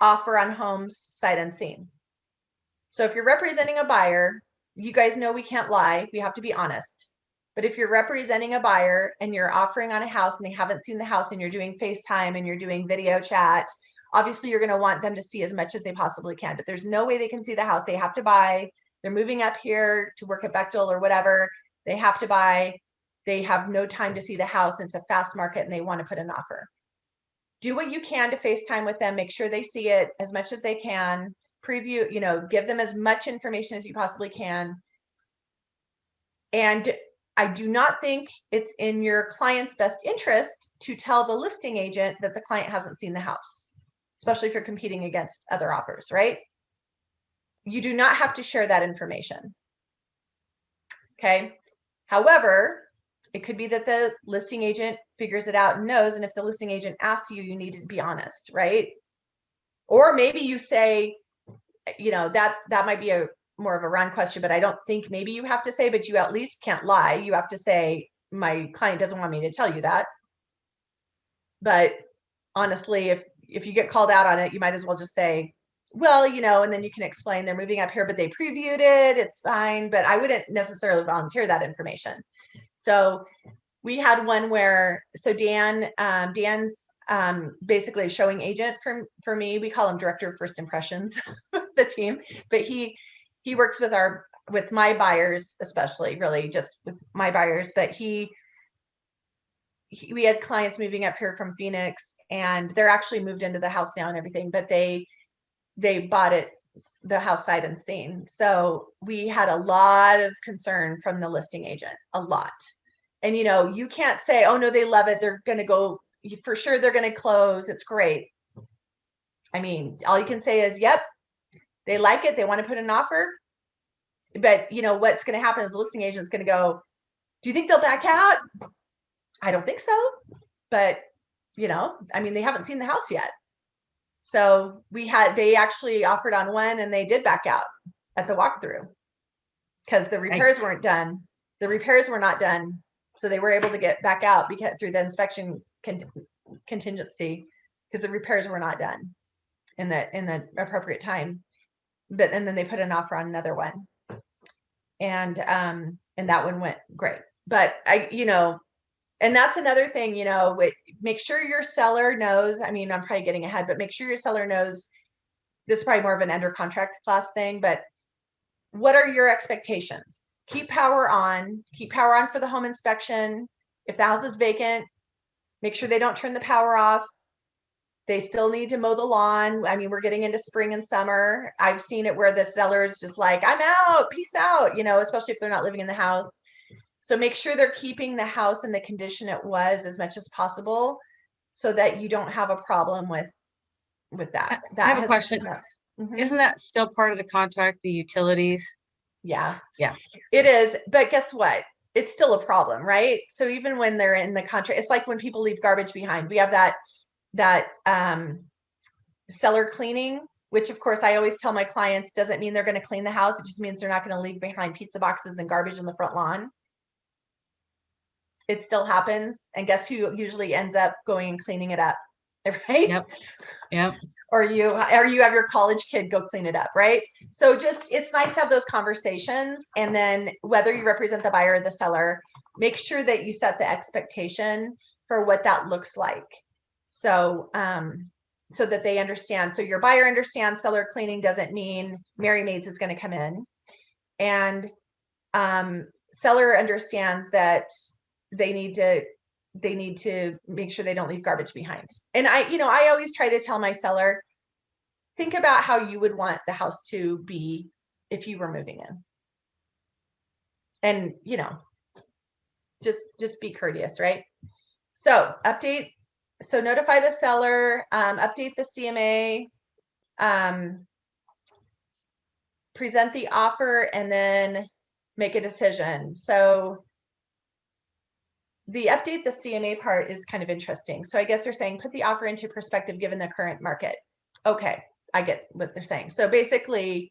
offer on homes sight unseen. So if you're representing a buyer, you guys know we can't lie. We have to be honest. But if you're representing a buyer and you're offering on a house and they haven't seen the house and you're doing FaceTime and you're doing video chat, obviously you're going to want them to see as much as they possibly can, but there's no way they can see the house. They have to buy. They're moving up here to work at Bechtel or whatever. They have to buy. They have no time to see the house. It's a fast market and they want to put an offer. Do what you can to FaceTime with them. Make sure they see it as much as they can. Preview, give them as much information as you possibly can. And I do not think it's in your client's best interest to tell the listing agent that the client hasn't seen the house, especially if you're competing against other offers, right? You do not have to share that information. Okay. However, it could be that the listing agent figures it out and knows. And if the listing agent asks you, you need to be honest, right? Or maybe you say, that might be more of a Ron question, but I don't think maybe you have to say, but you at least can't lie. You have to say, my client doesn't want me to tell you that. But honestly, if you get called out on it, you might as well just say, well, and then you can explain they're moving up here, but they previewed it. It's fine. But I wouldn't necessarily volunteer that information. So we had one where, Dan's basically a showing agent for me. We call him director of first impressions, the team, but he works with my buyers, especially really just with my buyers, but we had clients moving up here from Phoenix and they're actually moved into the house now and everything, but they bought it, the house sight unseen. So we had a lot of concern from the listing agent, a lot. And, you can't say, oh no, they love it. They're going to go, for sure they're going to close. It's great. I mean, all you can say is, yep, they like it. They want to put an offer. But what's going to happen is the listing agent's going to go, do you think they'll back out? I don't think so. But, they haven't seen the house yet. So they actually offered on one and they did back out at the walkthrough because the repairs weren't done. The repairs were not done. So they were able to get back out because through the inspection contingency because the repairs were not done in the appropriate time. And then they put an offer on another one. And that one went great. But and that's another thing, make sure your seller knows, I'm probably getting ahead, but make sure your seller knows, this is probably more of an under contract class thing, but what are your expectations? Keep power on for the home inspection. If the house is vacant, make sure they don't turn the power off. They still need to mow the lawn. We're getting into spring and summer. I've seen it where the seller is just like, I'm out, peace out, especially if they're not living in the house. So make sure they're keeping the house in the condition it was as much as possible so that you don't have a problem with that. I have a question. Isn't that still part of the contract, the utilities? Yeah. Yeah. It is. But guess what? It's still a problem, right? So even when they're in the contract, it's like when people leave garbage behind. We have that seller cleaning, which of course I always tell my clients doesn't mean they're going to clean the house. It just means they're not going to leave behind pizza boxes and garbage in the front lawn. It still happens. And guess who usually ends up going and cleaning it up, right? Yep. Or you have your college kid go clean it up, right? So it's nice to have those conversations. And then whether you represent the buyer or the seller, make sure that you set the expectation for what that looks like. So, so that they understand. So your buyer understands seller cleaning doesn't mean Mary Maids is going to come in, and seller understands that they need to make sure they don't leave garbage behind. And I always try to tell my seller, think about how you would want the house to be if you were moving in. And, just be courteous, right? So notify the seller, update the CMA, present the offer, and then make a decision. So the update the CMA part is kind of interesting. So I guess they're saying, put the offer into perspective given the current market. Okay, I get what they're saying. So basically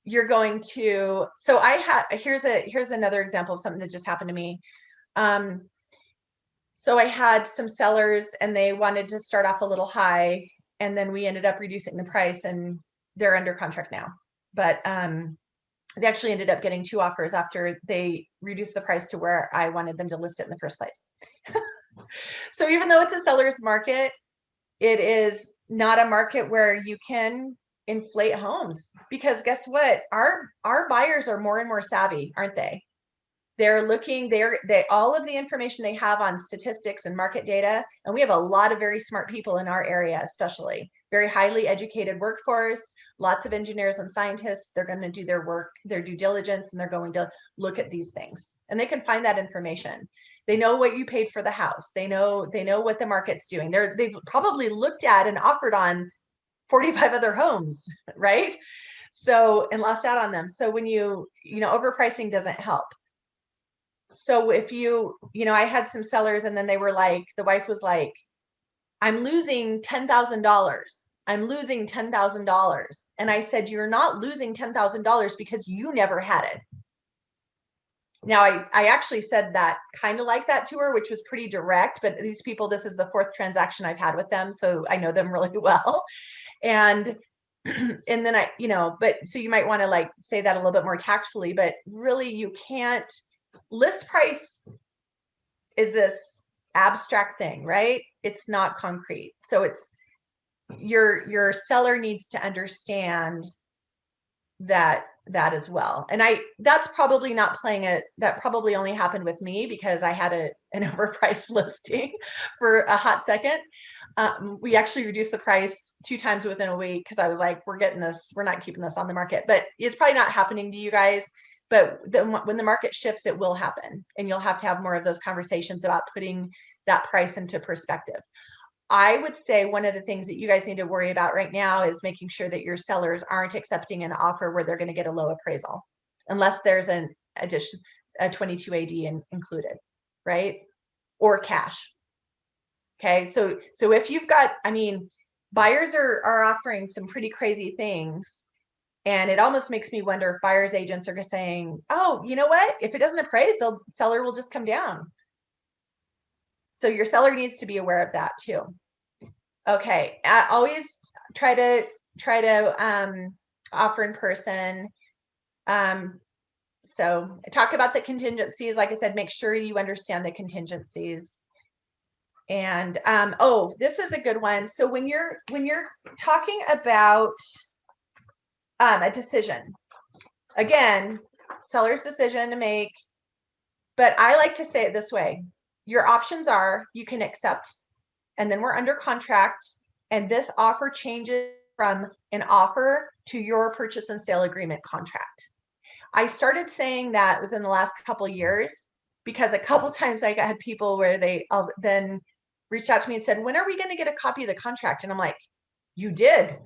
you're going to, so here's another example of something that just happened to me. So I had some sellers and they wanted to start off a little high, and then we ended up reducing the price and they're under contract now. But they actually ended up getting 2 offers after they reduced the price to where I wanted them to list it in the first place. So even though it's a seller's market, it is not a market where you can inflate homes, because guess what? Our buyers are more and more savvy, aren't they? They're looking, they all of the information they have on statistics and market data, and we have a lot of very smart people in our area, especially very highly educated workforce, lots of engineers and scientists. They're going to do their work, their due diligence, and they're going to look at these things, and they can find that information. They know what you paid for the house. They know what the market's doing. They've probably looked at and offered on 45 other homes, right? So, and lost out on them. So when overpricing doesn't help. So if I had some sellers, and then they were like, the wife was like, I'm losing $10,000. I'm losing $10,000. And I said, you're not losing $10,000 because you never had it. Now, I actually said that kind of like that to her, which was pretty direct, but these people, this is the 4th transaction I've had with them. So I know them really well. And then but so you might want to like say that a little bit more tactfully, but really you can't. List price is this abstract thing, right? It's not concrete. So it's your seller needs to understand that as well. And that's probably not playing it. That probably only happened with me because I had an overpriced listing for a hot second. We actually reduced the price 2 times within a week because I was like, we're not keeping this on the market. But it's probably not happening to you guys. But when the market shifts, it will happen. And you'll have to have more of those conversations about putting that price into perspective. I would say one of the things that you guys need to worry about right now is making sure that your sellers aren't accepting an offer where they're going to get a low appraisal, unless there's an addition, a 22 AD included, right? Or cash. Okay, so if you've got, buyers are offering some pretty crazy things. And it almost makes me wonder if buyer's agents are saying, oh, you know what? If it doesn't appraise, the seller will just come down. So your seller needs to be aware of that too. Okay, I always try to offer in person. So talk about the contingencies. Like I said, make sure you understand the contingencies. And this is a good one. So when you're talking about a decision, again, seller's decision to make, but I like to say it this way. Your options are you can accept, and then we're under contract, and this offer changes from an offer to your purchase and sale agreement contract. I started saying that within the last couple of years because a couple times I had people where they then reached out to me and said, when are we going to get a copy of the contract? And I'm like, you did.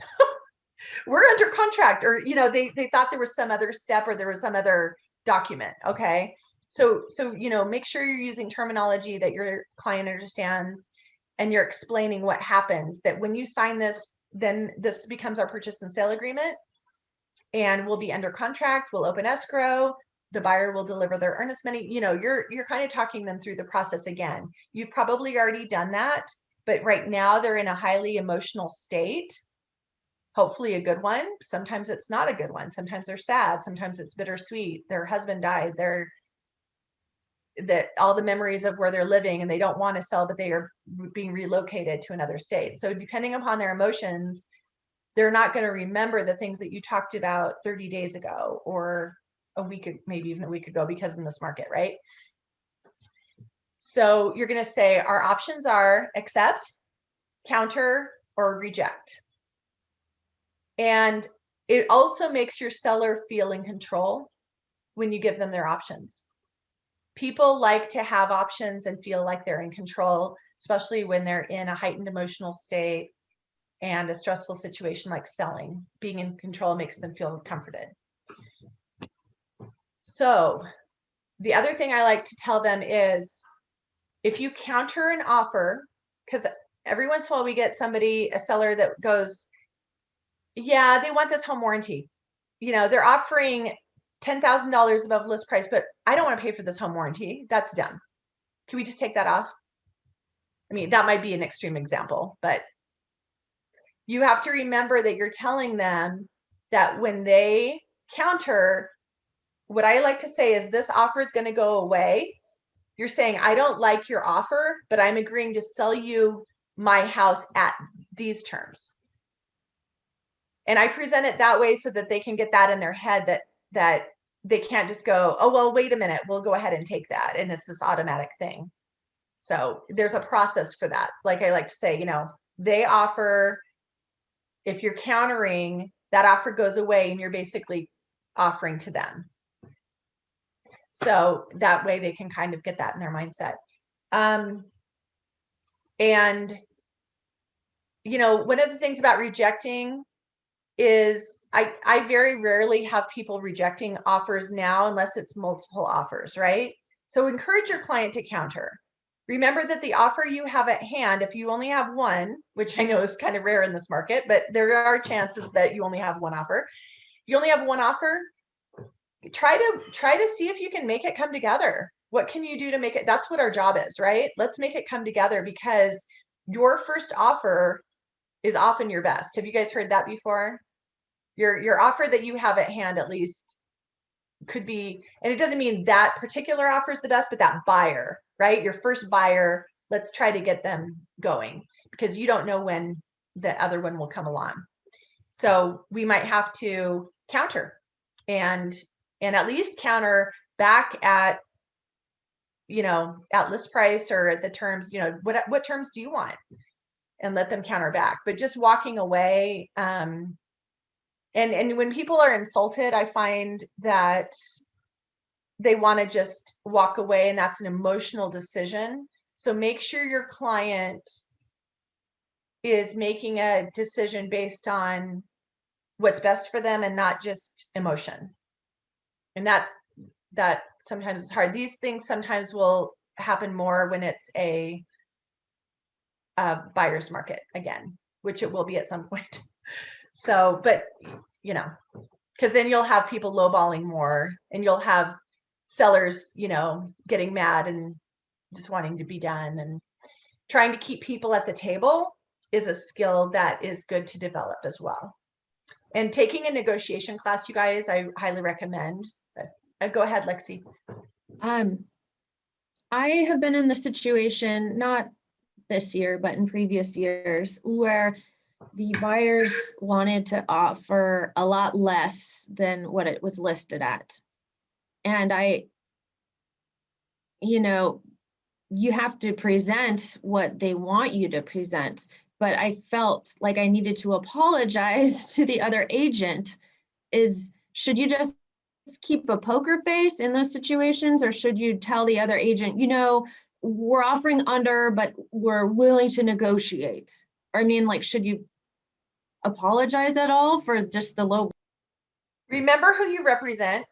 We're under contract, or they thought there was some other step or there was some other document. Okay, so make sure you're using terminology that your client understands, and you're explaining what happens, that when you sign this, then this becomes our purchase and sale agreement, and we'll be under contract. We'll open escrow. The buyer will deliver their earnest money. You're kind of talking them through the process again. You've probably already done that, but right now they're in a highly emotional state. Hopefully a good one. Sometimes it's not a good one. Sometimes they're sad. Sometimes it's bittersweet. Their husband died. That all the memories of where they're living, and they don't want to sell, but they are being relocated to another state. So depending upon their emotions, they're not going to remember the things that you talked about 30 days ago or a week, maybe even a week ago, because in this market, right? So you're going to say our options are accept, counter, or reject. And it also makes your seller feel in control when you give them their options. People like to have options and feel like they're in control, especially when they're in a heightened emotional state and a stressful situation like selling. Being in control makes them feel comforted. So the other thing I like to tell them is, if you counter an offer, because every once in a while we get a seller that goes, yeah, they want this home warranty. They're offering $10,000 above list price, but I don't want to pay for this home warranty. That's dumb. Can we just take that off? That might be an extreme example, but you have to remember that you're telling them that when they counter, what I like to say is this offer is going to go away. You're saying, I don't like your offer, but I'm agreeing to sell you my house at these terms. And I present it that way so that they can get that in their head, that they can't just go, oh, well, wait a minute, we'll go ahead and take that. And it's this automatic thing. So there's a process for that. Like I like to say, they offer, if you're countering, that offer goes away and you're basically offering to them. So that way they can kind of get that in their mindset. And, one of the things about rejecting is I very rarely have people rejecting offers now unless it's multiple offers, right? So encourage your client to counter. Remember that the offer you have at hand, if you only have one, which I know is kind of rare in this market, but there are chances that you only have one offer. If you only have one offer, try to see if you can make it come together. What can you do to make it? That's what our job is, right? Let's make it come together, because your first offer is often your best. Have you guys heard that before? Your offer that you have at hand at least could be, and it doesn't mean that particular offer is the best, but that buyer, right? Your first buyer, let's try to get them going, because you don't know when the other one will come along. So we might have to counter and at least counter back at, at list price or at the terms, what terms do you want? And let them counter back. But just walking away, and when people are insulted, I find that they want to just walk away, and that's an emotional decision. So make sure your client is making a decision based on what's best for them and not just emotion. And that sometimes is hard. These things sometimes will happen more when it's a buyer's market again, which it will be at some point. So, but because then you'll have people lowballing more, and you'll have sellers, getting mad and just wanting to be done. And trying to keep people at the table is a skill that is good to develop as well. And taking a negotiation class, you guys, I highly recommend. Go ahead, Lexi. I have been in the situation, not this year, but in previous years, where the buyers wanted to offer a lot less than what it was listed at. And you have to present what they want you to present. But I felt like I needed to apologize to the other agent. Should you just keep a poker face in those situations, or should you tell the other agent, we're offering under, but we're willing to negotiate? I mean, should you apologize at all for just the low? Remember who you represent.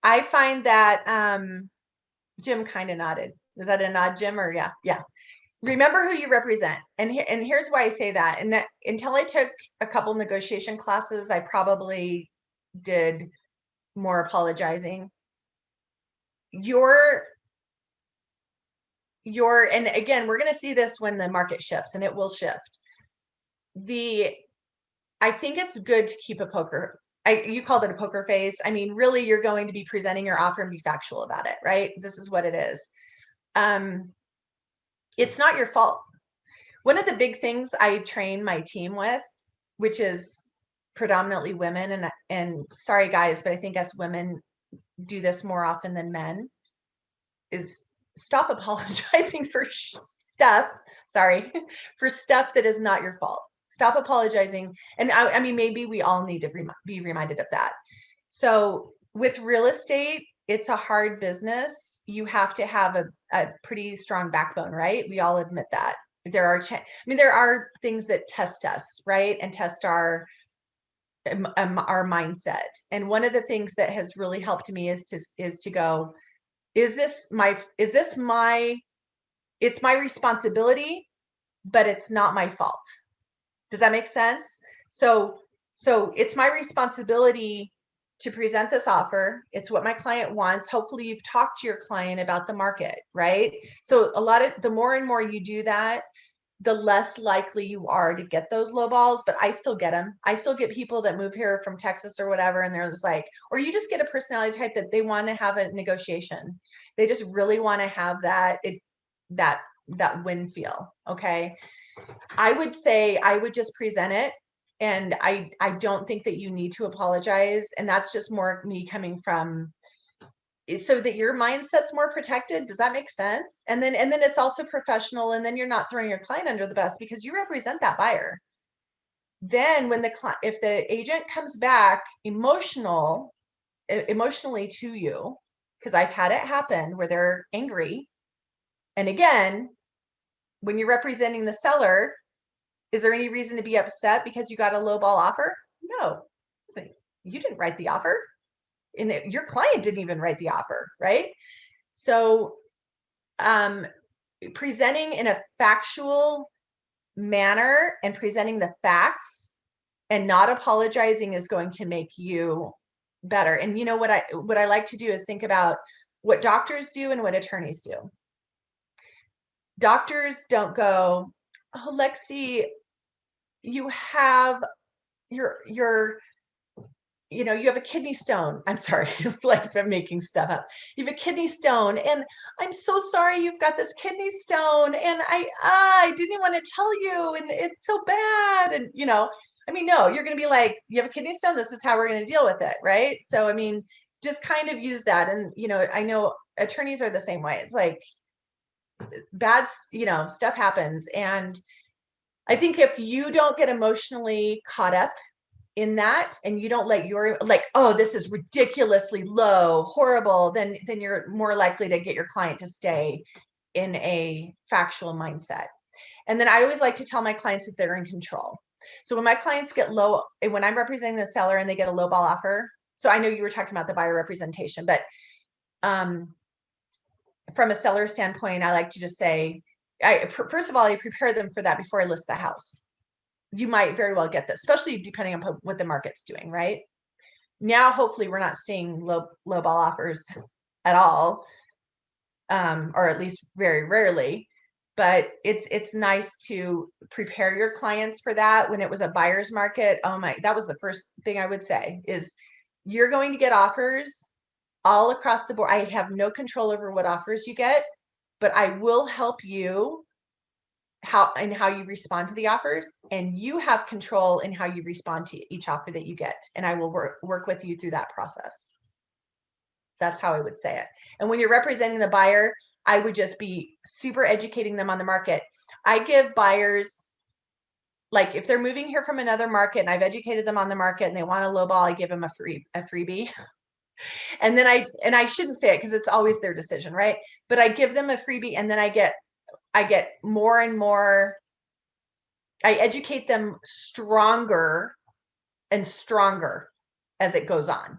I find that Jim kind of nodded. Was that a nod, Jim? Or yeah. Remember who you represent. And here's why I say that. And that, until I took a couple negotiation classes, I probably did more apologizing. And again, we're going to see this when the market shifts, and it will shift. I think it's good to keep a poker. You called it a poker face. I mean, really, you're going to be presenting your offer and be factual about it, right? This is what it is. It's not your fault. One of the big things I train my team with, which is predominantly women, and sorry guys, but I think us women do this more often than men, is stop apologizing for stuff that is not your fault. Stop apologizing. And I mean, maybe we all need to be reminded of that. So with real estate, it's a hard business. You have to have a pretty strong backbone, right? We all admit that. There are things that test us, right? And test our mindset. And one of the things that has really helped me is to go, it's my responsibility, but it's not my fault. Does that make sense? So it's my responsibility to present this offer. It's what my client wants. Hopefully you've talked to your client about the market, right? So the more and more you do that, the less likely you are to get those low balls, but I still get them. I still get people that move here from Texas or whatever, and they're just like, or you just get a personality type that they want to have a negotiation. They just really want to have that win feel. Okay. I would say I would just present it. And I don't think that you need to apologize. And that's just more me coming from, so that your mindset's more protected. Does that make sense? And then it's also professional, and then you're not throwing your client under the bus because you represent that buyer. Then when if the agent comes back emotionally to you, because I've had it happen where they're angry. And again, when you're representing the seller, is there any reason to be upset because you got a low ball offer? No, you didn't write the offer. And your client didn't even write the offer, right? So presenting in a factual manner and presenting the facts and not apologizing is going to make you better. And you know what I like to do is think about what doctors do and what attorneys do. Doctors don't go, oh, Lexi, you have you have a kidney stone. I'm sorry, like if I'm making stuff up. You have a kidney stone, and I'm so sorry you've got this kidney stone, and I didn't want to tell you, and it's so bad. And no, you're going to be like, you have a kidney stone, this is how we're going to deal with it, right? So just kind of use that. And I know attorneys are the same way. It's like bad, stuff happens. And I think if you don't get emotionally caught up in that, and you don't let your oh, this is ridiculously low, horrible, then you're more likely to get your client to stay in a factual mindset. And then I always like to tell my clients that they're in control. So when my clients get low, when I'm representing the seller and they get a low ball offer, so I know you were talking about the buyer representation, but from a seller standpoint, I like to just say, first of all, I prepare them for that before I list the house. You might very well get this, especially depending on what the market's doing, right? Now, hopefully we're not seeing low ball offers at all, or at least very rarely, but it's nice to prepare your clients for that. When it was a buyer's market, that was the first thing I would say is you're going to get offers all across the board. I have no control over what offers you get, but I will help you how you respond to the offers, and you have control in how you respond to each offer that you get. And I will work with you through that process. That's how I would say it. And when you're representing the buyer, I would just be super educating them on the market. I give buyers, like if they're moving here from another market and I've educated them on the market and they want a low ball, I give them a freebie. And then I shouldn't say it because it's always their decision, right? But I give them a freebie, and then I get more and more, I educate them stronger and stronger as it goes on.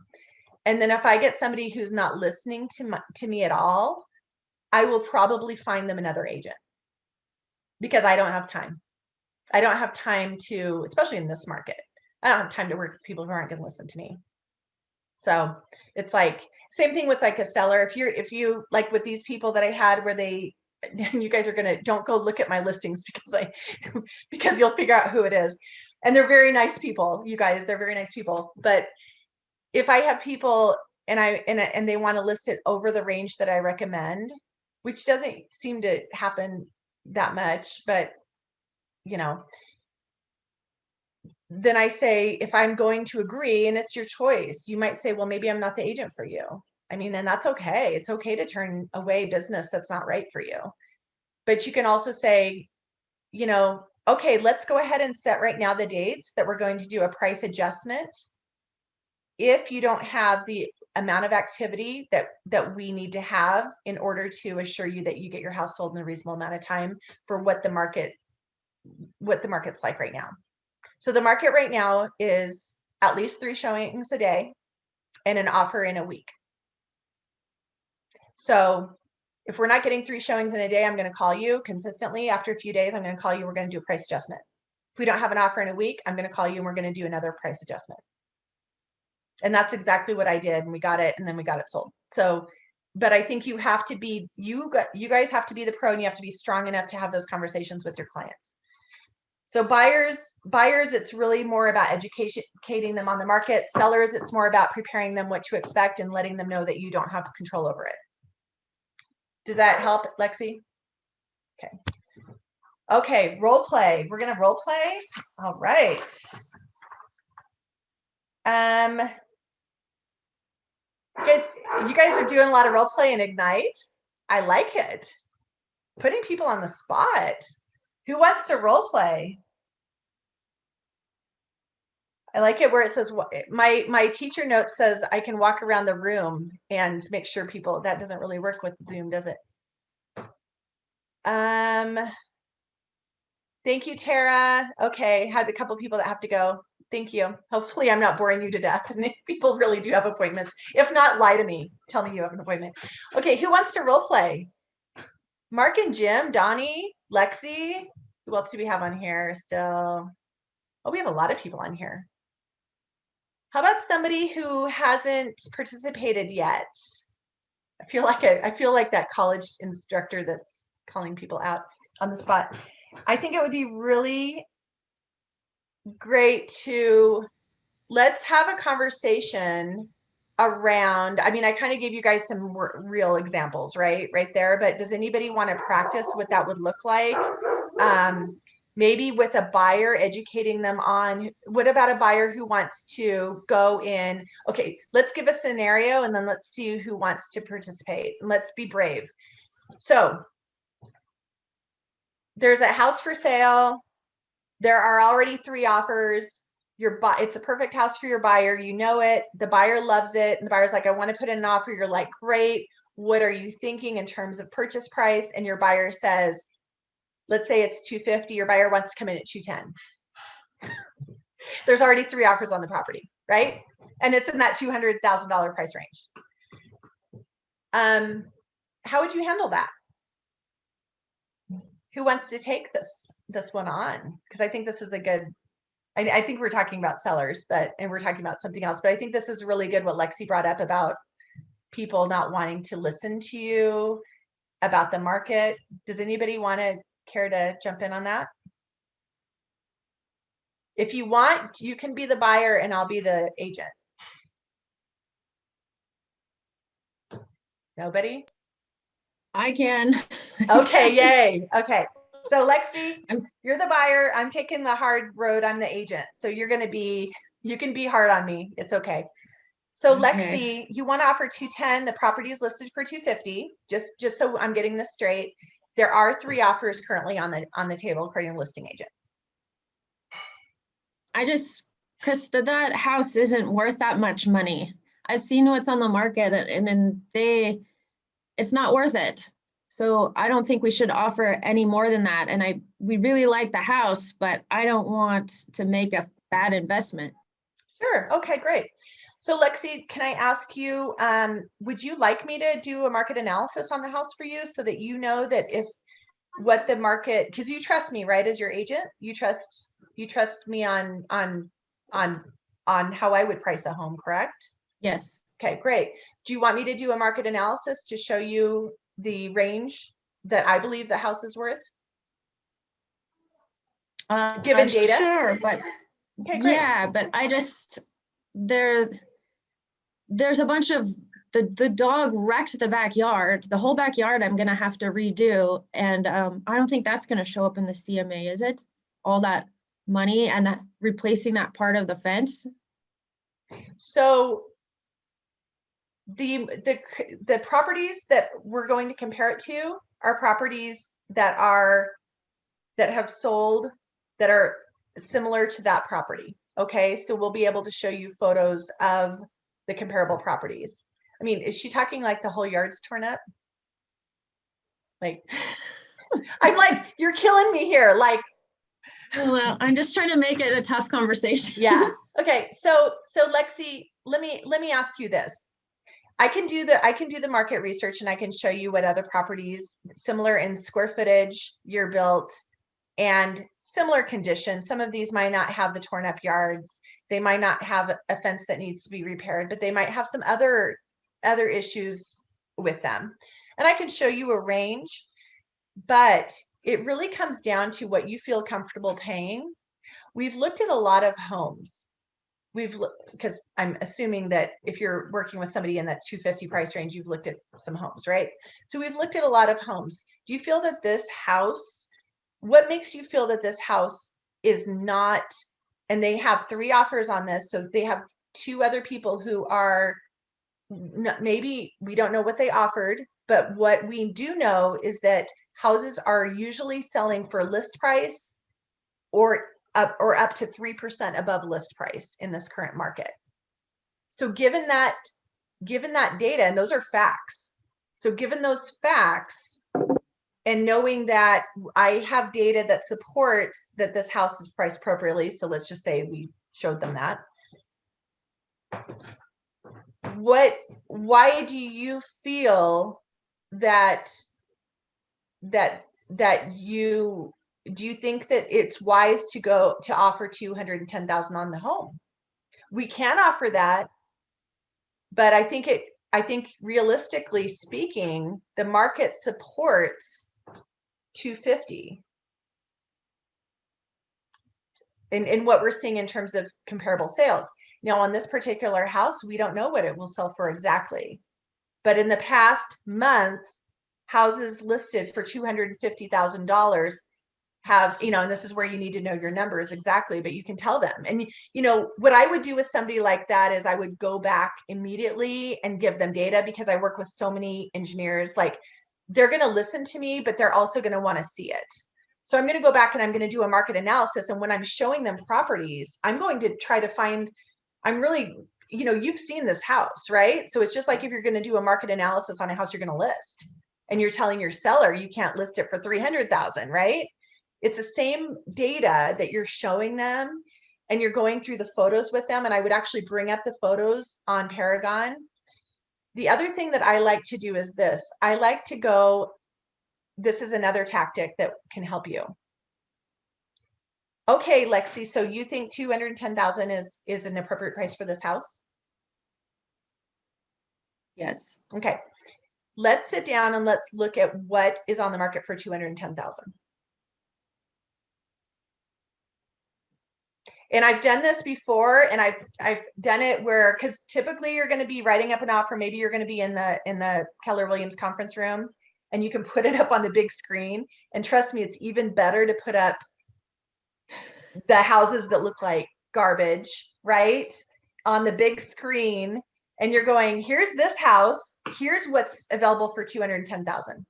And then if I get somebody who's not listening to me at all, I will probably find them another agent, because I don't have time. I don't have time to, especially in this market, I don't have time to work with people who aren't going to listen to me. So it's like, same thing with like a seller. If you like with these people that I had where and you guys are don't go look at my listings because you'll figure out who it is. And they're very nice people, you guys, they're very nice people. But if I have people and they want to list it over the range that I recommend, which doesn't seem to happen that much, but then I say, if I'm going to agree, and it's your choice, you might say, well, maybe I'm not the agent for you. And that's okay. It's okay to turn away business that's not right for you. But you can also say, okay, let's go ahead and set right now the dates that we're going to do a price adjustment. If you don't have the amount of activity that we need to have in order to assure you that you get your house sold in a reasonable amount of time for what the market's like right now. So the market right now is at least 3 showings a day and an offer in a week. So if we're not getting 3 showings in a day, I'm going to call you consistently. After a few days, I'm going to call you. We're going to do a price adjustment. If we don't have an offer in a week, I'm going to call you and we're going to do another price adjustment. And that's exactly what I did. And we got it, and then we got it sold. So but I think you have to be, you guys have to be the pro, and you have to be strong enough to have those conversations with your clients. So buyers, it's really more about educating them on the market. Sellers, it's more about preparing them what to expect and letting them know that you don't have control over it. Does that help, Lexi? Okay. Okay, role play. We're gonna role play. All right. You guys are doing a lot of role play in Ignite. I like it. Putting people on the spot. Who wants to role play? I like it where it says, my teacher note says I can walk around the room and make sure people, that doesn't really work with Zoom, does it? Thank you, Tara. Okay, had a couple people that have to go. Thank you. Hopefully I'm not boring you to death. And people really do have appointments. If not, lie to me. Tell me you have an appointment. Okay, who wants to role play? Mark and Jim, Donnie, Lexi. Who else do we have on here still? Oh, we have a lot of people on here. How about somebody who hasn't participated yet? I feel like that college instructor that's calling people out on the spot. I think it would be really great to, let's have a conversation around, I mean, I kind of gave you guys some real examples, right there, but does anybody want to practice what that would look like? Maybe with a buyer, educating them on, what about a buyer who wants to go in? Okay, let's give a scenario and then let's see who wants to participate. Let's be brave. So there's a house for sale. There are already 3 offers. It's a perfect house for your buyer. You know it. The buyer loves it. And the buyer's like, I want to put in an offer. You're like, great. What are you thinking in terms of purchase price? And your buyer says, let's say it's $250. Your buyer wants to come in at $210. There's already 3 offers on the property, right? And it's in that $200,000 price range. How would you handle that? Who wants to take this one on? Because I think this is a good, I think we're talking about sellers, and we're talking about something else, but I think this is really good what Lexi brought up about people not wanting to listen to you about the market. Does anybody care to jump in on that? If you want, you can be the buyer and I'll be the agent. Nobody? I can. Okay, yay. Okay. So Lexi, you're the buyer. I'm taking the hard road. I'm the agent. So you can be hard on me. It's okay. So Okay. Lexi, you want to offer $210. The property is listed for $250. Just so I'm getting this straight. There are 3 offers currently on the table according to the listing agent. Krista, that house isn't worth that much money. I've seen what's on the market and it's not worth it. So I don't think we should offer any more than that. And we really like the house, but I don't want to make a bad investment. Sure. Okay, great. So Lexi, can I ask you, would you like me to do a market analysis on the house for you so that you know that what the market, because you trust me, right? As your agent, you trust me on how I would price a home, correct? Yes. Okay, great. Do you want me to do a market analysis to show you the range that I believe the house is worth? Given data? Sure, but okay, great. Yeah, but there's a bunch of, the dog wrecked the backyard. The whole backyard I'm gonna have to redo. And I don't think that's gonna show up in the CMA, is it? All that money and replacing that part of the fence? So the properties that we're going to compare it to are properties that have sold that are similar to that property. Okay, so we'll be able to show you photos of the comparable properties. I mean, is she talking like the whole yard's torn up? Like, I'm like, you're killing me here. Like, well, I'm just trying to make it a tough conversation. Yeah. Okay. So Lexi, let me ask you this. I can do the market research and I can show you what other properties similar in square footage, year built, and similar conditions. Some of these might not have the torn up yards. They might not have a fence that needs to be repaired, but they might have some other issues with them. And I can show you a range, but it really comes down to what you feel comfortable paying. We've looked at a lot of homes. Because I'm assuming that if you're working with somebody in that 250 price range, you've looked at some homes, right? So we've looked at a lot of homes. Do you feel that this house, what makes you feel that this house is not, and they have 3 offers on this, so they have 2 other people who are maybe, we don't know what they offered, but what we do know is that houses are usually selling for list price or up to 3% above list price in this current market. So given that data, and those are facts. So given those facts and knowing that I have data that supports that this house is priced appropriately. So let's just say we showed them that. Why do you feel that you, do you think that it's wise to go to offer 210,000 on the home? We can offer that, but I think realistically speaking, the market supports 250 in what we're seeing in terms of comparable sales. Now on this particular house, we don't know what it will sell for exactly, but in the past month, houses listed for $250,000 have, and this is where you need to know your numbers exactly, but you can tell them. And what I would do with somebody like that is I would go back immediately and give them data, because I work with so many engineers. Like, they're going to listen to me, but they're also going to want to see it. So I'm going to go back and I'm going to do a market analysis. And when I'm showing them properties, I'm going to try to find, I'm really, you've seen this house, right? So it's just like if you're going to do a market analysis on a house you're going to list, and you're telling your seller you can't list it for 300,000, right? It's the same data that you're showing them, and you're going through the photos with them. And I would actually bring up the photos on Paragon. The other thing that I like to do is this. I like to go, this is another tactic that can help you. Okay, Lexi, so you think 210,000 is an appropriate price for this house? Yes. Okay. Let's sit down and let's look at what is on the market for 210,000. And I've done this before, and I've done it where, because typically you're going to be writing up an offer. Maybe you're going to be in the Keller Williams conference room, and you can put it up on the big screen. And trust me, it's even better to put up the houses that look like garbage, right, on the big screen. And you're going, here's this house, here's what's available for 210,000.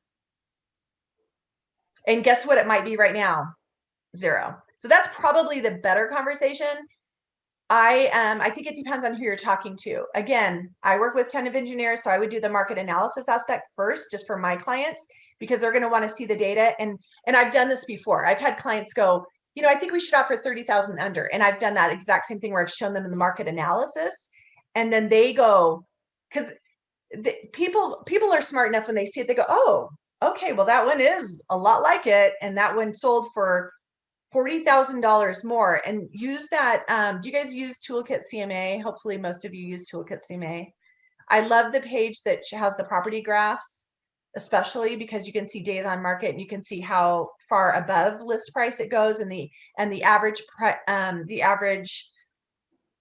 And guess what it might be right now? 0. So that's probably the better conversation. I think it depends on who you're talking to. Again, I work with a ton of engineers, so I would do the market analysis aspect first, just for my clients, because they're going to want to see the data. And I've done this before. I've had clients go, I think we should offer 30,000 under. And I've done that exact same thing where I've shown them in the market analysis. And then they go, because people are smart enough when they see it, they go, oh, okay, well, that one is a lot like it. And that one sold for $40,000 more. And use that. Do you guys use Toolkit CMA? Hopefully most of you use Toolkit CMA. I love the page that has the property graphs, especially because you can see days on market, and you can see how far above list price it goes, and the average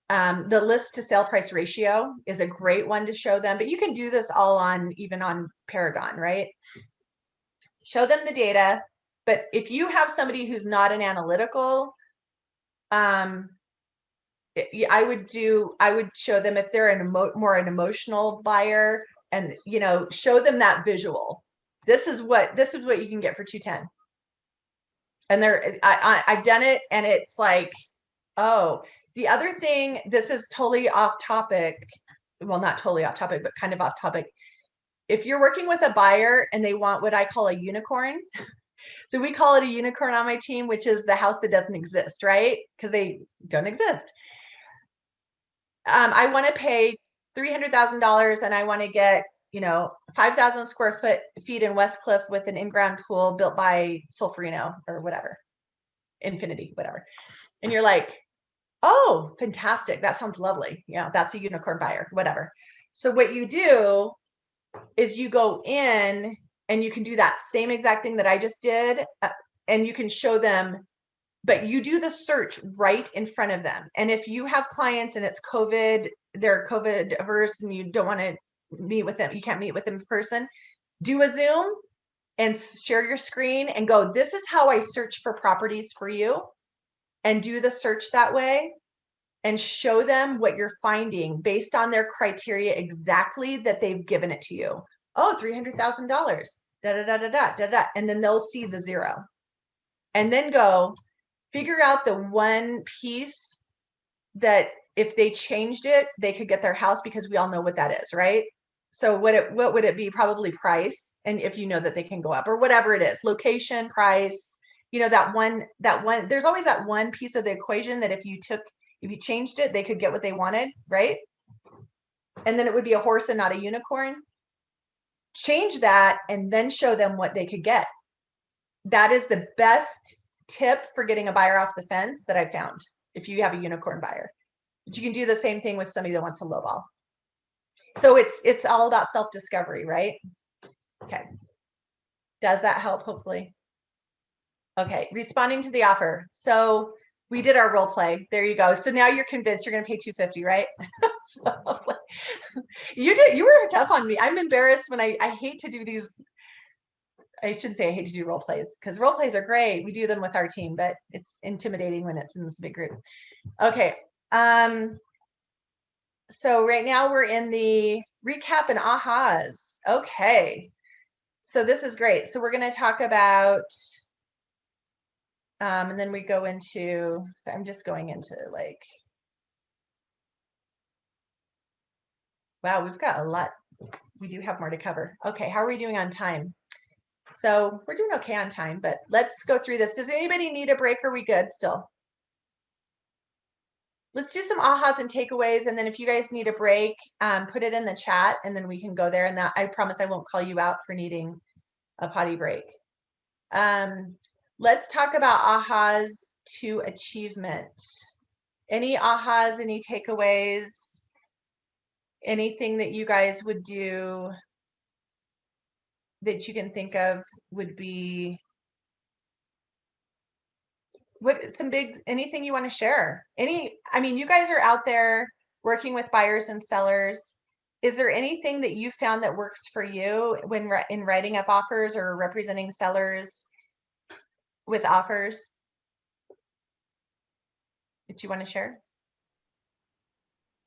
the list to sale price ratio is a great one to show them. But you can do this all even on Paragon, right? Show them the data. But if you have somebody who's not an analytical, I would show them, if they're more an emotional buyer, and show them that visual. This is what you can get for 210. And I've done it, and it's like, oh, the other thing, this is totally off topic. Well, not totally off topic, but kind of off topic. If you're working with a buyer and they want what I call a unicorn, so we call it a unicorn on my team, which is the house that doesn't exist, right? Because they don't exist. I want to pay $300,000, and I want to get 5,000 square feet in Westcliff with an in-ground pool built by Solferino or whatever, Infinity, whatever. And you're like, oh, fantastic. That sounds lovely. Yeah, that's a unicorn buyer, whatever. So what you do is you go in and you can do that same exact thing that I just did, and you can show them, but you do the search right in front of them. And if you have clients and it's COVID, they're COVID averse and you don't want to meet with them, you can't meet with them in person, do a Zoom and share your screen and go, this is how I search for properties for you, and do the search that way and show them what you're finding based on their criteria exactly that they've given it to you. Oh, $300,000, da da da da da da da, and then they'll see the 0. And then go figure out the one piece that if they changed it, they could get their house, because we all know what that is, right? So what would it be? Probably price. And if you know that they can go up, or whatever it is, location, price, you know, that one, there's always that one piece of the equation that if you changed it, they could get what they wanted, right? And then it would be a horse and not a unicorn. Change that and then show them what they could get. That is the best tip for getting a buyer off the fence that I found, if you have a unicorn buyer. But you can do the same thing with somebody that wants a lowball. So it's all about self-discovery, right? Okay. Does that help? Hopefully. Okay. Responding to the offer. So we did our role play. There you go. So now you're convinced you're going to pay $250, right? So, you were tough on me. I'm embarrassed when I hate to do these. I shouldn't say I hate to do role plays, because role plays are great. We do them with our team, but it's intimidating when it's in this big group. Okay. So right now we're in the recap and ahas. Okay. So this is great. So we're going to talk about, and then we go into, so I'm just going into like, wow, we've got a lot. We do have more to cover. Okay. How are we doing on time? So we're doing okay on time, but let's go through this. Does anybody need a break? Are we good still? Let's do some ahas and takeaways. And then if you guys need a break, put it in the chat and then we can go there. And that, I promise I won't call you out for needing a potty break. Let's talk about ahas to achievement. Any ahas, any takeaways, anything that you guys would do that you can think of would be anything you want to share? I mean, you guys are out there working with buyers and sellers. Is there anything that you found that works for you when in writing up offers or representing sellers with offers that you want to share?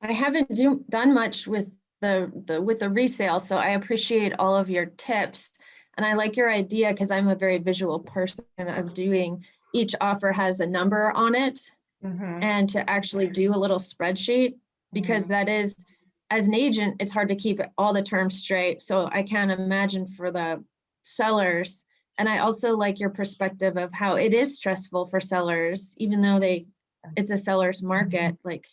I haven't done much with the resale, so I appreciate all of your tips. And I like your idea, because I'm a very visual person, of doing each offer has a number on it, and to actually do a little spreadsheet, because that is, as an agent, it's hard to keep all the terms straight. So I can't imagine for the sellers. And I also like your perspective of how it is stressful for sellers, even though it's a seller's market. Like,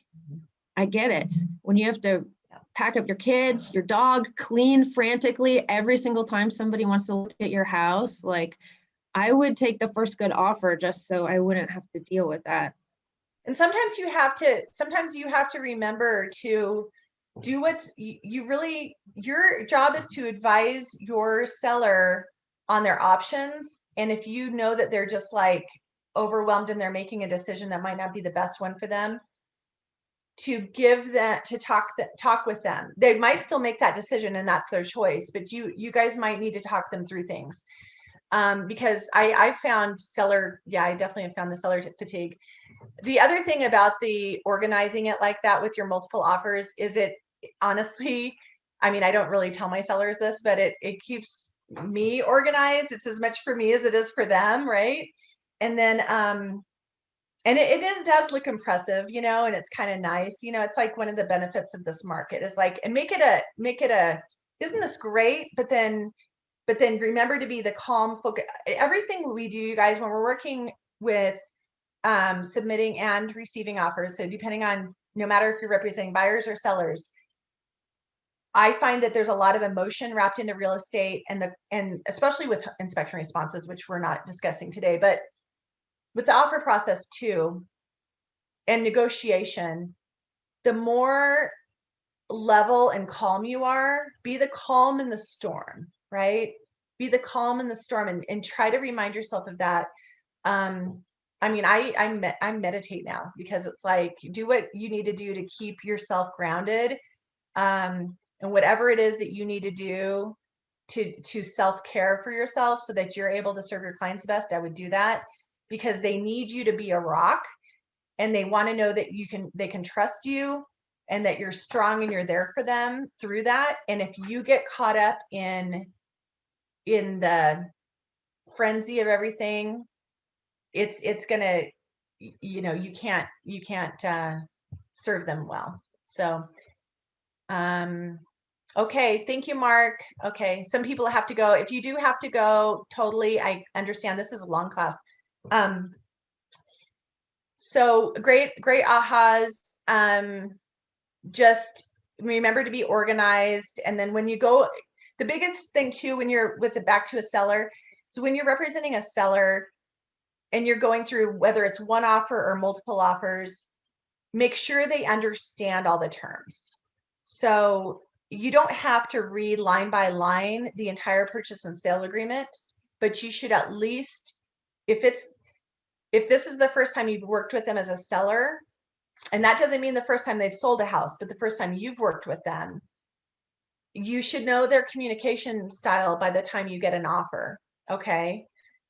I get it. When you have to pack up your kids, your dog, clean frantically every single time somebody wants to look at your house, like, I would take the first good offer just so I wouldn't have to deal with that. And sometimes you have to remember to do your job is to advise your seller on their options. And if you know that they're just like overwhelmed and they're making a decision that might not be the best one for them, to give that, to talk with them. They might still make that decision and that's their choice, but you guys might need to talk them through things. Because I found I definitely have found the seller fatigue. The other thing about the organizing it like that with your multiple offers is it honestly, I mean, I don't really tell my sellers this, but it keeps me organized. It's as much for me as it is for them, right? And then and it does look impressive, you know, and it's kind of nice, you know. It's like one of the benefits of this market is like, and make it a isn't this great? But then remember to be the calm focus. Everything we do, you guys, when we're working with submitting and receiving offers, so depending on, no matter if you're representing buyers or sellers, I find that there's a lot of emotion wrapped into real estate, and especially with inspection responses, which we're not discussing today, but with the offer process too, and negotiation, the more level and calm you are, be the calm in the storm, right? Be the calm in the storm, and try to remind yourself of that. I mean, I meditate now, because it's like, do what you need to do to keep yourself grounded. And whatever it is that you need to do to self-care for yourself so that you're able to serve your clients the best, I would do that, because they need you to be a rock, and they want to know that they can trust you, and that you're strong and you're there for them through that. And if you get caught up in the frenzy of everything, it's gonna, you can't serve them well. So okay, thank you, Mark. Okay, some people have to go. If you do have to go, totally, I understand, this is a long class. So great ahas. Just remember to be organized. And then when you go, the biggest thing too, when you're back to a seller, so when you're representing a seller and you're going through, whether it's one offer or multiple offers, make sure they understand all the terms. So you don't have to read line by line the entire purchase and sale agreement, but you should at least, if this is the first time you've worked with them as a seller, and that doesn't mean the first time they've sold a house, but the first time you've worked with them, you should know their communication style by the time you get an offer, okay?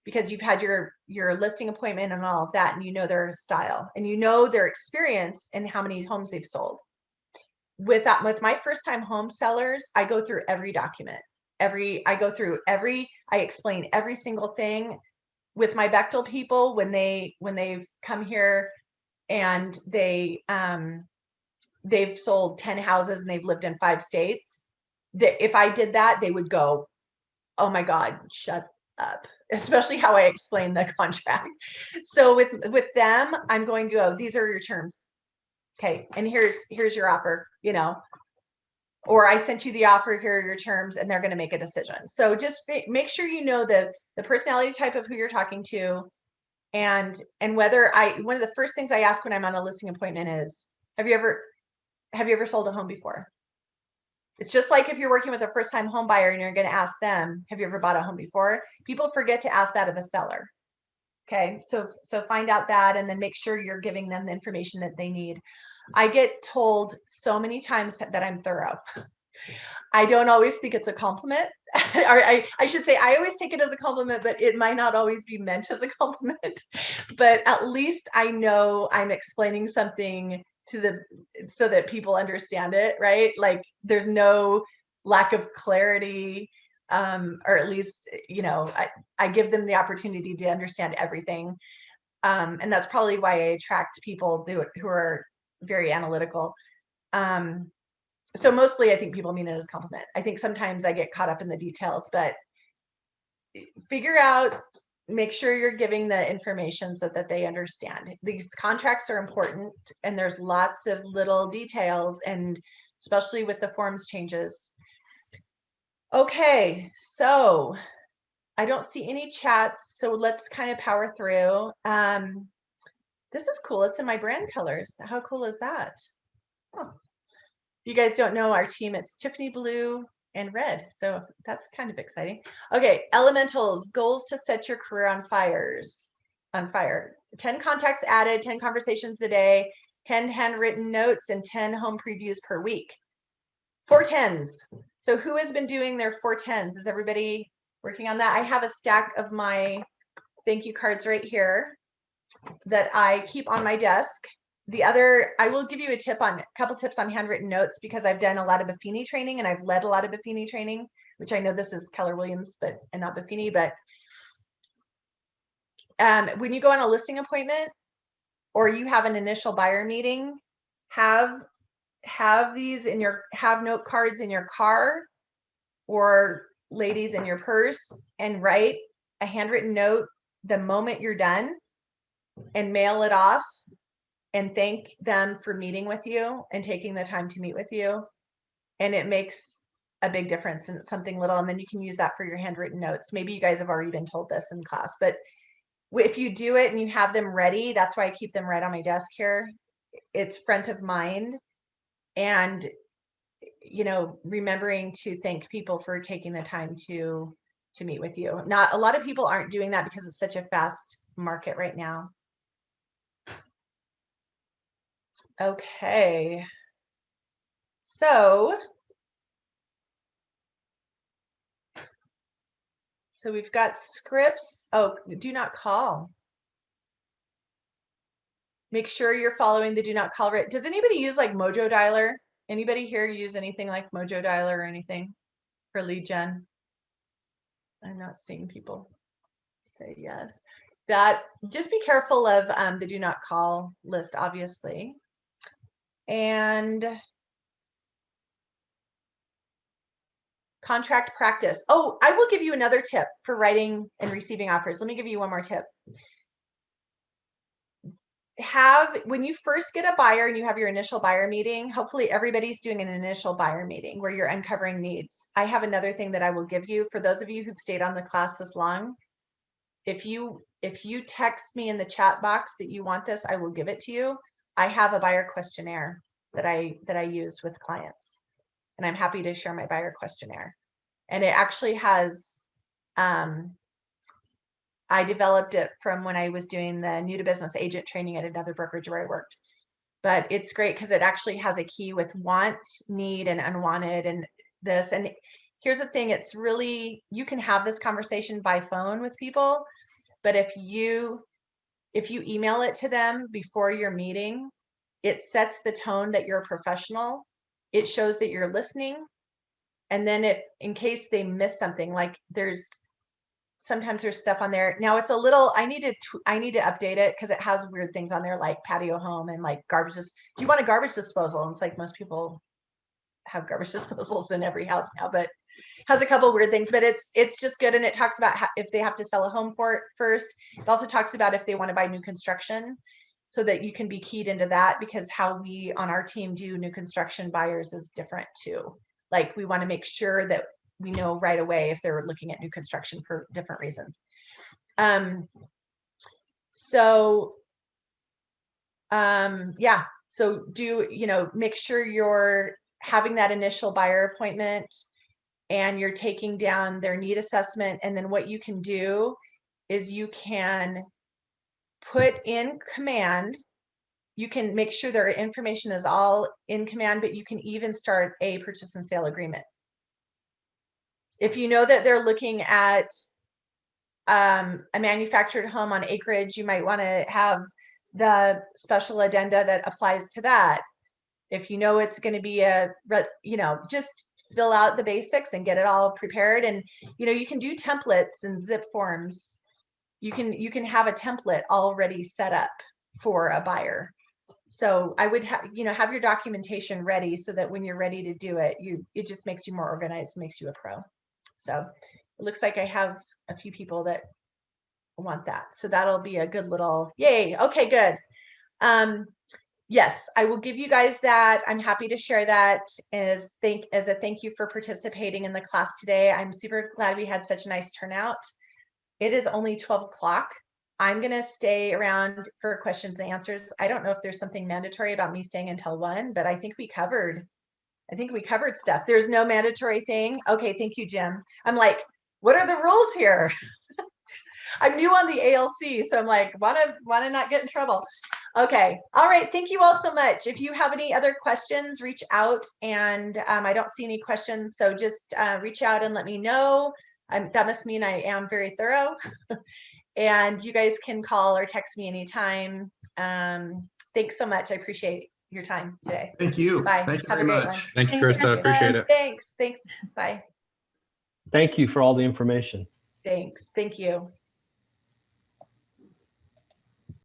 Because you've had your listing appointment and all of that, and you know their style, and you know their experience and how many homes they've sold. With my first time home sellers, I go through every document. I explain every single thing. With my Bechtel people, when they've come here and they've sold 10 houses and they've lived in 5 states, if I did that, they would go, oh my God, shut up, especially how I explain the contract. So with them, I'm going to go, these are your terms. Okay, and here's your offer, or I sent you the offer, here are your terms, and they're going to make a decision. So just make sure you know the personality type of who you're talking to, and whether one of the first things I ask when I'm on a listing appointment is, have you ever sold a home before? It's just like if you're working with a first-time home buyer and you're going to ask them, have you ever bought a home before? People forget to ask that of a seller. Okay, so find out that, and then make sure you're giving them the information that they need. I get told so many times that I'm thorough. I don't always think it's a compliment. Or I should say, I always take it as a compliment, but it might not always be meant as a compliment. But at least I know I'm explaining something so that people understand it, right? Like there's no lack of clarity. Or at least, I give them the opportunity to understand everything. And that's probably why I attract people who are very analytical. So mostly I think people mean it as a compliment. I think sometimes I get caught up in the details, but make sure you're giving the information so that they understand. These contracts are important, and there's lots of little details, and especially with the forms changes. Okay, so I don't see any chats, so let's kind of power through. This is cool. It's in my brand colors. How cool is that? Oh. You guys don't know our team. It's Tiffany blue and red. So that's kind of exciting. Okay, elementals, goals to set your career on fire. 10 contacts added, 10 conversations a day, 10 handwritten notes, and 10 home previews per week. 4 10s. So who has been doing their 4 10s? Is everybody working on that? I have a stack of my thank you cards right here that I keep on my desk. I will give you a couple tips on handwritten notes, because I've done a lot of Buffini training and I've led a lot of Buffini training, which I know this is Keller Williams, and not Buffini. But when you go on a listing appointment or you have an initial buyer meeting, have these have note cards in your car, or ladies in your purse, and write a handwritten note the moment you're done and mail it off, and thank them for meeting with you and taking the time to meet with you. And it makes a big difference in something little. And then you can use that for your handwritten notes. Maybe you guys have already been told this in class, but if you do it and you have them ready, that's why I keep them right on my desk here. It's front of mind. And remembering to thank people for taking the time to meet with you. Not a lot of people aren't doing that because it's such a fast market right now. Okay. So we've got scripts. Oh, do not call. Make sure you're following the do not call rate. Does anybody use like Mojo Dialer? Anybody here use anything like Mojo Dialer or anything for lead gen? I'm not seeing people say yes. Just be careful of the do not call list, obviously. And contract practice. Oh, I will give you another tip for writing and receiving offers. Let me give you one more tip. When you first get a buyer and you have your initial buyer meeting, hopefully everybody's doing an initial buyer meeting where you're uncovering needs. I have another thing that I will give you for those of you who've stayed on the class this long. If you text me in the chat box that you want this, I will give it to you. I have a buyer questionnaire that I use with clients, and I'm happy to share my buyer questionnaire. And it actually has, I developed it from when I was doing the new to business agent training at another brokerage where I worked. But it's great because it actually has a key with want, need, and unwanted, and this. And here's the thing, it's really, you can have this conversation by phone with people, but if you email it to them before your meeting, it sets the tone that you're a professional. It shows that you're listening. And then if, in case they miss something, like sometimes there's stuff on there. Now it's a little, I need to update it because it has weird things on there like patio home and like garbage. Do you want a garbage disposal? And it's like most people have garbage disposals in every house now, but has a couple weird things, but it's just good. And it talks about if they have to sell a home for it first. It also talks about if they want to buy new construction, so that you can be keyed into that, because how we on our team do new construction buyers is different too. Like we want to make sure that we know right away if they're looking at new construction for different reasons. Yeah. So make sure you're having that initial buyer appointment and you're taking down their need assessment. And then what you can do is you can put in command, you can make sure their information is all in command, but you can even start a purchase and sale agreement. If you know that they're looking at a manufactured home on acreage, you might want to have the special addenda that applies to that. If you know it's going to be just fill out the basics and get it all prepared. And you can do templates and zip forms. You can have a template already set up for a buyer. So I would have your documentation ready so that when you're ready to do it, it just makes you more organized, makes you a pro. So it looks like I have a few people that want that. So that'll be a good little yay. Okay, good. Yes, I will give you guys that. I'm happy to share that as a thank you for participating in the class today. I'm super glad we had such a nice turnout. It is only 12 o'clock. I'm going to stay around for questions and answers. I don't know if there's something mandatory about me staying until 1, but I think we covered stuff. There's no mandatory thing. Okay, thank you, Jim. I'm like, what are the rules here? I'm new on the ALC, so I'm like, want to not get in trouble. Okay, all right. Thank you all so much. If you have any other questions, reach out. And I don't see any questions, so just reach out and let me know. That must mean I am very thorough. And you guys can call or text me anytime. Thanks so much. I appreciate your time today. Thank you. Bye. Thank you Have very a great much. one. Thank you, Thanks, Krista. Appreciate it. Thanks. Bye. Thank you for all the information. Thanks. Thank you.